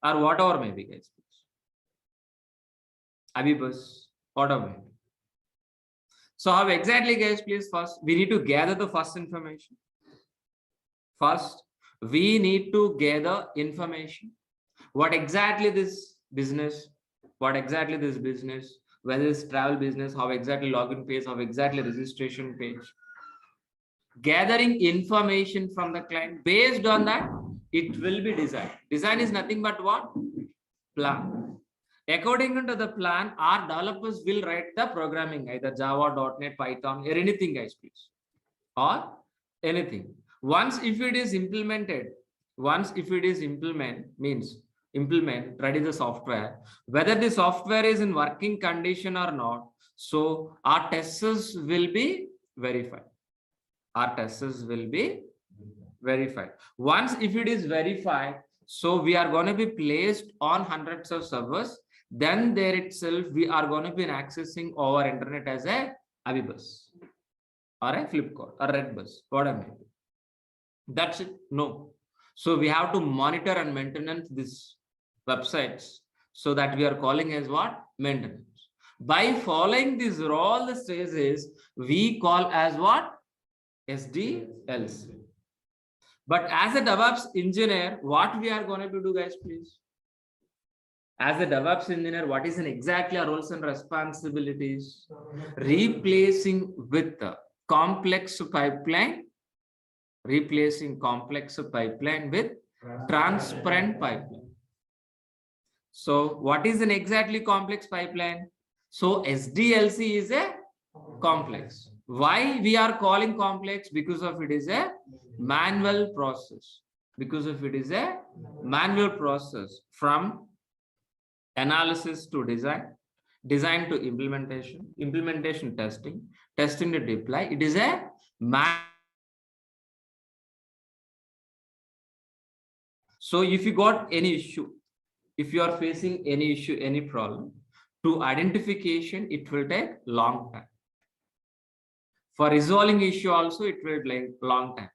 or whatever maybe, guys. Abibus, whatever maybe. So how exactly, guys, please? First we need to gather the first information. First we need to gather information. What exactly this business, whether it's travel business, how exactly login page, how exactly registration page. Gathering information from the client. Based on that, it will be design. Design is nothing but what? Plan. According to the plan, our developers will write the programming, either Java, .NET, Python, or anything, guys, please. Or anything. Once if it is implemented, implement, ready the software, whether the software is in working condition or not. So our testers will be verified. Once if it is verified, so we are going to be placed on hundreds of servers. Then there itself we are going to be accessing over internet as a Abibus or a Flipkart or Redbus, what I mean. That's it. No. So we have to monitor and maintenance these websites. So that we are calling as what? Maintenance. By following these all the stages, we call as what? SDLC. But as a DevOps engineer, what we are going to do, guys, please? As a DevOps engineer, what is exactly our roles and responsibilities? Replacing with the complex pipeline. Replacing complex pipeline with transparent pipeline. So what is an exactly complex pipeline? So SDLC is a complex. Why we are calling complex? Because of it is a manual process. From analysis to design to implementation testing to deploy. It is a So if you got any issue, if you are facing any issue, any problem, to identification, it will take long time. For resolving issue also, it will take long time.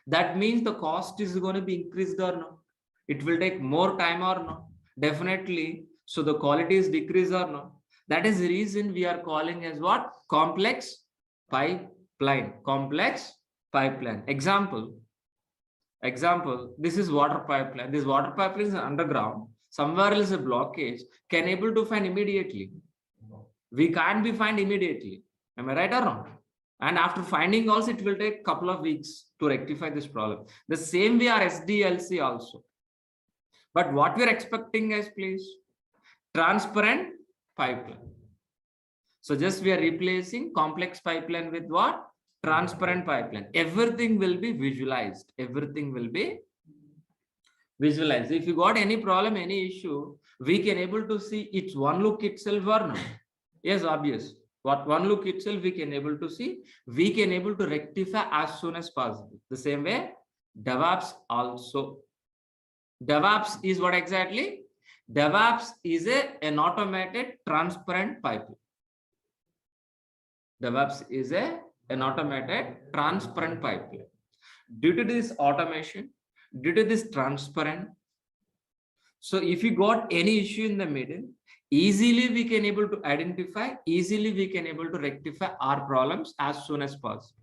That means the cost is going to be increased or not. It will take more time or not. Definitely. So the quality is decreased or not. That is the reason we are calling as what? Complex pipeline. Example, this is water pipeline. This water pipeline is underground. Somewhere else a blockage. Can able to find immediately? We can't be find immediately. Am I right or not? And after finding also, it will take a couple of weeks to rectify this problem. The same way our SDLC also. But what we are expecting is, please, transparent pipeline. So just we are replacing complex pipeline with what? Transparent pipeline. Everything will be visualized. Visualize. If you got any problem, any issue, we can able to see it's one look itself or not. Yes, obvious. What one look itself we can able to see, we can able to rectify as soon as possible. The same way, DevOps also. DevOps is what exactly? DevOps is an automated transparent pipeline. DevOps is an automated transparent pipeline. Due to this automation, due to this transparent, so if you got any issue in the middle, easily we can able to identify, easily we can able to rectify our problems as soon as possible.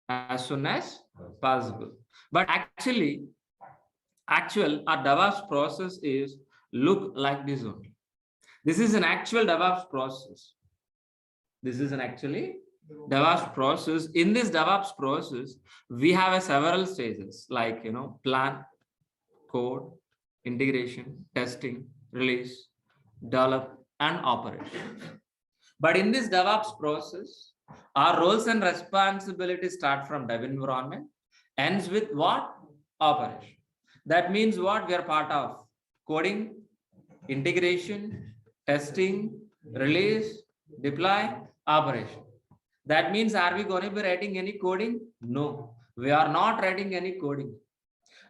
As soon as possible. But actually, our DevOps process is look like this only. This is an actual DevOps process. This is an actually DevOps process. In this DevOps process, we have several stages like, plan, code, integration, testing, release, develop, and operation. But in this DevOps process, our roles and responsibilities start from dev environment, ends with what? Operation. That means what? We are part of coding, integration, testing, release, deploy, operation. That means, are we going to be writing any coding? No, we are not writing any coding.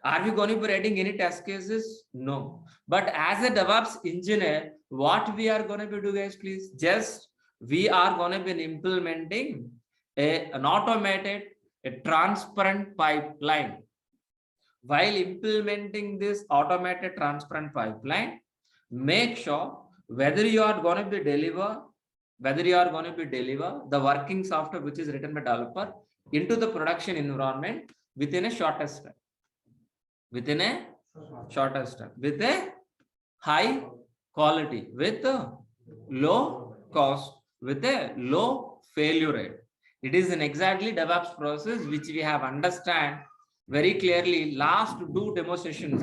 Are we going to be writing any test cases? No. But as a DevOps engineer, what we are going to be doing, guys, please? Just we are going to be implementing an automated, a transparent pipeline. While implementing this automated transparent pipeline, make sure whether you are going to be deliver the working software which is written by developer into the production environment within a shortest time. Within a shortest time, with a high quality, with a low cost, with a low failure rate. It is an exactly DevOps process which we have understand very clearly last 2 demo sessions.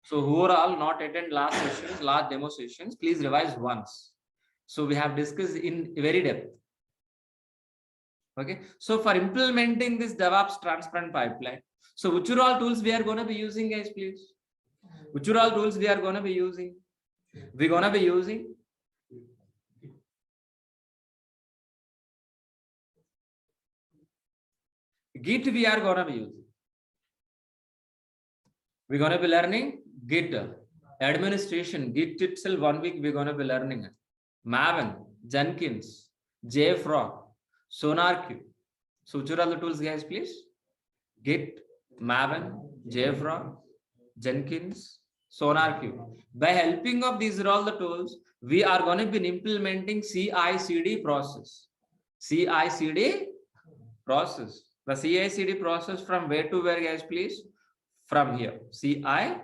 So who are all not attend last sessions, last demo sessions, please revise once. So we have discussed in very depth. Okay, so for implementing this DevOps transparent pipeline, so which are all tools we are going to be using, guys, please? Which are all tools we are going to be using? We're going to be using Git. We are going to be using. We're going to be learning Git administration. Git itself 1 week we're going to be learning it. Maven, Jenkins, JFrog, SonarQube. So which are all the tools, guys, please? Git, Maven, JFrog, Jenkins, SonarQube. By helping of these are all the tools, we are going to be implementing CI/CD process. CI/CD process. The CI/CD process from where to where, guys, please? From here. CI/CD,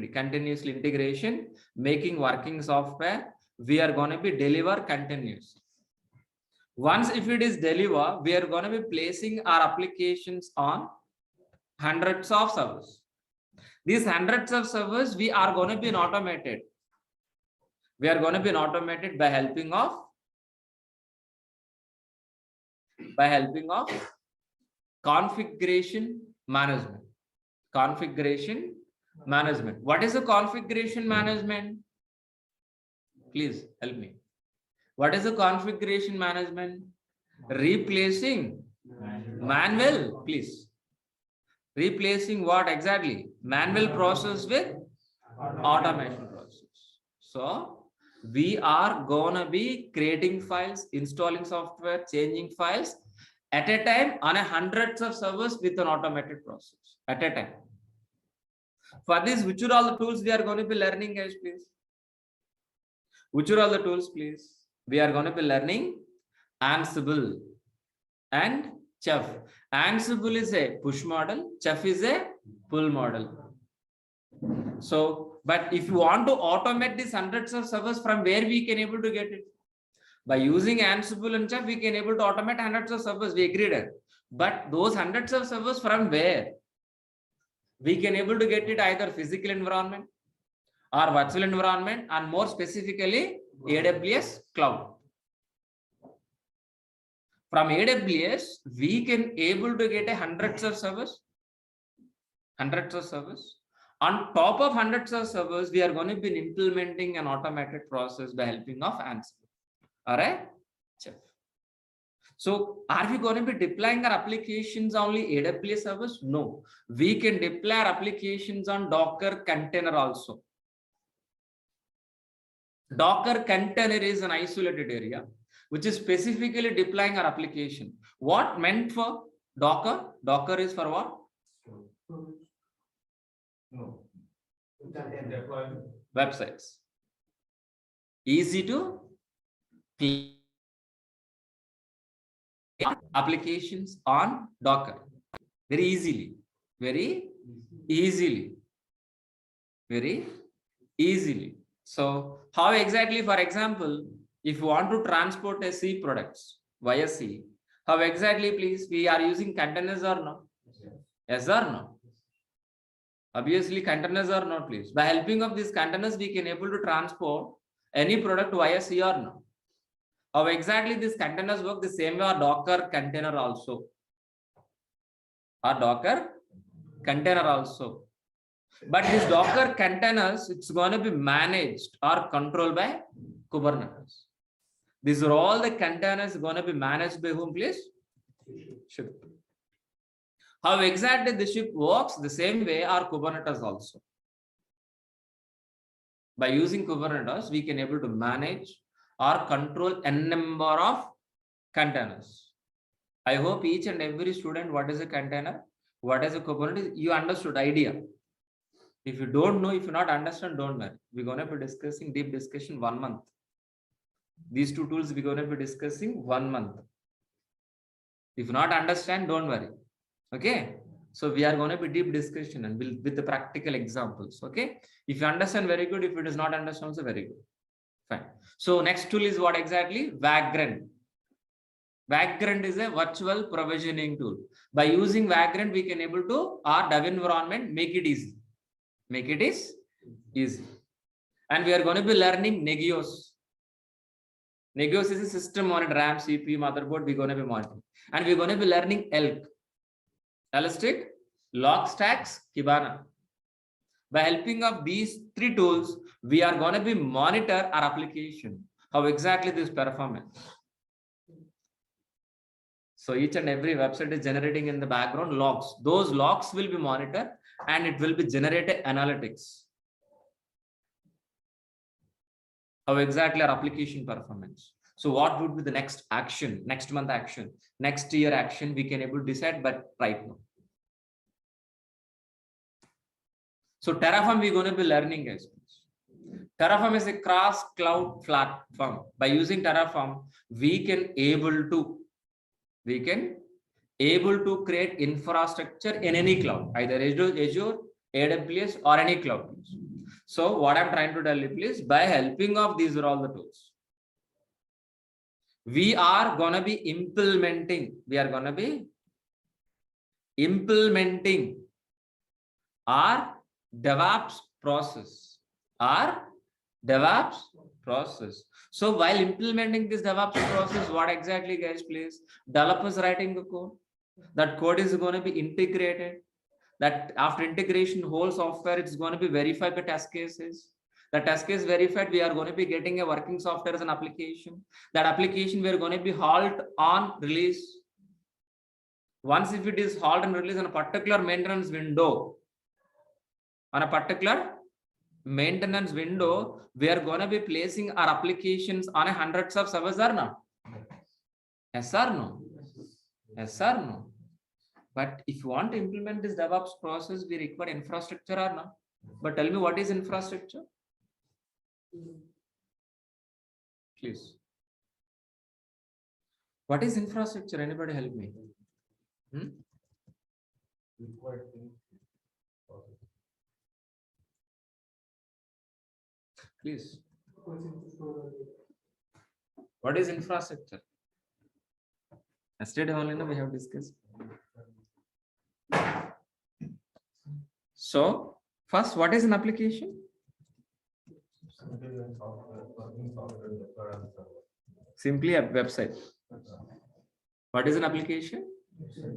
continuously integration, making working software. We are going to be deliver continuously. Once if it is deliver, we are going to be placing our applications on hundreds of servers. These hundreds of servers, we are going to be automated. We are going to be automated by helping of configuration management. Configuration management. What is the configuration management? Please help me. What is the configuration management? Replacing manual, please. Replacing what exactly? Manual process with automation process. So we are gonna be creating files, installing software, changing files at a time on hundreds of servers with an automated process at a time. For this, which are all the tools we are going to be learning, guys, please? Which are all the tools, please? We are going to be learning Ansible and Chef. Ansible is a push model, Chef is a pull model. So, but if you want to automate these hundreds of servers, from where we can able to get it? By using Ansible and Chef, we can able to automate hundreds of servers. We agreed on. But those hundreds of servers from where? We can able to get it either physical environment or virtual environment, and more specifically AWS cloud. From AWS, we can able to get a hundreds of servers. Hundreds of servers. On top of hundreds of servers, we are going to be implementing an automated process by helping of Ansible. All right. So are we going to be deploying our applications only AWS servers? No, we can deploy our applications on Docker container also. Docker container is an isolated area which is specifically deploying our application. What meant for Docker? Docker is for what? No. Websites. Easy to clean applications on Docker. Very easily. Very easily. Very easily. So how exactly, for example, if you want to transport a C products via C, how exactly, please, we are using containers or no? Yes or no? Obviously, containers or not, please. By helping of these containers, we can able to transport any product via C or no. How exactly these containers work? The same way our Docker container also. Our Docker container also. But these Docker containers, it's going to be managed or controlled by Kubernetes. These are all the containers going to be managed by whom, please? Ship. How exactly the ship works? The same way our Kubernetes also. By using Kubernetes, we can able to manage or control a number of containers. I hope each and every student, what is a container? What is a Kubernetes? You understood idea. If you don't know, if you not understand, don't worry. We're going to be discussing deep discussion 1 month. These two tools we're going to be discussing 1 month. If you not understand, don't worry. Okay. So we are going to be deep discussion and with the practical examples. Okay. If you understand, very good. If it is not understand, also very good. Fine. So next tool is what exactly? Vagrant. Vagrant is a virtual provisioning tool. By using Vagrant, we can able to our dev environment make it easy. Make it is easy. And we are going to be learning Nagios. Nagios is a system on a RAM, CPU, motherboard. We're going to be monitoring. And we're going to be learning ELK. Elastic, Logstacks, Kibana. By helping of these three tools, we are going to be monitor our application. How exactly this performance. So each and every website is generating in the background logs. Those logs will be monitored and it will be generated analytics. How exactly our application performance. So what would be the next action, next month action, next year action, we can able to decide, but right now. So Terraform, we're going to be learning, guys. Terraform is a cross cloud platform. By using Terraform, we can able to create infrastructure in any cloud, either Azure, AWS, or any cloud. So what I'm trying to tell you, please, by helping of these are all the tools. We are going to be implementing our DevOps process. So while implementing this DevOps process, what exactly, guys, please? Developers writing the code. That code is going to be integrated. That after integration, whole software, it's going to be verified by test cases. The test case verified, we are going to be getting a working software as an application. That application, we are going to be halt on release. Once if it is halt and release on a particular maintenance window, we are going to be placing our applications on a hundreds of servers or not? Yes or no? Yes or no? But if you want to implement this DevOps process, we require infrastructure or not? But tell me, what is infrastructure? Please. What is infrastructure? Anybody help me? Please. What is infrastructure? Yesterday only we have discussed. So first, what is an application? Simply a website. What is an application?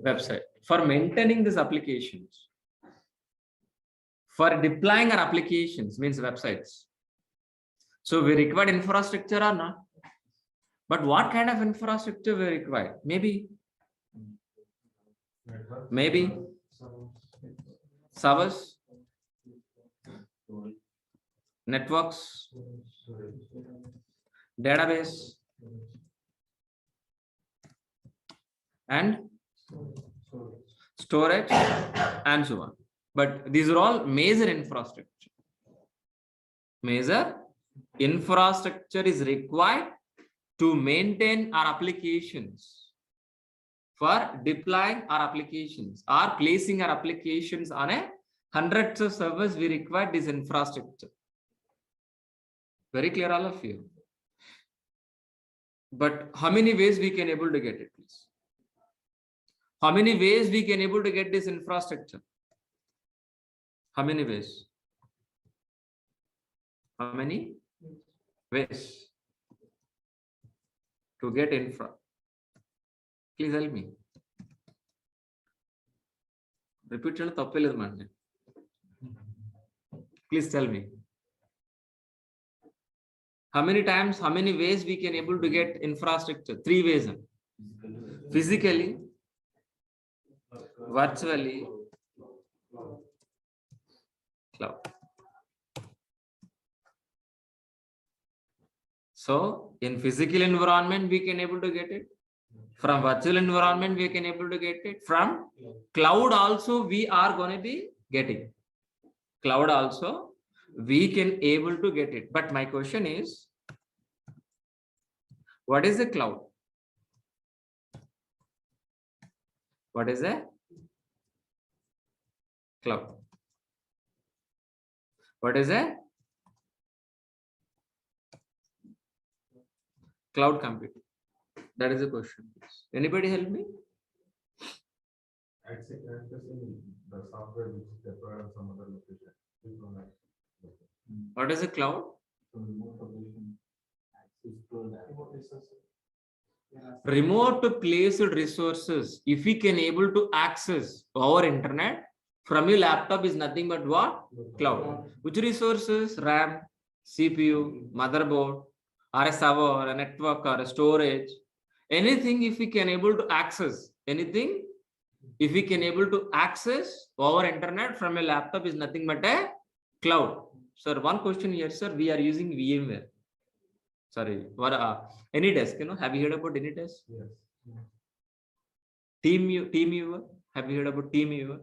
Website. For maintaining these applications, for deploying our applications means websites. So we require infrastructure or not? But what kind of infrastructure we require? Maybe servers, networks, database, and storage, and so on. But these are all major infrastructure. Major infrastructure is required to maintain our applications, for deploying our applications or placing our applications on a hundreds of servers. We require this infrastructure. Very clear, all of you. But how many ways we can able to get it, please? How many ways we can able to get this infrastructure? How many ways? How many ways to get infra? Please help me. Repeat it. Please tell me. How many times, how many ways we can able to get infrastructure? 3 ways. Physically, virtually, cloud. So in physical environment, we can able to get it. From virtual environment, we can able to get it. From cloud also, we are going to be getting. Cloud also, we can able to get it. But my question is, what is a cloud? What is a cloud? What is a cloud computing? That is the question. Anybody help me? I'd say the software which is deployed on some other location. What is a cloud? Remote placed resources. If we can able to access our internet from your laptop is nothing but what? Cloud. Which resources? RAM, CPU, motherboard, or a server, a network, or a storage. Anything if we can able to access, anything if we can able to access our internet from a laptop is nothing but a cloud. Sir, one question here, sir. We are using VMware. Sorry, what AnyDesk, have you heard about AnyDesk? Yes. TeamViewer, have you heard about TeamViewer?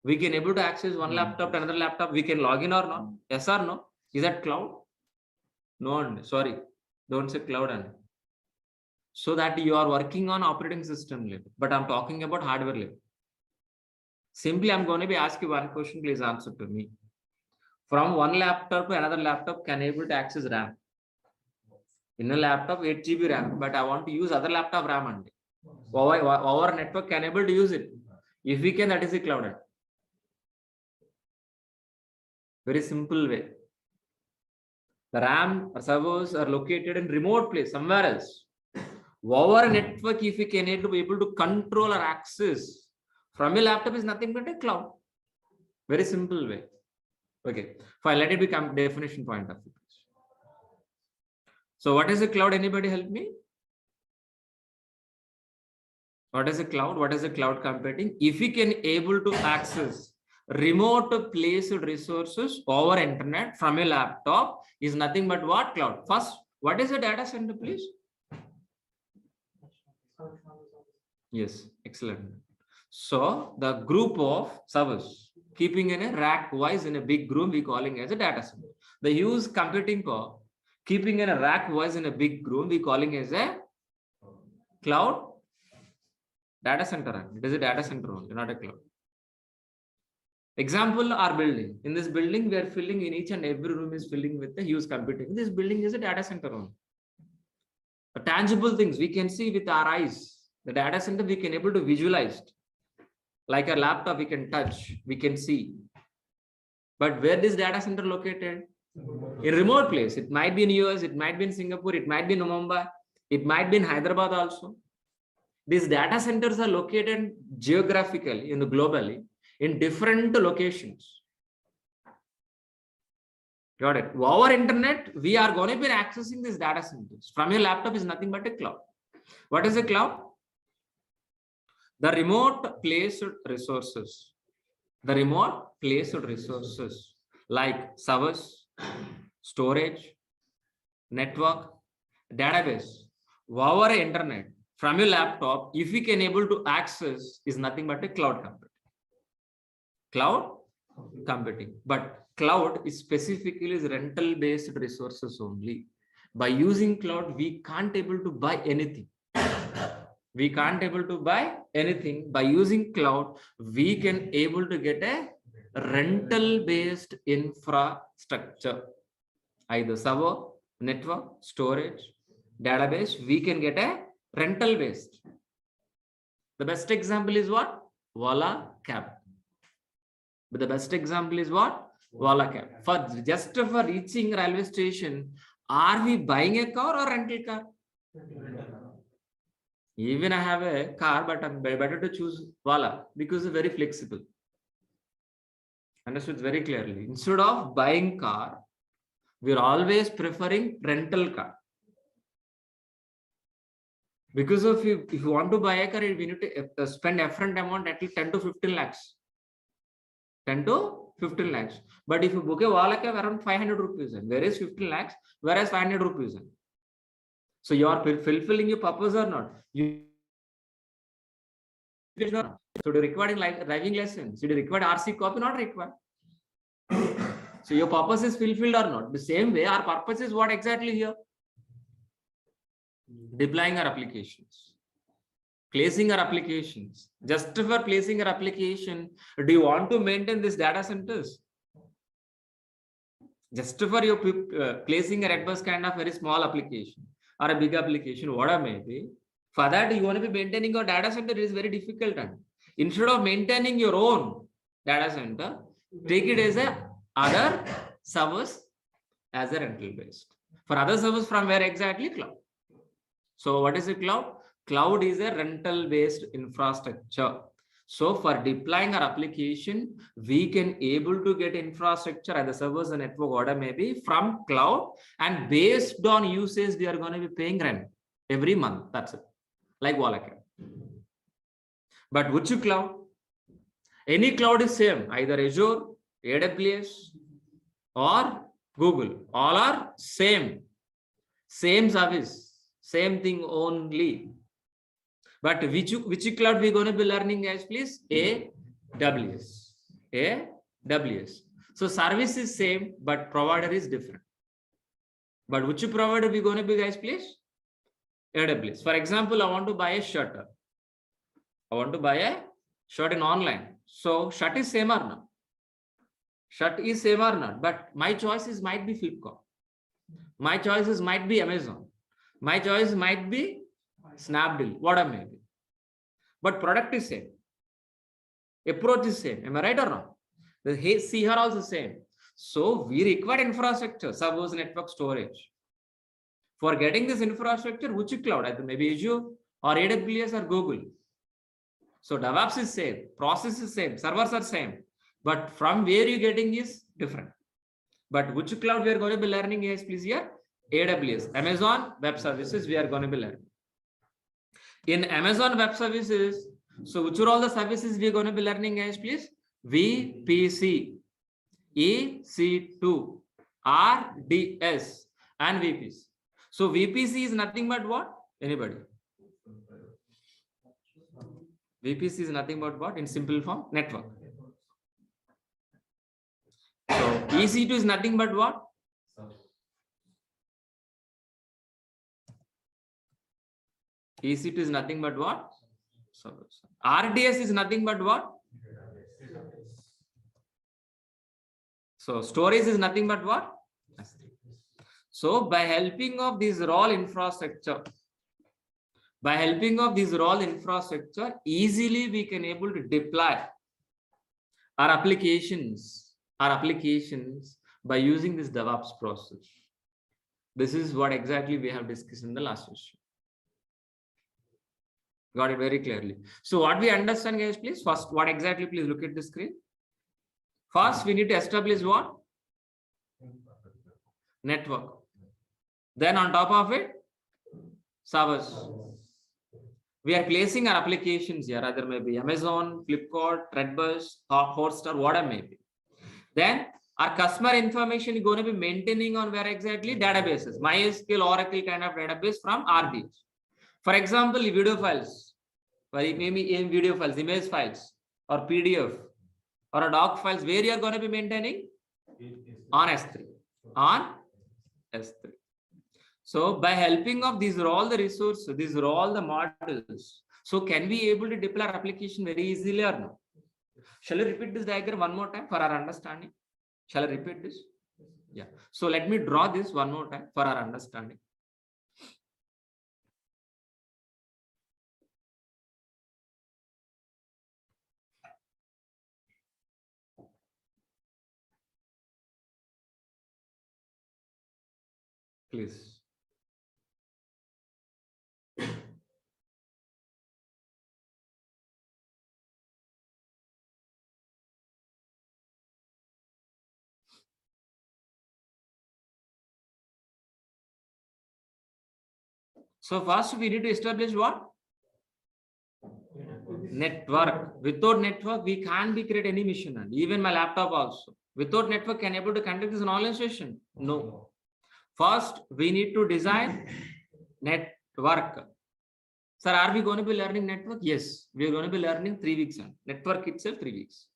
We can able to access one laptop to another laptop. We can log in or not? Yes or no? Is that cloud? No, sorry, don't say cloud. And so that you are working on operating system level, but I'm talking about hardware level. Simply, I'm going to be asking one question. Please answer to me. From one laptop to another laptop, can able to access RAM? In a laptop, 8 GB RAM, but I want to use other laptop RAM and our network can able to use it. If we can, that is a cloud. Very simple way. The RAM servers are located in remote place, somewhere else. Our network, if we can be able to control or access from a laptop, is nothing but a cloud. Very simple way. Okay, fine. Let it become definition point of view. So, what is a cloud? Anybody help me? What is a cloud? What is a cloud computing? If we can able to access remote placed resources over internet from a laptop, is nothing but what? Cloud. First, what is a data center, please? Yes, excellent. So the group of servers keeping in a rack wise in a big room, we calling as a data center. The huge computing power keeping in a rack wise in a big room, we calling as a cloud data center. It is a data center only, not a cloud. Example, our building. In this building, we are filling in each and every room is filling with the huge computing. This building is a data center only. Tangible things we can see with our eyes. The data center we can able to visualize. Like a laptop, we can touch, we can see. But where this data center located? In a remote place. It might be in US, it might be in Singapore, it might be in Mumbai, it might be in Hyderabad also. These data centers are located geographically in the globally in different locations. Got it? Over internet, we are going to be accessing these data centers. From your laptop is nothing but a cloud. What is a cloud? The remote placed resources. The remote placed resources like servers, storage, network, database, over internet, from your laptop, if we can able to access, is nothing but a cloud computing. Cloud computing. But cloud is specifically rental based resources only. By using cloud, we can't able to buy anything. We can't able to buy anything. By using cloud, we can able to get a rental based infrastructure, either server, network, storage, database. We can get a rental based. The best example is what? Wala cab. But the best example is what? Wala cab. For just for reaching railway station, are we buying a car or rental car? Even I have a car, but I'm better to choose Wala because it's very flexible. Understood very clearly. Instead of buying car, we're always preferring rental car. Because if you want to buy a car, we need to spend upfront amount at least 10 to 15 lakhs. 10 to 15 lakhs. But if you book a Wala cab around 500 rupees, whereas 15 lakhs, whereas 500 rupees. So you are fulfilling your purpose or not? So do you require driving license? Do you require RC copy? Not required. So your purpose is fulfilled or not? The same way, our purpose is what exactly here? Deploying our applications, placing our applications. Just for placing our application, do you want to maintain these data centers? Just for your placing a red bus kind of very small application or a big application, whatever may be, for that you want to be maintaining your data center, it is very difficult. And instead of maintaining your own data center, take it as a other service as a rental based. For other service from where exactly? Cloud. So what is a cloud? Cloud is a rental based infrastructure. So for deploying our application, we can able to get infrastructure as the servers and network order maybe from cloud, and based on usage, we are going to be paying rent every month. That's it. Like Wala cab. But which cloud? Any cloud is same, either Azure, AWS, or Google. All are same service, same thing only. But which cloud we going to be learning, guys, please? AWS. AWS. So service is same, but provider is different. But which provider we going to be, guys, please? AWS. For example, I want to buy a shirt. I want to buy a shirt in online. So shirt is same or not? Shirt is same or not? But my choices might be Flipkart. My choices might be Amazon. My choice might be Snapdeal, whatever may be. But product is same. Approach is same. Am I right or not? The see here also same. So we require infrastructure, servers, network, storage. For getting this infrastructure, which cloud? Either maybe Azure or AWS or Google. So DevOps is same, process is same, servers are same. But from where you getting is different. But which cloud we are going to be learning is, please, here? AWS, Amazon Web Services, we are going to be learning. In Amazon Web Services, so which are all the services we are going to be learning, guys, please? VPC, EC2, RDS, and VPC. So VPC is nothing but what? Anybody? VPC is nothing but what? In simple form, network. So EC2 is nothing but what? EC2 is nothing but what? RDS is nothing but what? So storage is nothing but what? So by helping of this raw infrastructure, easily we can able to deploy our applications by using this DevOps process. This is what exactly we have discussed in the last session. Got it very clearly. So what we understand, guys, please, first, what exactly, please look at the screen. First, we need to establish what? Network. Then on top of it, servers. We are placing our applications here, either maybe Amazon, Flipkart, Redbus, or Hotstar, whatever may be. Then our customer information is going to be maintaining on where exactly? Databases, MySQL, Oracle kind of database from RDS. For example, video files, maybe in video files, image files, or PDF, or a doc files, where you are going to be maintaining? On S3. On S3. So by helping of these are all the resources, these are all the models. So can we able to deploy our application very easily or no? Shall I repeat this diagram one more time for our understanding? Shall I repeat this? Yeah. So let me draw this one more time for our understanding. Please. So first we need to establish what? Network. Without network, we can't be create any mission, and even my laptop also. Without network, can able to conduct this online session? No. First, we need to design network. Sir, are we going to be learning network? Yes, we are going to be learning 3 weeks on network itself, 3 weeks.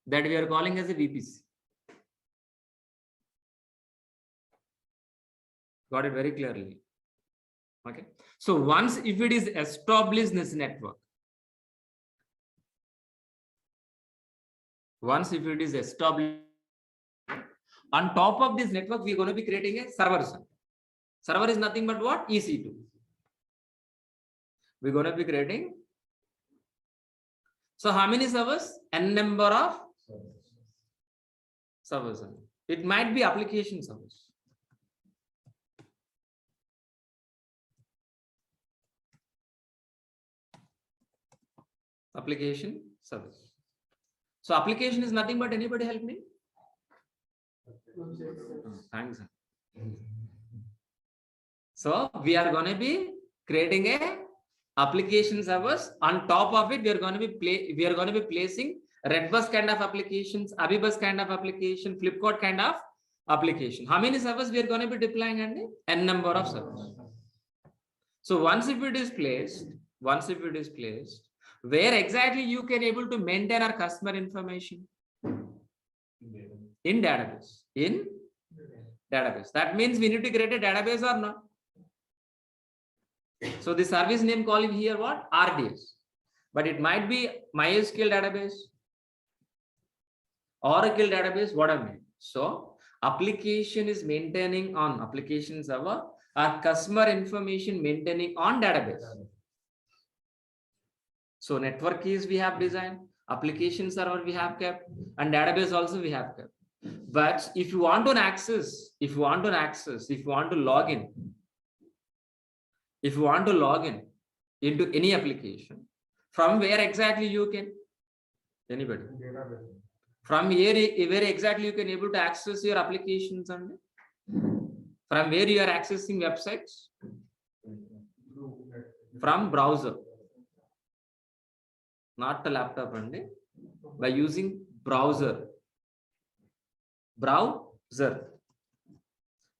That we are calling as a VPC. Got it very clearly. Okay. So once if it is established this network, once if it is established, on top of this network, we're going to be creating a server. Server is nothing but what? EC2. We're going to be creating. So how many servers? N number of servers. It might be application servers. Application servers. So application is nothing but, anybody help me? Thanks. So we are going to be creating a application servers. On top of it, we are going to be placing Redbus kind of applications, Abibus kind of application, Flipkart kind of application. How many servers we are going to be deploying? And N number of servers. So once if it is placed, where exactly you can able to maintain our customer information? In database. In database. That means we need to create a database or not? So the service name calling here what? RDS. But it might be MySQL database, Oracle database, whatever. So application is maintaining on application server, our customer information maintaining on database. So network keys we have designed, application server we have kept, and database also we have kept. But if you want to access, if you want to log in into any application, from where exactly you can? Anybody? From where exactly you can able to access your applications, and from where you are accessing websites? From browser. Not the laptop, only by using browser.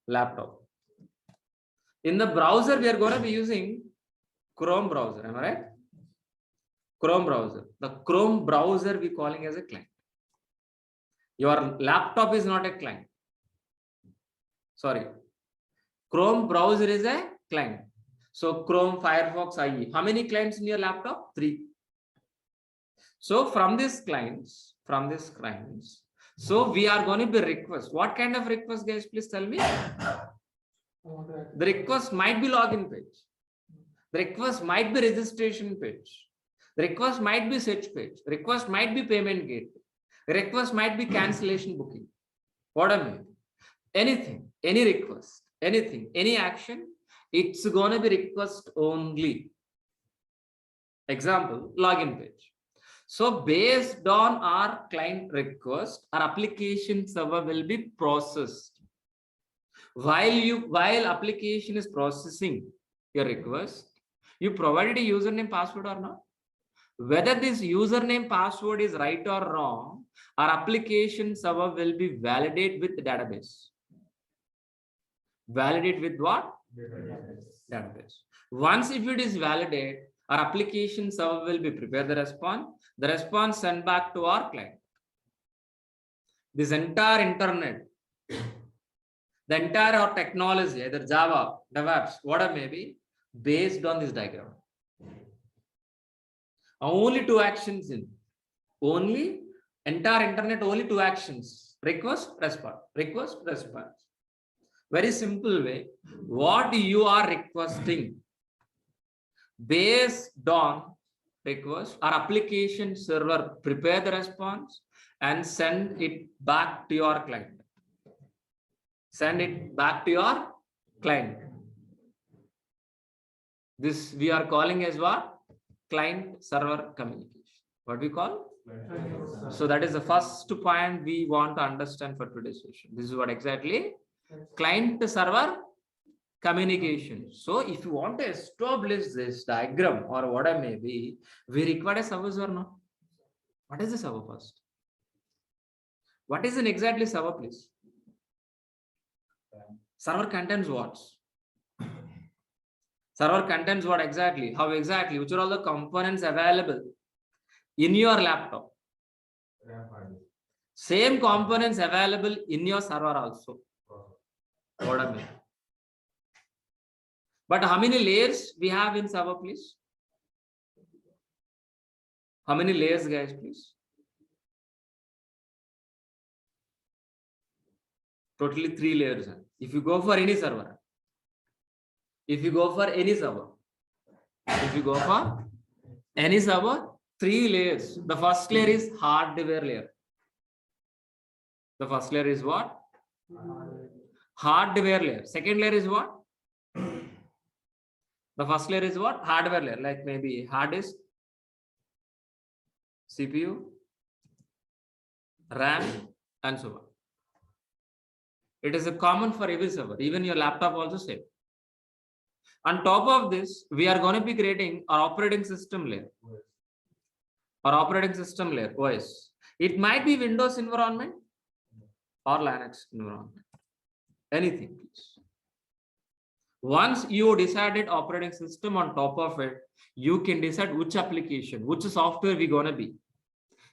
Laptop. In the browser, we are going to be using Chrome browser. Am I right? Chrome browser. The Chrome browser we calling as a client. Your laptop is not a client. Sorry. Chrome browser is a client. So Chrome, Firefox, IE. How many clients in your laptop? 3. So from these clients, so we are going to be request. What kind of request, guys? Please tell me. The request might be login page. The request might be registration page. The request might be search page. Request might be payment gateway. Request might be cancellation booking. What I mean? Anything, any request, anything, any action, it's going to be request only. Example, login page. So based on our client request, our application server will be processed. While application is processing your request, you provided a username password or not? Whether this username password is right or wrong, our application server will be validate with the database. Validate with what? Database. Once if it is validate, our application server will be prepare the response sent back to our client. This entire internet, the entire our technology, either Java, DEVOPS, whatever may be, based on this diagram. Only two actions in. Only entire internet, only two actions. Request, response. Request, response. Very simple way. What you are requesting, based on request, our application server prepare the response and send it back to your client. Send it back to your client. This we are calling as what? Client server communication. What we call? So that is the first point we want to understand for today's session. This is what exactly client server communication. So if you want to establish this diagram or whatever may be, we require a service or not? What is the server first? What is an exactly server, please? Server contains what? Server contains what exactly? How exactly? Which are all the components available in your laptop? Same components available in your server also. What I mean. But how many layers we have in server, please? How many layers, guys, please? Totally 3 layers. If you go for any server, if you go for any server, 3 layers. The first layer is hardware layer. The first layer is what? Hardware layer. Second layer is what? The first layer is what? Hardware layer, like maybe hard disk, CPU, RAM, and so on. It is a common for every server, even your laptop also same. On top of this, we are going to be creating our operating system layer. Our operating system layer, OS. It might be Windows environment or Linux environment. Anything, please. Once you decided operating system, on top of it, you can decide which application, which software we're going to be.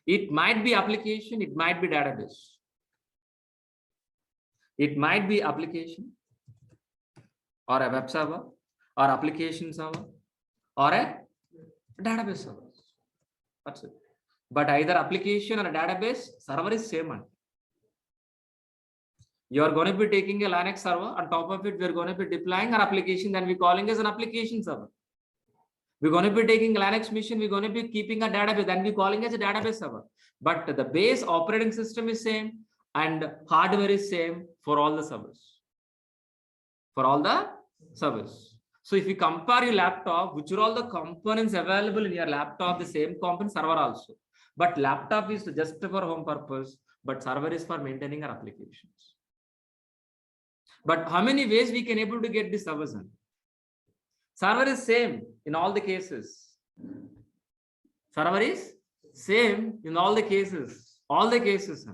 It might be application, it might be database. It might be application or a web server or application server or a database server. That's it. But either application or a database server is same one. You are going to be taking a Linux server. On top of it, we are going to be deploying our application, then we're calling as an application server. We're going to be taking Linux machine. We're going to be keeping a database, then we're calling as a database server. But the base operating system is same and hardware is same for all the servers. For all the servers. So if you compare your laptop, which are all the components available in your laptop, the same component server also. But laptop is just for home purpose, but server is for maintaining our applications. But how many ways we can able to get this servers in? Server is same in all the cases. Server is same in all the cases. All the cases.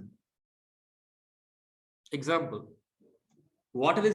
Example. What is